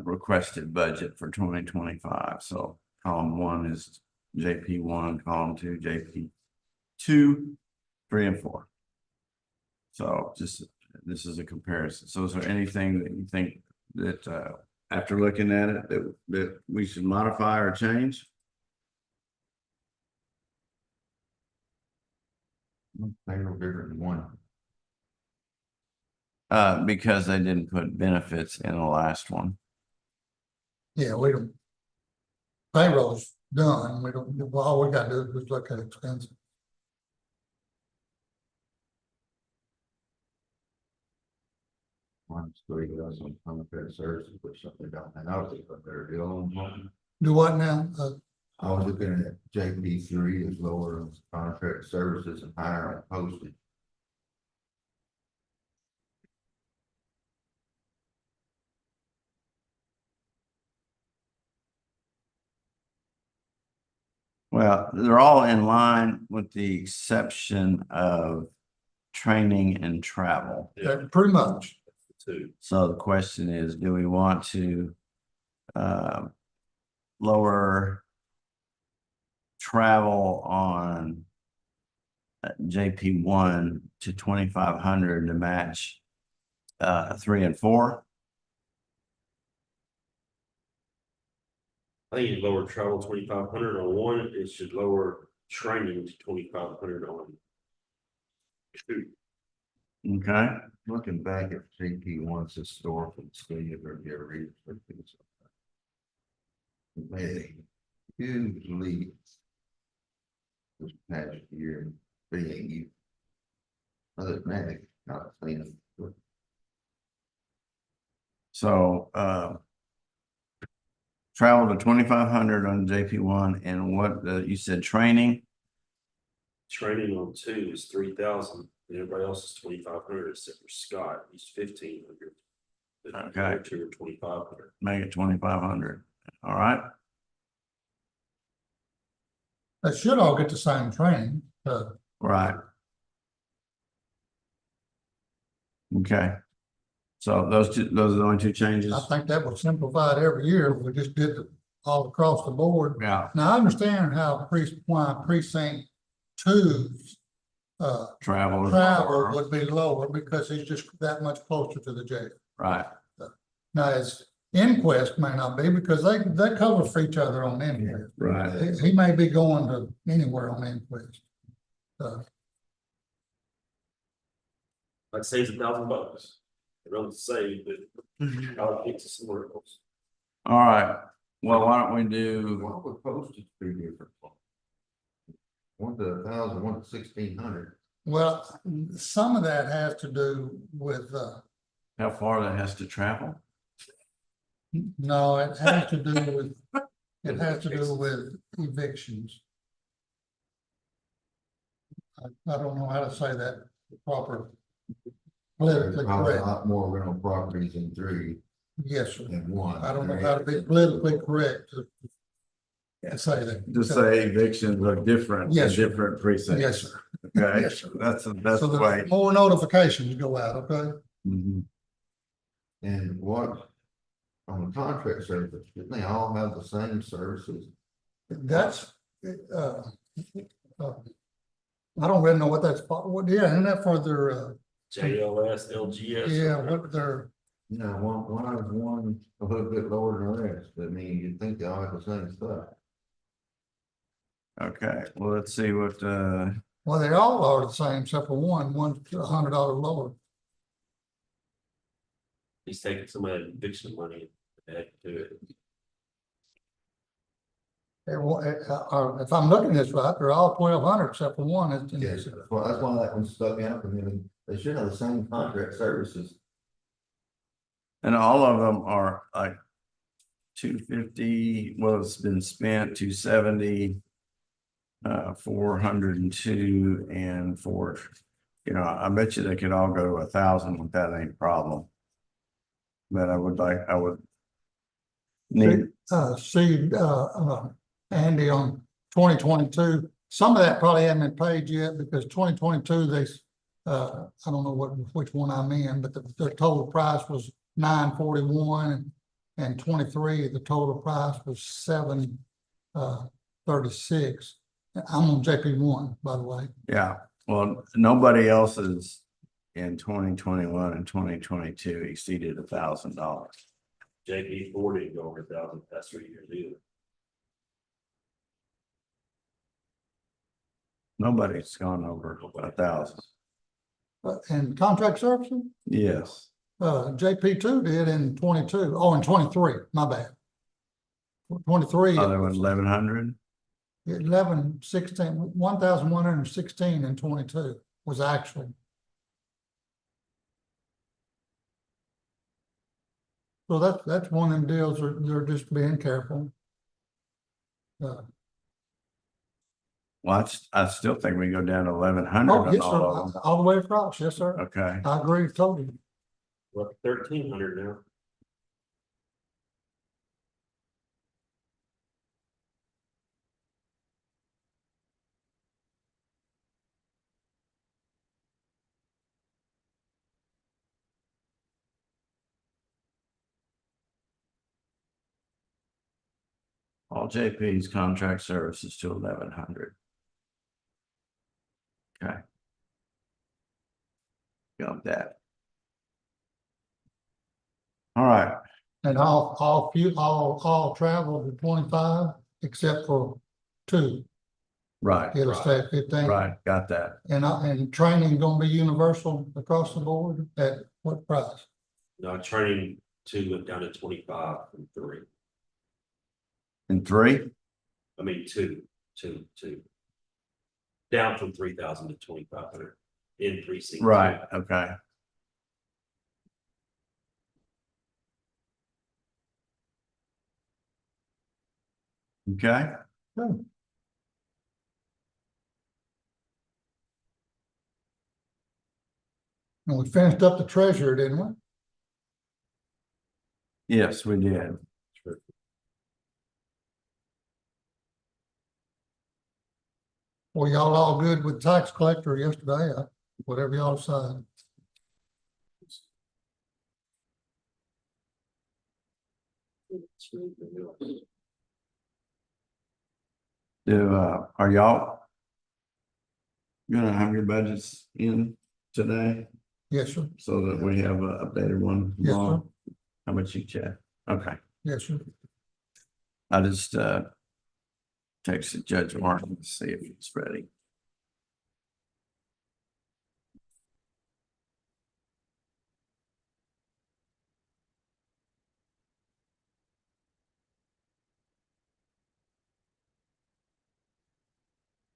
Requested budget for 2025, so column 1 is JP1, column 2, JP2, 3 and 4. So just, this is a comparison. So is there anything that you think that, after looking at it, that we should modify or change? Payroll bigger than 1. Because they didn't put benefits in the last one. Yeah, we don't. Payroll's done. We don't, well, all we gotta do is look at expenses. One's 3,000 contract services, which something don't, and I was looking at their deal on one. Do what now? I was looking at JP3 is lower on contract services and higher on postage. Well, they're all in line with the exception of training and travel. Pretty much. 2. So the question is, do we want to lower travel on JP1 to 2,500 to match 3 and 4? I think you lower travel 2,500 on 1, it should lower training to 2,500 on 2. Okay, Looking back at JP1's historical study of their readers. They usually this past year being you. Other than that, not clean. so travel to 2,500 on JP1, and what you said training? Training on 2 is 3,000, and everybody else is 2,500 except for Scott, he's 1,500. Okay. 2 or 2,500. Make it 2,500. All right. They should all get the same training, Right. Okay. So those are the only two changes? I think that would simplify it every year. We just did it all across the board. Yeah, Now, I understand why precinct two's travel. travel would be lower because he's just that much closer to the jail. Right, Now, his inquest may not be because they cover for each other on inquest. right. He may be going to anywhere on inquest. Like saves $1,000. It don't save, but I'll get to somewhere else. All right. Well, why don't we do, Why would postage be different? One to 1,000, one to 1,600. Well, some of that has to do with, how far that has to travel? no, it has to do with, it has to do with evictions. I don't know how to say that proper. There's Politically probably a correct. lot more rental properties in 3 Yes, sir. than 1. I don't know how to be politically correct to say that. To say evictions are different in Yes, sir. different precincts. Yes, sir. Okay, Yes, sir. that's the So best way. the more notifications go out, okay? Mhm. And what, on the contract service, didn't they all have the same services? That's, I don't really know what that's, yeah, isn't that for their, JLS, LGS. yeah, what their, You know, why is one a little bit lower than the rest? I mean, you'd think they all have the same stuff. Okay, well, let's see what, well, they all are the same except for one's $100 lower. He's taking some of that eviction money and add to it. If I'm looking at this right, they're all 1,200 except for one. Yes, well, that's why that one stuck out for me. They should have the same contract services. and all of them are like 250, well, it's been spent 270, 402 and 4. You know, I bet you they could all go to 1,000 with that ain't a problem. But I would need, Andy, on 2022, some of that probably hasn't been paid yet because 2022, they, I don't know which one I'm in, but the total price was 941 and 23, the total price was 736. I'm on JP1, by the way. yeah, well, nobody else's in 2021 and 2022 exceeded $1,000. JP4 didn't go over 1,000 past 3 years either. Nobody's gone over 1,000. And contract services, Yes, JP2 did in 22. Oh, in 23, my bad. 23. other than 1,100. 1,116 in 22 was actually. So that's one of them deals they're just being careful. Well, I still think we go down to 1,100 Oh, on yes, all of sir, them. all the way across, yes, sir. Okay, I agree totally. We're up to 1,300 now. all JP's contract services to 1,100. Okay. Got that. All right, And all travel to 25 except for 2. right, It'll stay at 15. right, got that. And training gonna be universal across the board at what price? Now training 2 went down to 25 from 3. And 3? I mean, two. Down from 3,000 to 2,500 in precinct. Right, okay. Okay, Good. And we finished up the treasurer, didn't we? yes, we did. Well, y'all all good with tax collector yesterday, whatever y'all decide. Are y'all gonna have your budgets in today Yes, sir. so that we have a updated one Yes, sir. tomorrow? How much you check? Okay, Yes, sir. I just, texted Judge Martin to see if it's ready.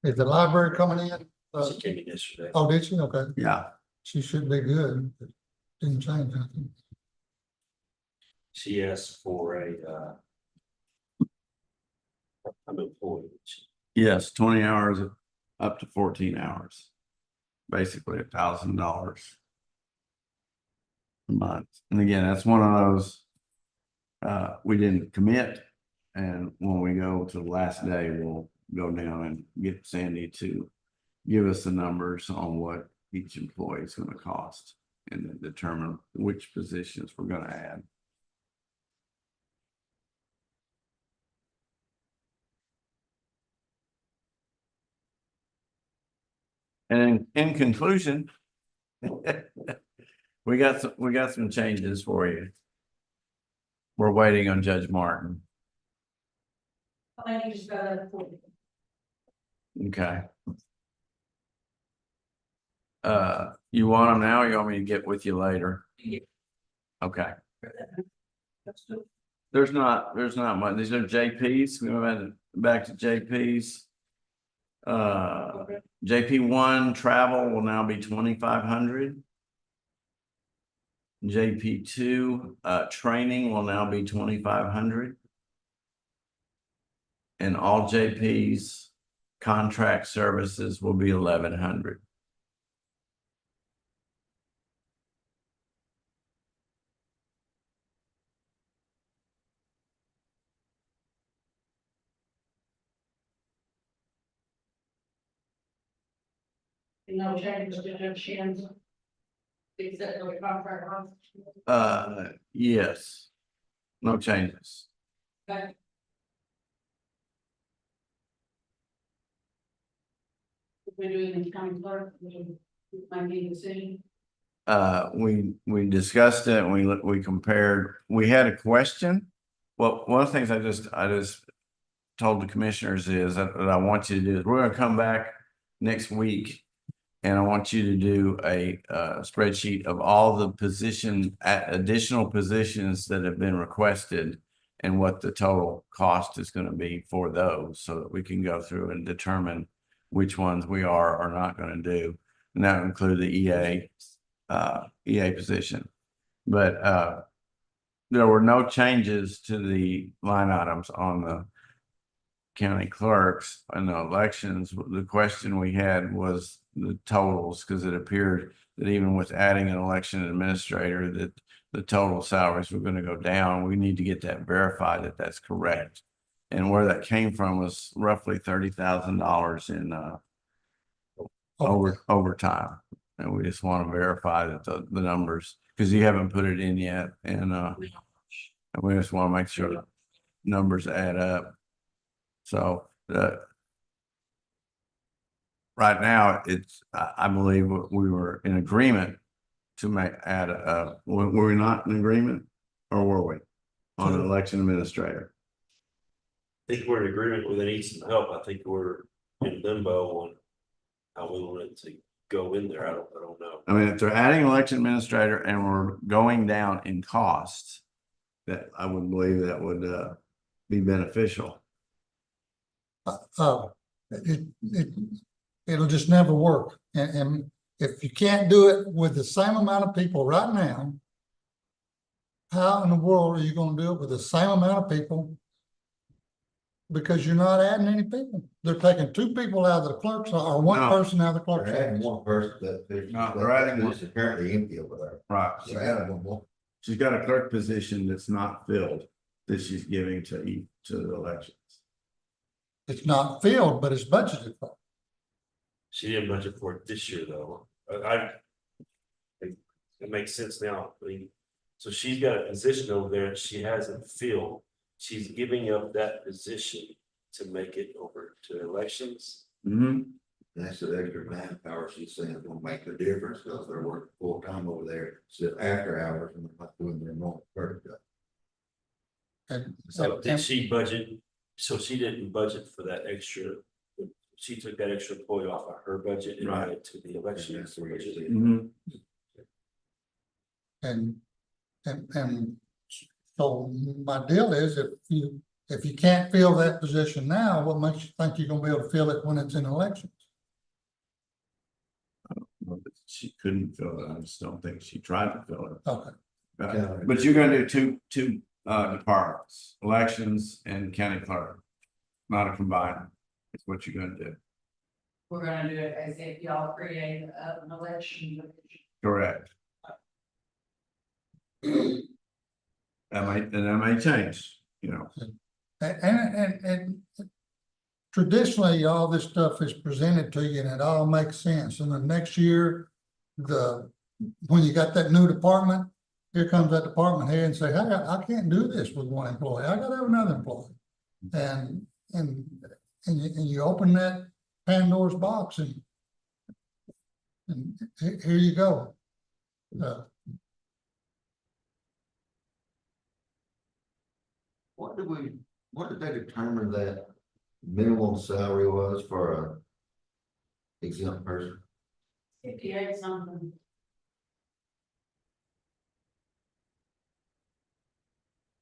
Is the library coming in? She came in yesterday. Oh, did she? Okay. Yeah, She should be good. Didn't change anything. She asked for I'm employed. yes, 20 hours up to 14 hours. Basically $1,000 a month. And again, that's one of those, we didn't commit. And when we go to the last day, we'll go down and get Sandy to give us the numbers on what each employee is gonna cost and then determine which positions we're gonna add. And in conclusion, we got some changes for you. We're waiting on Judge Martin. I think you just got that for you. Okay. You want them now or you want me to get with you later? Yeah. Okay. That's good. There's not much. These are JPs. We went back to JPs. JP1 travel will now be 2,500. JP2 training will now be 2,500. And all JPs contract services will be 1,100. No changes to Judge Shen's. Except for the contract runs. Yes. No changes. Okay. If we do it in county clerk, we might need a decision. We discussed it and we compared, we had a question. Well, one of the things I just told the commissioners is that I want you to do is we're gonna come back next week. And I want you to do a spreadsheet of all the additional positions that have been requested. And what the total cost is gonna be for those, so that we can go through and determine which ones we are or not gonna do. And that would include the EA position. But there were no changes to the line items on the county clerks and the elections. The question we had was the totals, because it appeared that even with adding an election administrator, that the total salaries were going to go down. We need to get that verified that that's correct. And where that came from was roughly $30,000 in overtime. And we just want to verify that the numbers, because you haven't put it in yet. And we just want to make sure the numbers add up. So right now, I believe we were in agreement to add were we not in agreement, or were we on an election administrator? I think we're in agreement where they need some help. I think we're in limbo on how we want it to go in there. I don't know. I mean, if they're adding election administrator and we're going down in costs, that I would believe that would be beneficial. It'll just never work. And if you can't do it with the same amount of people right now, how in the world are you gonna do it with the same amount of people? Because you're not adding any people. They're taking 2 people out of the clerk's or one No. person out of the clerk's They're adding office. one person that. No, they're adding one. It's apparently empty over there. Right. They're adding one more. She's got a clerk position that's not filled that she's giving to the elections. It's not filled, but it's budgeted for. She didn't budget for it this year, though. It makes sense now. I mean, so she's got a position over there that she hasn't filled. She's giving up that position to make it over to elections. That's the extra manpower she's saying is gonna make the difference, because they're working full time over there, so after hours and not doing their normal work. And, So did she budget? So she didn't budget for that extra. She took that extra employee off of her budget and added to the election. That's where you see it. and so my deal is if you can't fill that position now, what makes you think you're gonna be able to fill it when it's in elections? She couldn't fill it. I just don't think she tried to fill it. Okay, But you're gonna do two departments, elections and county clerk. Not a combined, it's what you're gonna do. We're gonna do it as if y'all create an election division. Correct. That may change, you know. and traditionally, all this stuff is presented to you and it all makes sense, and the next year, when you got that new department, here comes that department head and say, hey, I can't do this with one employee, I gotta have another employee. And you open that Pandora's box and here you go. What did they determine that minimum salary was for a exempt person? 58 something.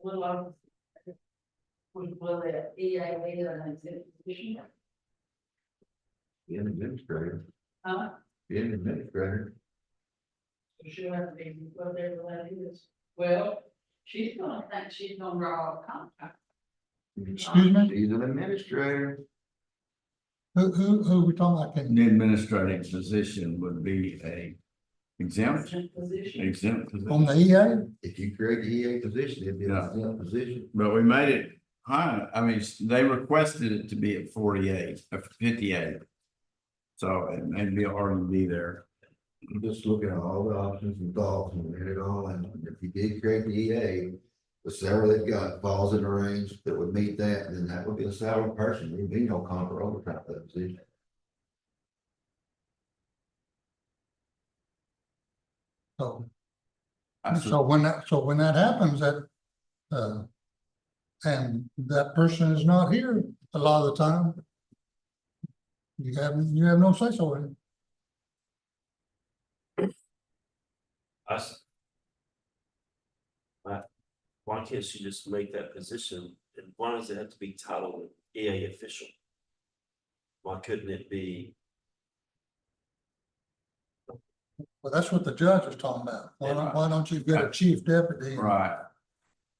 Little over. Will it EA an exempt position? Being an administrator, Huh? being an administrator. She'll have to be whatever that is. Well, she's gonna think she's gonna draw a contract. Excuse me? She's an administrator. Who we talking about? The administrative position would be a exempt Position. On position. the EA? If you create the EA position, it'd be an exempt position. But we made it high. I mean, they requested it to be at 58. So it may already be there. I'm just looking at all the options and thoughts and hit it all, and if you did create the EA, the salary they've got falls in a range that would meet that, and then that would be a salary person, there'd be no comp or overtime for that position. So when that happens, and that person is not here a lot of the time, you have no say so in it. Why can't she just make that position? And why does it have to be titled EA official? Why couldn't it be? Well, that's what the judge was talking about. Why don't you get a chief deputy? Right.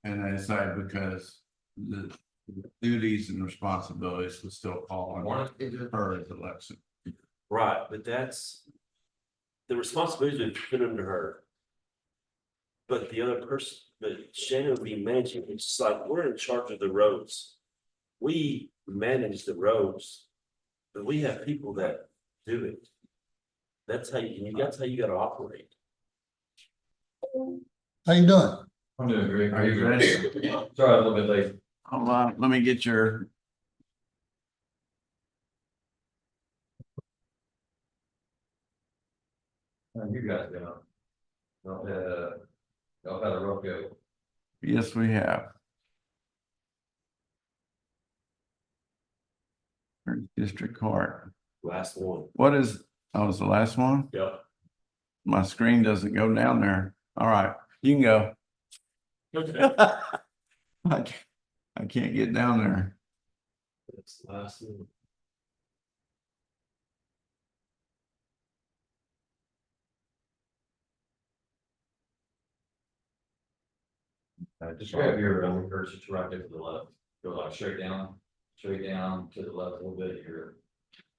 And they say because the duties and responsibilities would still fall on her as election. Right, but that's the responsibility to put under her. But the other person, but Shannon would be managing, it's just like, we're in charge of the roads. We manage the roads, but we have people that do it. That's how you gotta operate. How you doing? I'm doing great. Are you ready? Sorry, a little bit late. Hold on, let me get your. How you guys doing? Y'all had a rough go. Yes, we have. District Court. Last one. What is, oh, it's the last one? Yep. My screen doesn't go down there. All right, you can go. I can't get down there. That's the last one. Just grab your cursor to right there to the left. Go like straight down to the left a little bit. You're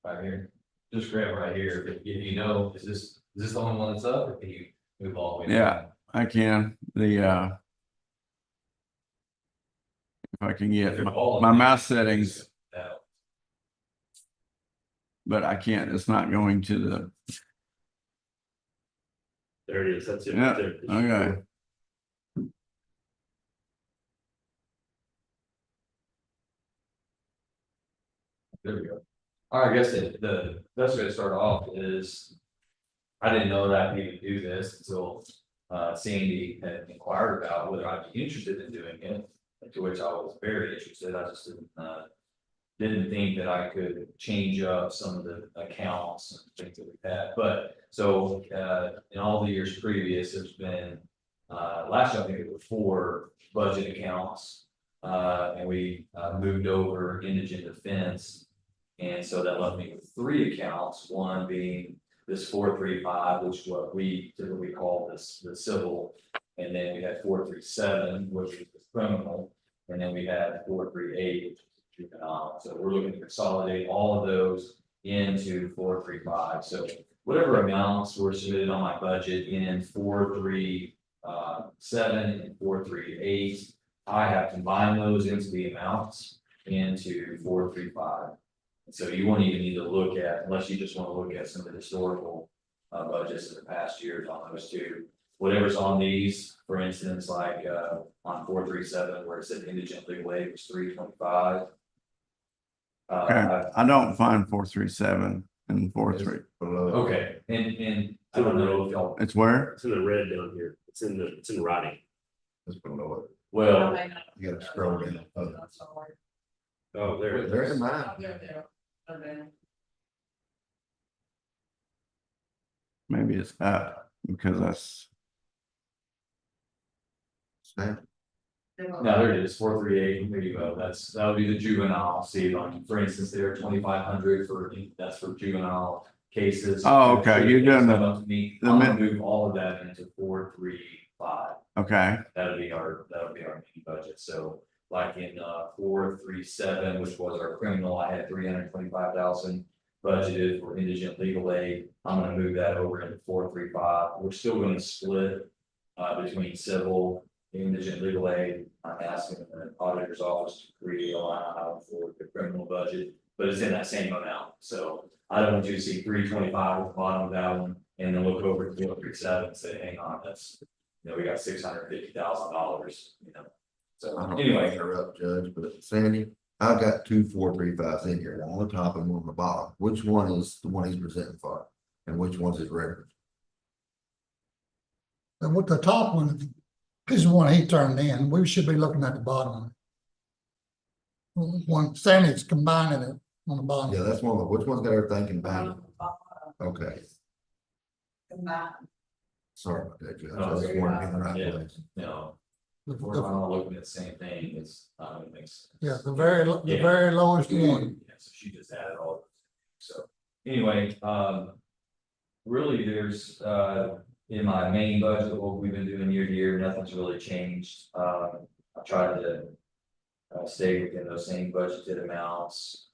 right here. Just grab right here. If you know, is this the only one that's up, or can you move all the way? Yeah. down? I can, if I can If get you're all in my there, mouse settings. that- but I can't, it's not going to the, There it is, that's it. Yeah, right there. okay. There we go. All right, I guess the best way to start off is. I didn't know that I needed to do this until Sandy had inquired about whether I'd be interested in doing it. To which I was very interested. I just didn't think that I could change up some of the accounts and things that we've had. But so in all the years previous, there's been last year I think it was 4 budget accounts. And we moved over indigent defense. And so that left me with 3 accounts, one being this 435, which is what we typically call this, the civil. And then we had 437, which is the criminal. And then we had 438, which is juvenile. So we're looking to consolidate all of those into 435. So whatever amounts were submitted on my budget in 437 and 438, I have combined those into the amounts into 435. And so you won't even need to look at, unless you just want to look at some of the historical budgets of the past years on those 2. Whatever's on these, for instance, like on 437, where it said indigent legal aid was 325. Okay, I don't find 437 and 43. Okay, and I don't know if y'all, It's where? It's in the red down here. It's in writing. That's below it. well, You gotta scroll down. Oh, there it is. There's mine. Maybe it's up because that's, Snap. no, there it is, 438, there you go, that would be the juvenile, see, like, for instance, they're 2,500 that's for juvenile cases. Oh, okay, you're doing the- I'm gonna move all of that into 435. okay, That'll be our main budget, so like in 437, which was our criminal, I had 325,000 budgeted for indigent legal aid. I'm gonna move that over into 435. We're still gonna split between civil, indigent legal aid. I'm asking the auditor's office to create a line item for the criminal budget, but it's in that same amount. So I don't want you to see 325 at the bottom of that one and then look over at 437 and say, hang on, that's, we got $650,000, So I don't anyway, interrupt, Judge, but Sandy, I've got 2 435s in here, one on the top and one on the bottom. Which one is the one he's presenting for? And which one's his record? And with the top one is the one he turned in. We should be looking at the bottom one. One, Sandy's combining it on the bottom. Yeah, that's one, which one's got everything combined? Okay, sorry about that, Judge. I was okay. wondering in the right Yeah. place. The- we're the- all looking at the same thing, it makes. Yeah, the very lowest one. Yeah, so she just added all. So anyway, really, there's, in my main budget, what we've been doing year to year, nothing's really changed. I tried to stay within those same budgeted amounts.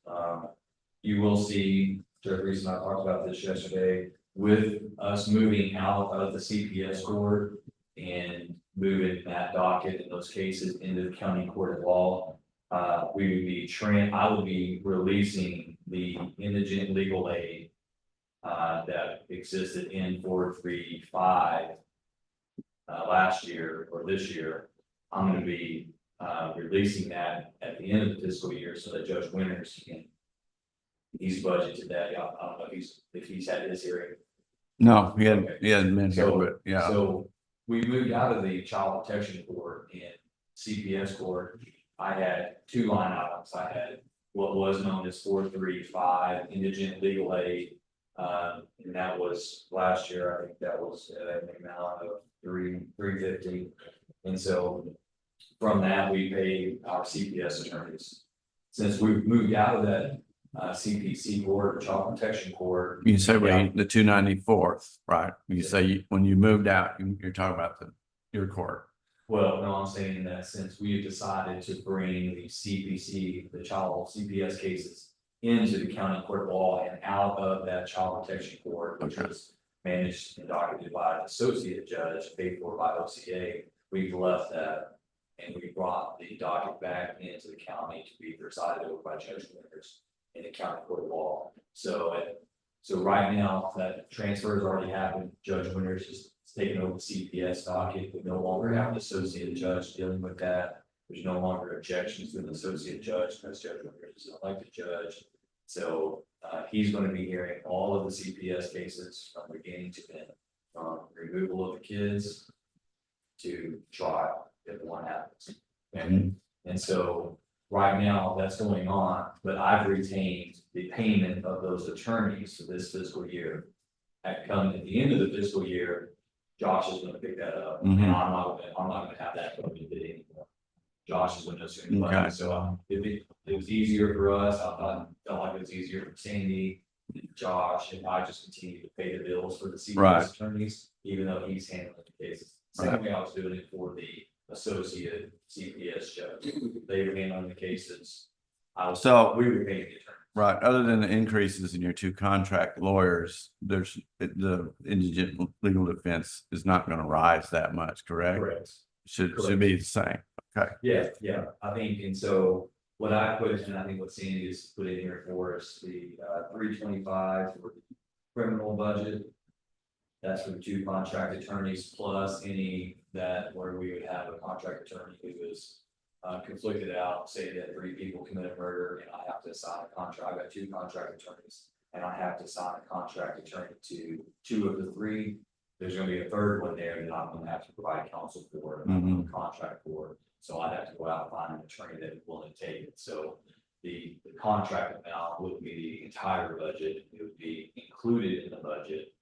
You will see, Judge Reese and I talked about this yesterday, with us moving out of the CPS court and moving that docket in those cases into the county court of law. We would be I would be releasing the indigent legal aid that existed in 435 last year or this year. I'm gonna be releasing that at the end of the fiscal year so that Judge Winters can. He's budgeted that. I don't know if he's had his hearing. no, he Okay. hadn't been here, So, but yeah, So we moved out of the child protection court and CPS court. I had 2 line items. I had what was known as 435 indigent legal aid. And that was last year, I think that was an amount of 350. And so from that, we paid our CPS attorneys. Since we've moved out of that CPC court, or child protection court. you say Yeah. the 294th, right? You say when you moved out, you're talking about your court. Well, no, I'm saying that since we have decided to bring the CPC, the child CPS cases into the county court of law and out of that child protection court, which Okay. was managed and docketed by an associate judge, paid for by OCA, we've left that. And we brought the docket back into the county to be presided over by Judge Winters. in the county court of law. So right now, that transfer has already happened. Judge Winters is taking over the CPS docket. We no longer have an associate judge dealing with that. There's no longer objections to an associate judge because Judge Winters is an elected judge. So he's going to be hearing all of the CPS cases from beginning to end, from removal of the kids to trial if one happens. And so right now that's going on, but I've retained the payment of those attorneys for this fiscal year. At the end of the fiscal year, Josh is gonna pick that up, and Mhm. I'm not gonna have that going to anymore. Josh is gonna assume the Okay. money, so it was easier for us, felt like it was easier for Sandy, Josh, and I just continue to pay the bills for the Right. CPS attorneys, even though he's handling the cases. Same way I was doing it for the associate CPS judge, they were handling the cases. We were paying the attorney. Right, other than the increases in your two contract lawyers, the indigent legal defense is not gonna rise that much, correct? Correct. Should Correct. be the same, okay. Yeah, I think, and so what I put, and I think what Sandy has put in here for us, the 325 for the criminal budget. That's for the two contract attorneys plus any that where we would have a contract attorney who was conflicted out, say that 3 people committed murder and I have to assign a contract. I've got 2 contract attorneys and I have to assign a contract attorney to 2 of the 3. There's gonna be a third one there that I'm gonna have to provide counsel for, and I'm gonna contract for. So I'd have to go out and find an attorney that is willing to take it. So the contract amount would be the entire budget. It would be included in the budget.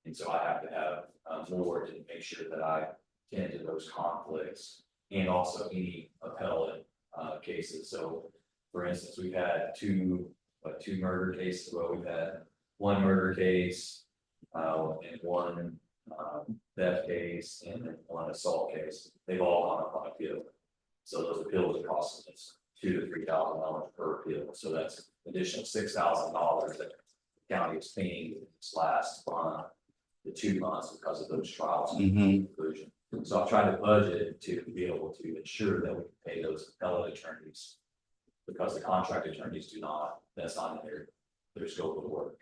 And so I have to have more to make sure that I tend to those conflicts and also any appellate cases. So for instance, we've had 2 murder cases. Well, we've had 1 murder case and 1 theft case and then 1 assault case. They've all gone up on appeal. So those appeals are costing us $2,000 to $3,000 per appeal. So that's additional $6,000 that the county is paying this last month, the 2 months because of those trials and conclusion. So I've tried to budget to be able to ensure that we can pay those appellate attorneys because the contract attorneys do not, that's not in their scope of work.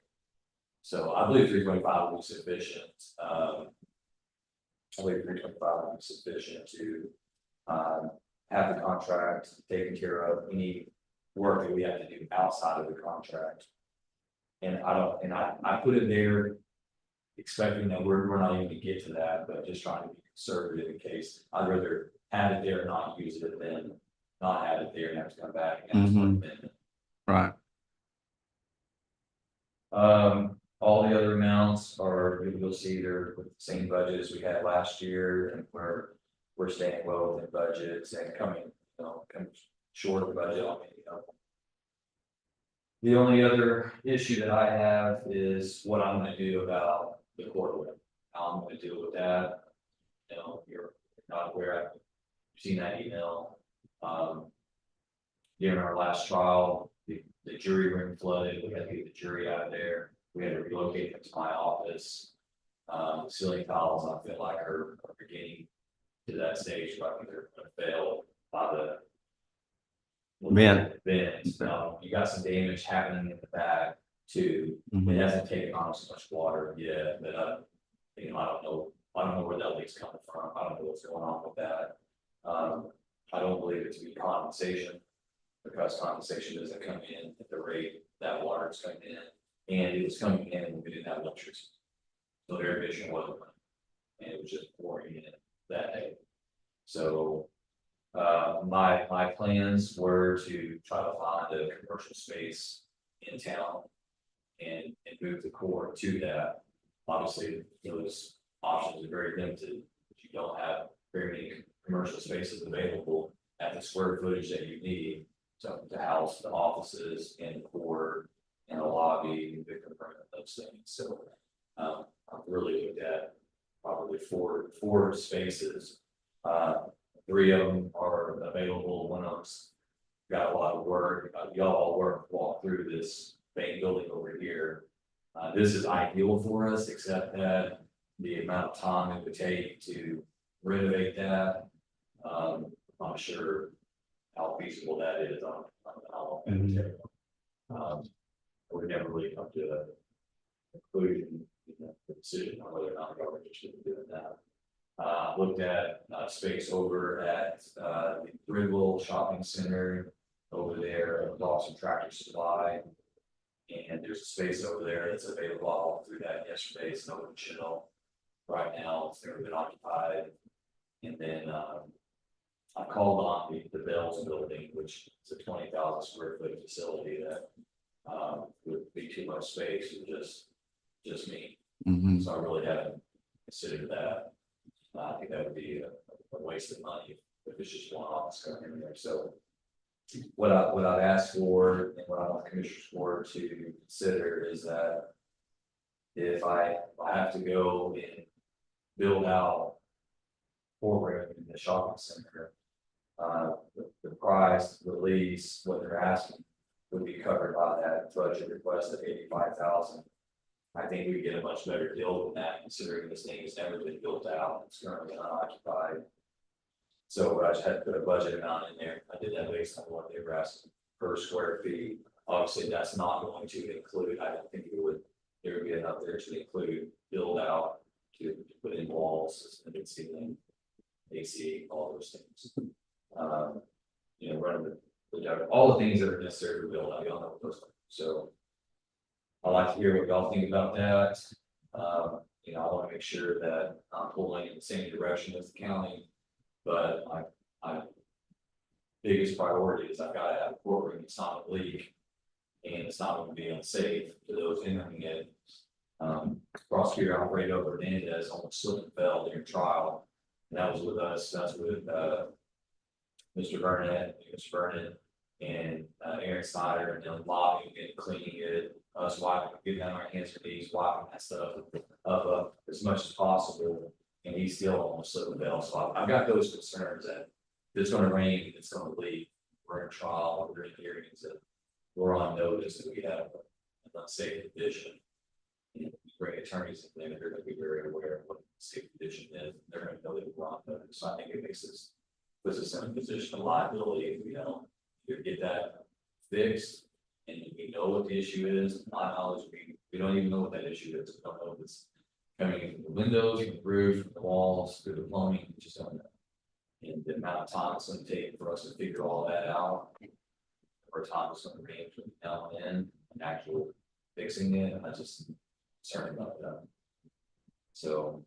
So I believe 325 will be sufficient. I believe 325 will be sufficient to have the contract taken care of, any work that we have to do outside of the contract. And I put it there expecting that we're not even to get to that, but just trying to be conservative in case. I'd rather have it there and not use it than not have it there and have to come back and ask for an amendment. Right. All the other amounts are, you'll see they're with the same budget as we had last year, and we're staying well within budgets and coming short of the budget on any of them. The only other issue that I have is what I'm gonna do about the court. How I'm gonna deal with that. You're not aware, I've seen that email. During our last trial, the jury room flooded, we had to get the jury out of there, we had to relocate them to my office. Ceiling tiles, I feel like are getting to that stage, but I think they're gonna fail by the vents. You got some damage happening in the back too. It hasn't taken on so much water yet, but I don't know where that leak's coming from. I don't know what's going on with that. I don't believe it to be condensation because condensation doesn't come in at the rate that water is coming in, and it was coming in when we didn't have electricity. So their emission wasn't running, and it was just pouring in that day. So my plans were to try to find a commercial space in town and move the court to that. Obviously, those options are very limited, but you don't have very many commercial spaces available at the square footage that you need to house the offices and the court and the lobby, victim room, those things. So I've really looked at probably four spaces. 3 of them are available. 1 of them's got a lot of work. Y'all walk through this main building over here. This is ideal for us, except that the amount of time it would take to renovate that. I'm not sure how feasible that is on how long it would take. We never really come to a conclusion, the decision on whether or not the government should be doing that. Looked at, space over at, the Greenville Shopping Center over there, across from Tractor Supply. And there's a space over there that's available. I walked through that yesterday, it's no chill. Right now, it's never been occupied. And then, I called on the Bell's building, which is a 20,000 square foot facility that, would be too much space for just me. Mhm. So I really haven't considered that. I think that would be a waste of money if it's just one office going in there, so. What I'd ask for and what I want the commissioners board to consider is that. If I have to go and build out. Program in the shopping center. The price, the lease, what they're asking would be covered by that budget request of 85,000. I think we get a much better deal than that, considering this thing has never been built out, it's currently unoccupied. So I just had to put a budget amount in there, I did that based on what they were asking per square feet. Obviously, that's not going to include, I don't think there would be enough there to include build out, to put in walls, suspended ceiling, AC, all those things. Run all the things that are necessary to build out, y'all know what those are, so. I'd like to hear what y'all think about that. I want to make sure that I'm pulling in the same direction as the county. But my biggest priority is I've got to have a courtroom, it's not a leak. And it's not going to be unsafe to those entering it. Prosecutor Alfredo Hernandez almost slipped and fell during trial. And that was with us, that's with Mr. Burnett, and Aaron Snyder, and then lobbing it, cleaning it, us wiping, getting down our hands and knees, wiping that stuff up as much as possible. And he still almost slipped and fell. So I've got those concerns that if it's gonna rain, it's gonna leak, we're in trial, we're in hearings, that we're on notice that we have an unsafe condition. And bring attorneys in there, they're gonna be very aware of what the safe condition is, they're gonna know that we're on notice. So I think it puts us in a position of liability if we don't either get that fixed. And we know what the issue is, my knowledge, we don't even know what that issue is, we don't know if it's coming in from the windows, from the roof, from the walls, through the plumbing, we just don't know. And the amount of time it's gonna take for us to figure all that out. Or time it's gonna range from now and then, and actual fixing it, I'm just concerned about that. So.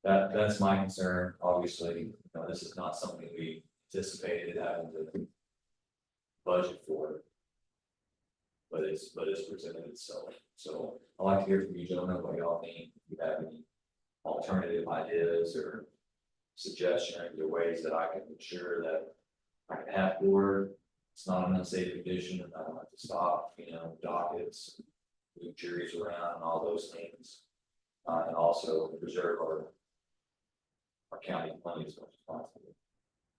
That's my concern, obviously, this is not something we anticipated having to budget for. But it's presented itself, so I'd like to hear from you gentlemen, what y'all think, if you have any alternative ideas or suggestions or ways that I can ensure that I can have order, it's not an unsafe condition, and I don't have to stop, dockets, move juries around and all those things. And also preserve our county money as much as possible.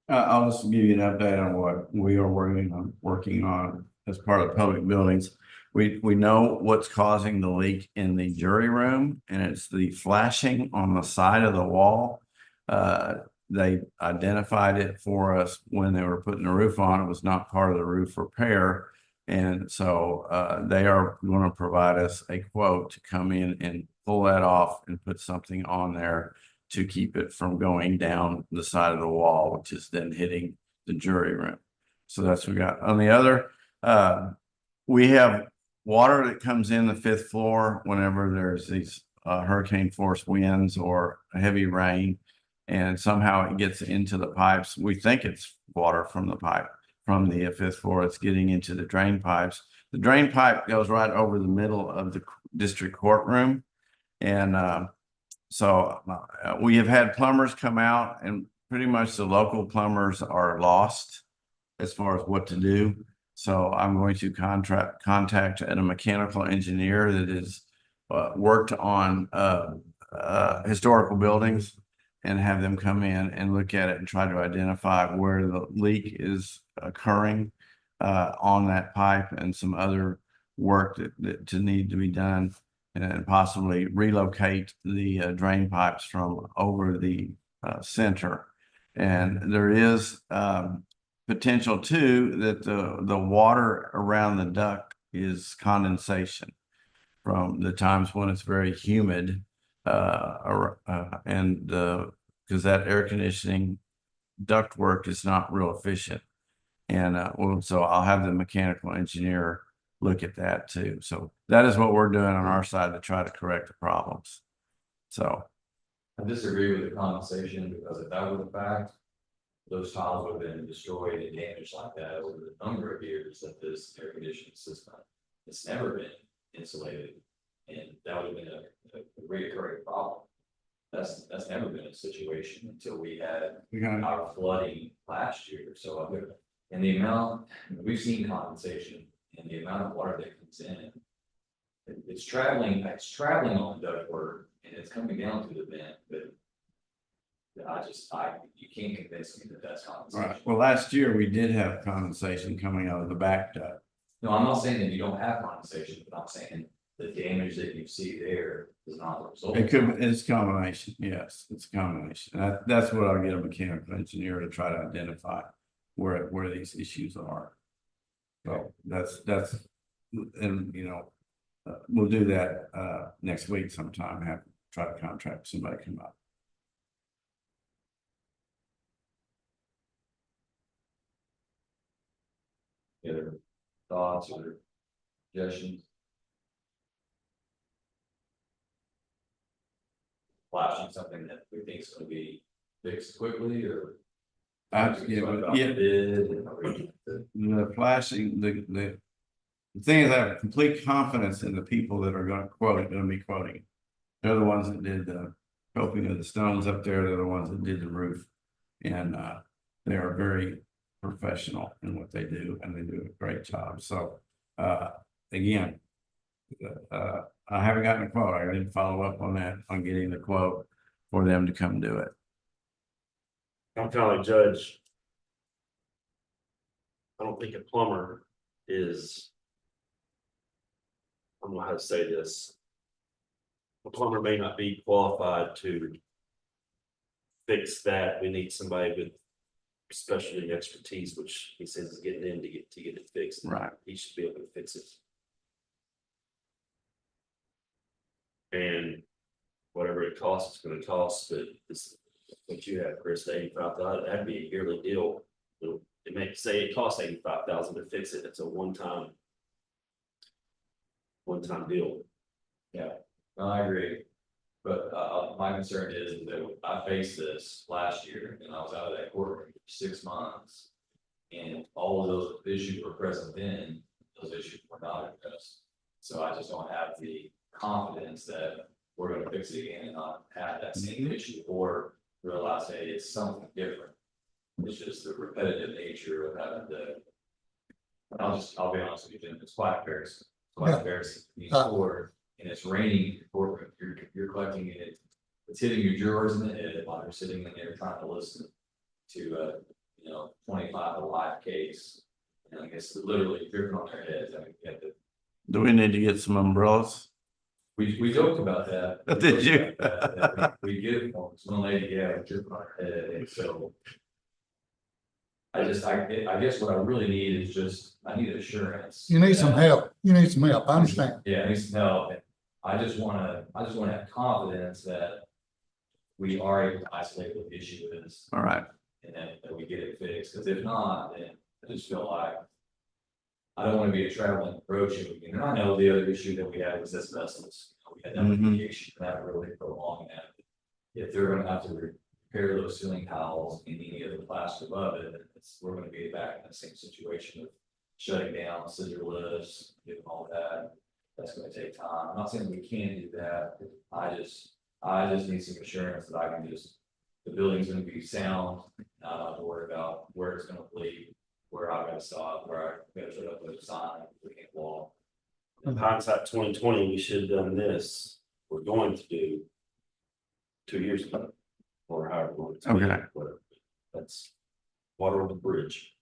I'll just give you an update on what we are working on as part of public buildings. We know what's causing the leak in the jury room, and it's the flashing on the side of the wall. They identified it for us when they were putting the roof on. It was not part of the roof repair. And so they are going to provide us a quote to come in and pull that off and put something on there to keep it from going down the side of the wall, which is then hitting the jury room. So that's what we got. On the other, we have water that comes in the 5th floor whenever there's these hurricane force winds or heavy rain, and somehow it gets into the pipes. We think it's water from the pipe from the 5th floor. It's getting into the drain pipes. The drain pipe goes right over the middle of the district courtroom, and so we have had plumbers come out, and pretty much the local plumbers are lost as far as what to do. So I'm going to contact a mechanical engineer that is worked on historical buildings, and have them come in and look at it and try to identify where the leak is occurring on that pipe, and some other work that to need to be done, and possibly relocate the drain pipes from over the center. And there is potential too that the water around the duct is condensation from the times when it's very humid. And because that air conditioning ductwork is not real efficient. And so I'll have the mechanical engineer look at that too. So that is what we're doing on our side to try to correct the problems. So. I disagree with the condensation because if that were the fact, those tiles would have been destroyed and damaged like that over the number of years that this air conditioning system. It's never been insulated, and that would have been a reoccurring problem. That's never been a situation until we had our flooding last year. So and the amount, we've seen condensation and the amount of water that comes in. It's traveling on the ductwork and it's coming down to the vent, but you can't convince me that that's condensation. Right. Well, last year we did have condensation coming out of the back duct. No, I'm not saying that you don't have condensation, but I'm saying the damage that you see there is not the result. It's a combination. Yes, it's a combination. That's what I'll get a mechanical engineer to try to identify where these issues are. So that's, and we'll do that next week sometime, try to contract somebody to come up. Any other thoughts or suggestions? Flashing something that we think is going to be fixed quickly, or The flashing, the thing is, I have complete confidence in the people that are going to be quoting it. They're the ones that did the coping of the stones up there. They're the ones that did the roof, and they are very professional in what they do, and they do a great job. So again, I haven't gotten a quote. I need to follow up on that, on getting the quote for them to come do it. I'm kind of like Judge. I don't think a plumber is. I don't know how to say this. A plumber may not be qualified to fix that. We need somebody with specialty expertise, which he says is getting in to get it fixed. Right. He should be able to fix it. And whatever it costs, it's gonna cost, but this, what you have, Chris, $85,000, that'd be a yearly deal. It may say it costs $85,000 to fix it. It's a one-time deal. Yeah, no, I agree. But my concern is that I faced this last year and I was out of that courtroom for 6 months. And all of those issues were present then, those issues were not addressed. So I just don't have the confidence that we're gonna fix it again and not have that same issue, or realize, hey, it's something different. It's just the repetitive nature of having to. I'll be honest with you, Jim, it's quite embarrassing. Embarrassing. You score and it's raining in the courtroom, you're collecting it, it's hitting your jurors in the head while they're sitting in there trying to listen to 25 live case. And I guess literally dripping on their heads. I mean, Do we need to get some umbrellas? We joked about that. Did you? We give one lady, dripping on her head, and so. I guess what I really need is just, I need assurance. You need some help. You need some help. I understand. Yeah, I need some help. I just wanna have confidence that we are able to isolate what the issue is. All right. And that we get it fixed, because if not, then I just feel like I don't want to be a traveling approach. And I know the other issue that we had was asbestos. We had that litigation for that really prolonged that. If they're gonna have to repair those ceiling tiles and any of the plaster above it, we're gonna be back in the same situation of shutting down scissor lifts, doing all that. That's gonna take time. I'm not saying we can't do that. I just need some assurance that I can the building's gonna be sound, not have to worry about where it's gonna bleed, where I gotta stop, where I gotta shut up with a sign, we can't walk. In hindsight 2020, we should have done this. We're going to do 2 years ago. Or however long it's been, Okay. whatever. That's water on the bridge.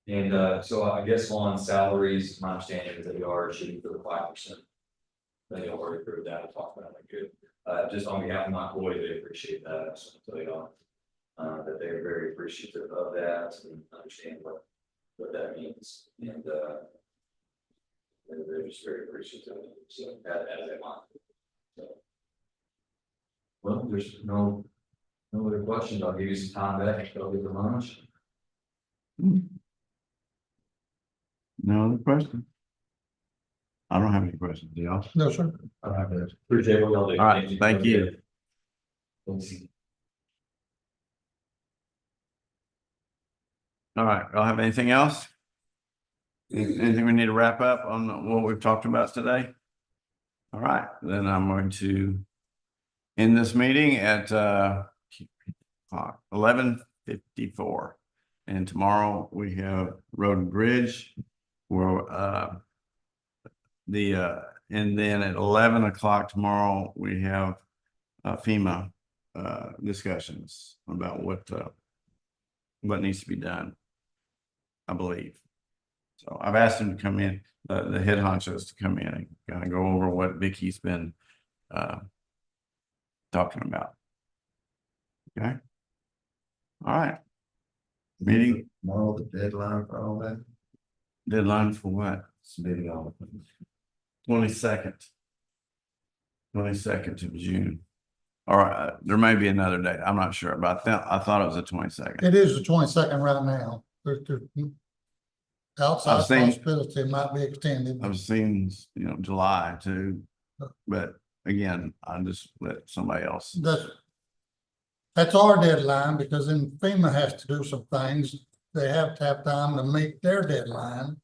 And so I guess on salaries, my understanding is that we are shooting for the 5%. They already approved that, we talked about it, good. Just on behalf of my employee, they appreciate that, I just want to tell you all. That they are very appreciative of that and understand what what that means, and they're just very appreciative, so that, as they want. So. Well, there's no other questions, I'll give you some time back, go get the lunch. No other questions? I don't have any questions, do y'all? No, sir. Appreciate what y'all do. All right, thank you. Thanks. All right, y'all have anything else? Anything we need to wrap up on what we've talked about today? All right, then I'm going to end this meeting at 11:54. And tomorrow we have Road and Bridge. Where and then at 11 o'clock tomorrow, we have FEMA discussions about what needs to be done, I believe. So I've asked them to come in, the head honchos to come in and kind of go over what Vicky's been talking about. Okay. All right. Meeting Tomorrow, the deadline for all that, deadline for what? submitting all the things. 22nd. 22nd of June. All right, there may be another date. I'm not sure about that. I thought it was the 22nd. It is the 22nd right now. Outside I've seen- possibility might be extended. I've seen, July too, but again, I just let somebody else. That's our deadline, because then FEMA has to do some things. They have to have time to meet their deadline.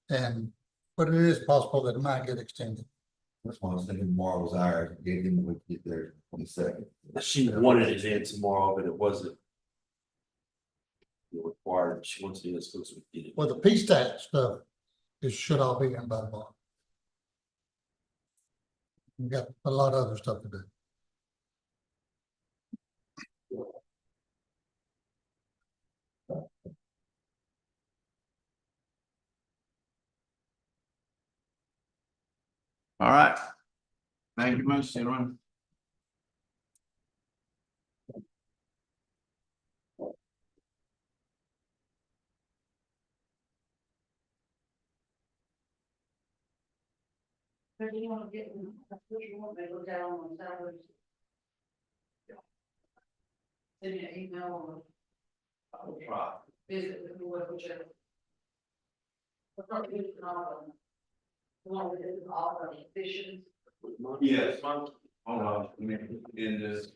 But it is possible that it might get extended. That's why I was thinking tomorrow was ours, gave them, we could get there 22nd. She wanted it in tomorrow, but it wasn't. Required, she wants to do this, supposed to get it. Well, the PSTAT stuff, it should all be in by tomorrow. We got a lot of other stuff to do. All right. Thank you much, gentlemen. But you want to get, what you want me to look down on salaries? Send me an email or I will try. visit with me, whichever. I'll start using all of them. Along with all of the positions. Yes. Hold on, let me end this.